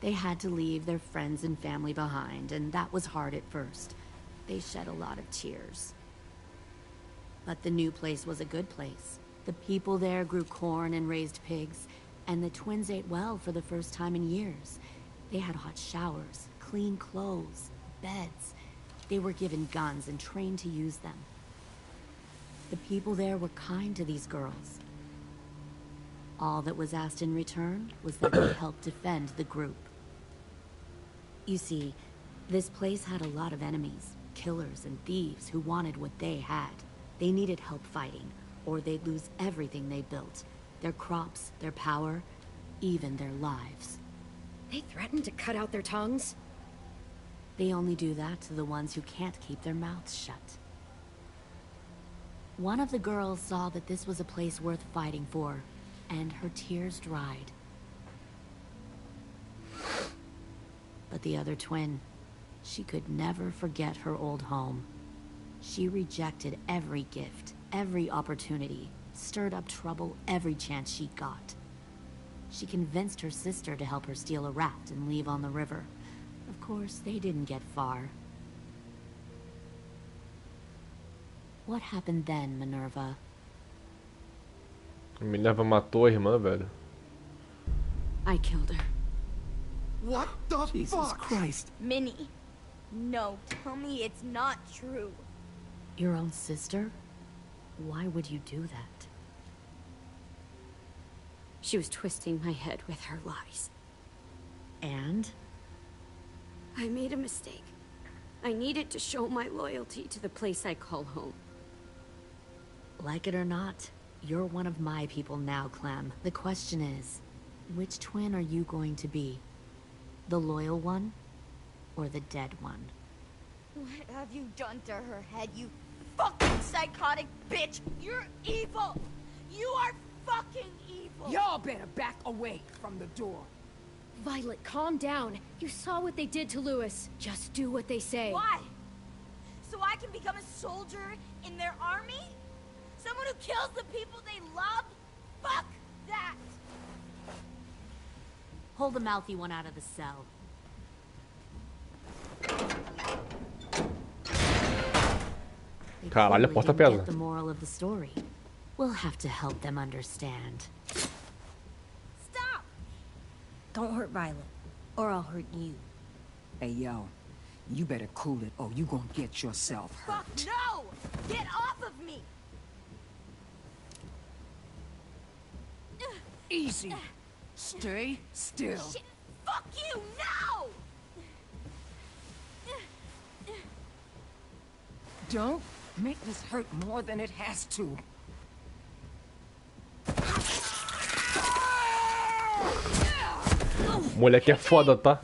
They had to leave their friends and family behind, and that was hard at first. They shed a lot of tears. But the new place was a good place. The people there grew corn and raised pigs, and the twins ate well for the first time in years. They had hot showers, clean clothes, beds. They were given guns and trained to use them. The people there were kind to these girls. All that was asked in return was that they help defend the group. You see, this place had a lot of enemies, killers and thieves who wanted what they had. They needed help fighting, or they'd lose everything they built. Their crops, their power, even their lives. They threatened to cut out their tongues? They only do that to the ones who can't keep their mouths shut. One of the girls saw that this was a place worth fighting for, and her tears dried. But the other twin, she could never forget her old home. She rejected every gift, every opportunity, stirred up trouble every chance she got. She convinced her sister to help her steal a raft and leave on the river. Of course, they didn't get far. What happened then, Minerva? Minerva matou a irmã, velho. I killed her. What the Jesus fuck? Christ. Minnie, no, tell me it's not true. Your own sister? Why would you do that? She was twisting my head with her lies. And? I made a mistake. I needed to show my loyalty to the place I call home. Like it or not, you're one of my people now, Clem. The question is, which twin are you going to be? The loyal one, or the dead one? What have you done to her head, you fucking psychotic bitch? You're evil! You are fucking evil! Y'all better back away from the door. Violet, calm down. You saw what they did to Lewis. Just do what they say. Why? So I can become a soldier in their army? Someone who kills the people they love? Fuck that! Pull the mouthy one out of the cell. They Caralho, a clearly porta didn't pesa. get the moral of the story. We'll have to help them understand. Stop! Don't hurt Violet, or I'll hurt you. Hey, yo. You better cool it, or you gonna get yourself hurt. Fuck no! Get off of me! Easy. Stay still. Shit. Fuck you! No! Don't make this hurt more than it has to. Moleque é foda, tá?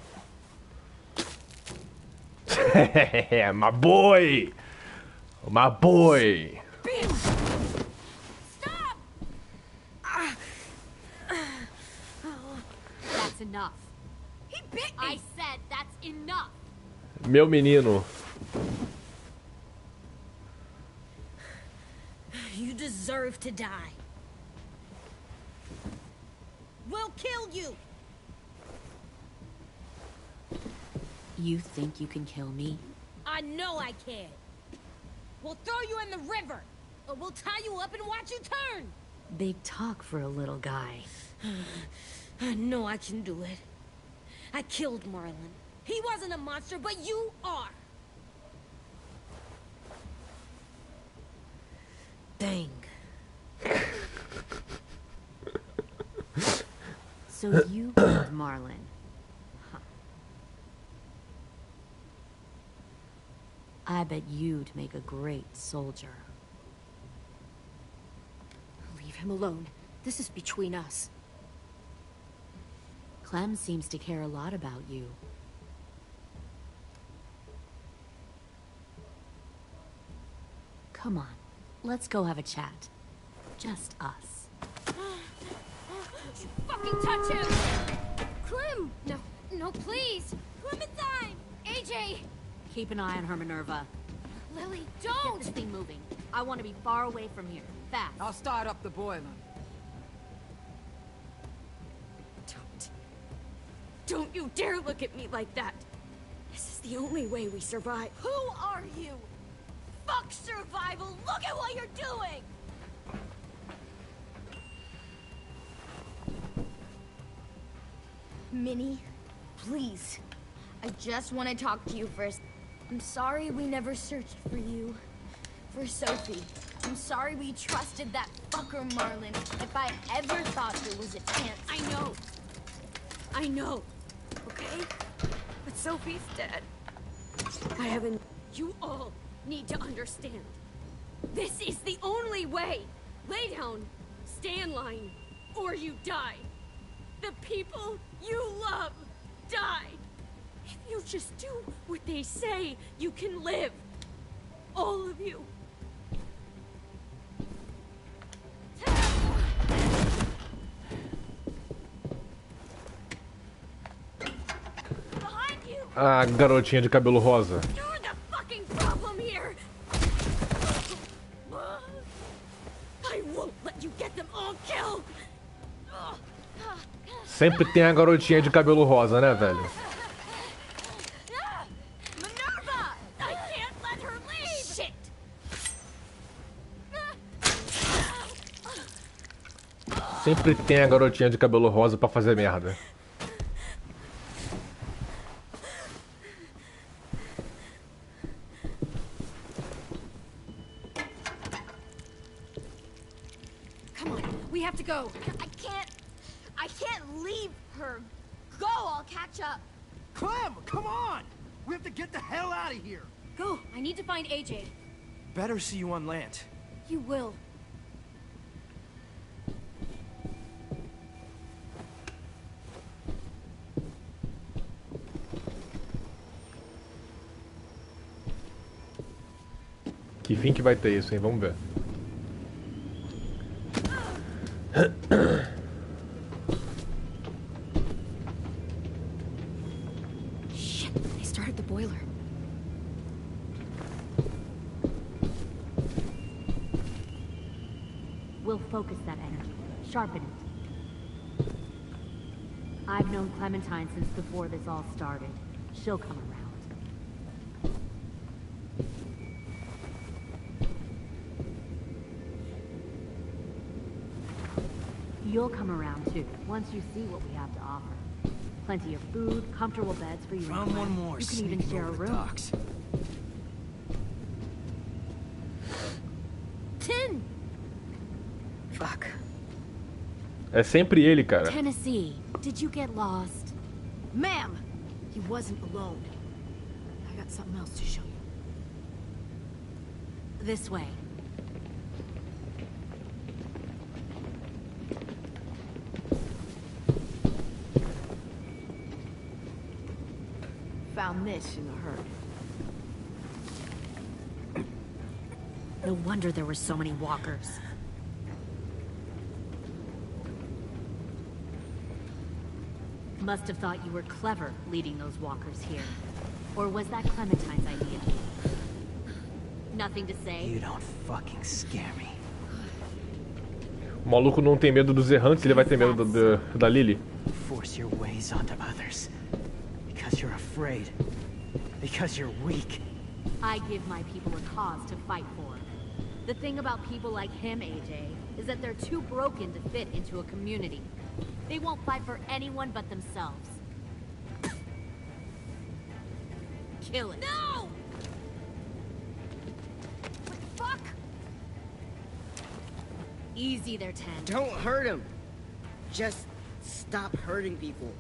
My boy! My boy! Stop! That's enough. He bit me! I said that's enough! Meu menino. You deserve to die. We'll kill you! You think you can kill me? I know I can. We'll throw you in the river, or we'll tie you up and watch you turn. Big talk for a little guy. I know I can do it. I killed Marlon. He wasn't a monster, but you are. Dang. So you killed Marlon. Huh. I bet you'd make a great soldier. Leave him alone. This is between us. Clem seems to care a lot about you. Come on, let's go have a chat. Just us. Fucking touch him! Clem! No, no, please! Clementine! AJ! Keep an eye on her, Minerva. Lily, Get don't! this thing moving. I want to be far away from here. Fast. I'll start up the boiler. Don't you dare look at me like that! This is the only way we survive. Who are you? Fuck survival! Look at what you're doing! Minnie, please. I just want to talk to you first. I'm sorry we never searched for you. For Sophie. I'm sorry we trusted that fucker Marlon. If I ever thought there was a chance. I know. I know. Okay? But Sophie's dead. I haven't... You all need to understand. This is the only way. Lay down. Stay in line. Or you die. The people you love die. If you just do what they say, you can live. All of you. Behind you! Ah, garotinha de cabelo rosa. You're the fucking problem here! I won't let you get them all killed. Sempre tem a garotinha de cabelo rosa, né, velho? Minerva! I can't let her leave! Shit! Sempre tem a garotinha de cabelo rosa pra fazer merda. Come on, we have to go. I can't leave her. Go, I'll catch up. Clem, come on! We have to get the hell out of here! Go, I need to find AJ. Better see you on land. You will. Que fim que vai ter isso, hein? Vamos ver. Shit, they started the boiler. We'll focus that energy. Sharpen it. I've known Clementine since before this all started. She'll come around. You'll come around too, once you see what we have to offer. Plenty of food, comfortable beds for you. Found one more. You can even share a room. Docks. 10! Fuck. É sempre ele, cara. Tennessee, did you get lost? Ma'am! He wasn't alone. I got something else to show you. This way. Found this in the herd. No wonder there were so many walkers. Must have thought you were clever leading those walkers here. Or was that Clementine's idea? Nothing to say? You don't fucking scare me. O maluco não tem medo dos errantes, ele vai ter medo da Lily. Force your ways onto others. Because you're afraid. Because you're weak. I give my people a cause to fight for. The thing about people like him, AJ, is that they're too broken to fit into a community. They won't fight for anyone but themselves. Kill it. No! What the fuck? Easy there, 10. Don't hurt him. Just stop hurting people.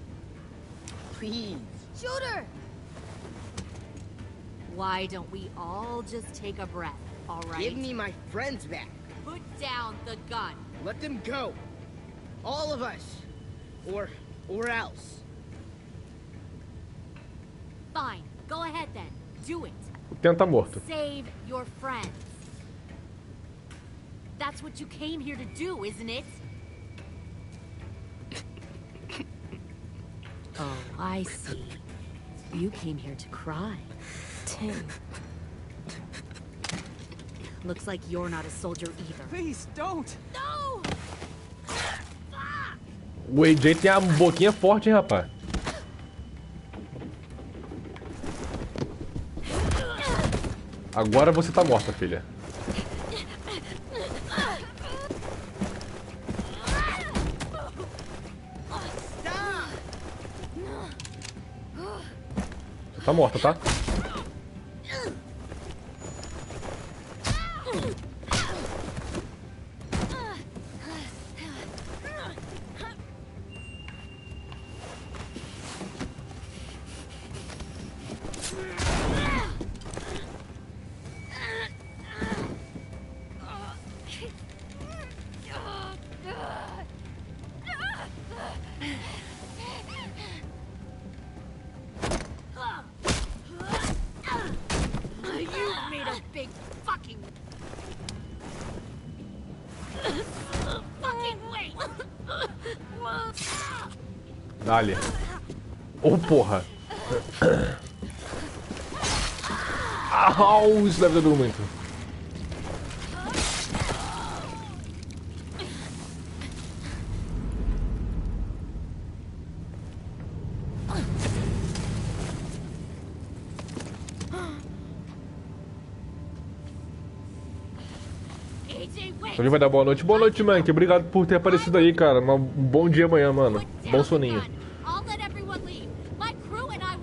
Please. Shoot her! Why don't we all just take a breath, all right? Give me my friends back. Put down the gun. Let them go. All of us. Or else. Fine. Go ahead then. Do it. O Ten tá morto. Save your friends. That's what you came here to do, isn't it? Oh, I see. You came here to cry. Tim. Looks like you're not a soldier either. Please don't. No! O AJ tem a boquinha forte, hein, rapaz. Agora você tá morta, filha. Você tá morta, tá? Dale. Oh, porra. Au, isso deve ter doído muito. Ele vai dar boa noite. Boa noite, Mank. Obrigado por ter aparecido aí, cara. Um bom dia amanhã, mano. Bom soninho.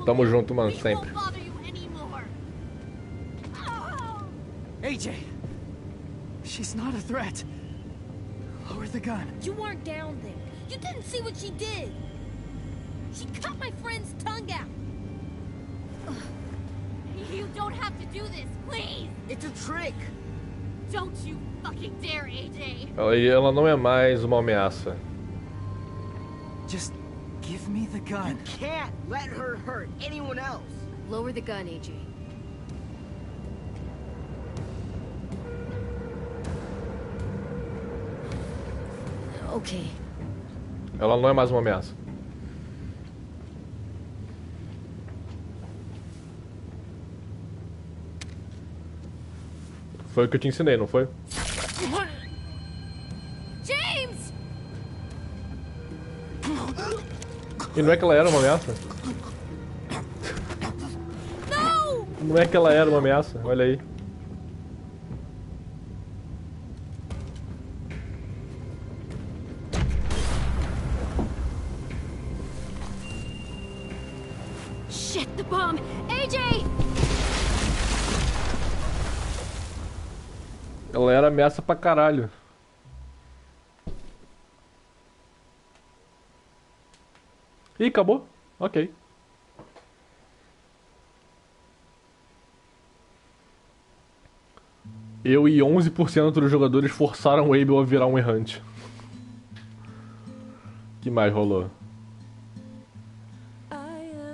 Tamo junto, mano, sempre. AJ! She's not a threat. Lower the gun. You weren't down there. You didn't see what she did. She cut my friend's tongue out. You don't have to do this, please. It's a trick. Don't you fucking dare, AJ. Ela não é mais uma ameaça. Just give me the gun. You can't let her hurt anyone else. Lower the gun, AJ. Okay. Ela não é mais uma ameaça. Foi o que eu te ensinei, não foi? James! E não é que ela era uma ameaça? Não! Não é que ela era uma ameaça? Olha aí. Shit, the bomb! AJ! Ela era ameaça pra caralho. Ih, acabou? Ok. Eu e 11% dos jogadores forçaram o Abel a virar um errante. O que mais rolou?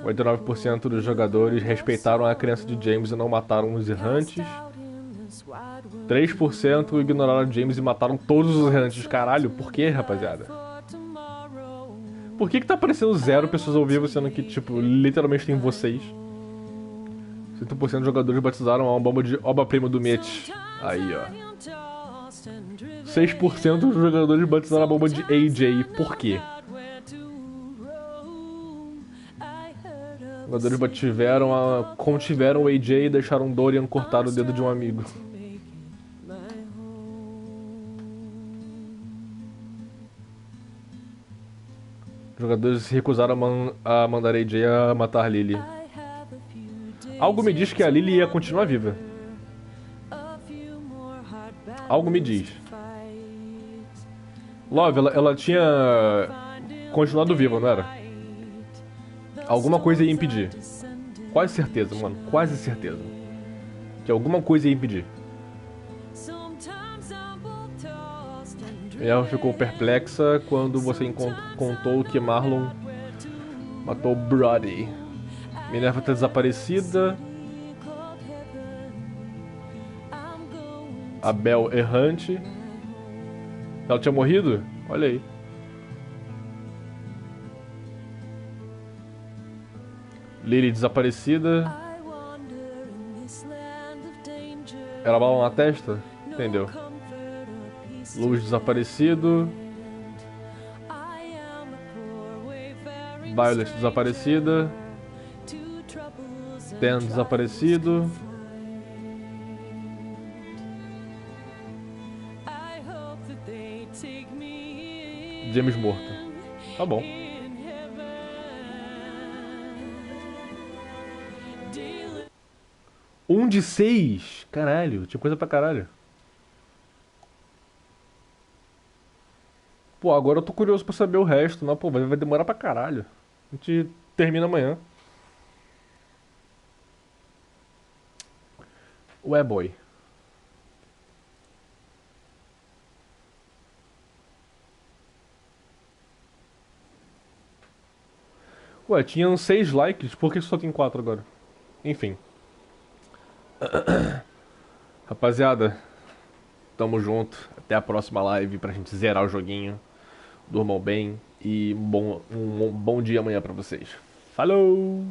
89% dos jogadores respeitaram a crença de James e não mataram os errantes. 3% ignoraram James e mataram todos os errantes. Caralho, por que, rapaziada? Por que tá aparecendo 0 pessoas ao vivo, sendo que, tipo, literalmente tem vocês? 100% dos jogadores batizaram a bomba de obra-prima do Mitch. Aí, ó. 6% dos jogadores batizaram a bomba de AJ. Por quê? Os jogadores contiveram o AJ e deixaram Dorian cortar o dedo de um amigo. Os jogadores se recusaram a mandar AJ a matar Lily. Algo me diz que a Lily ia continuar viva. Algo me diz. Love, ela tinha continuado viva, não era? Alguma coisa ia impedir. Quase certeza, mano. Quase certeza. Que alguma coisa ia impedir. E ela ficou perplexa quando você contou que Marlon matou Brody. Minerva tá desaparecida. A Bel errante. Ela tinha morrido? Olha aí. Lily desaparecida. Era bala na testa? Entendeu. Luz desaparecido. Violet desaparecida. Dan desaparecido. James morto. Tá bom. Um de 6? Caralho, tinha coisa pra caralho. Pô, agora eu tô curioso pra saber o resto. Não, pô, vai demorar pra caralho. A gente termina amanhã. Ué, boy. Ué, tinham 6 likes, por que só tem 4 agora? Enfim. Rapaziada, tamo junto. Até a próxima live pra gente zerar o joguinho. Durmam bem e um bom dia amanhã pra vocês. Falou!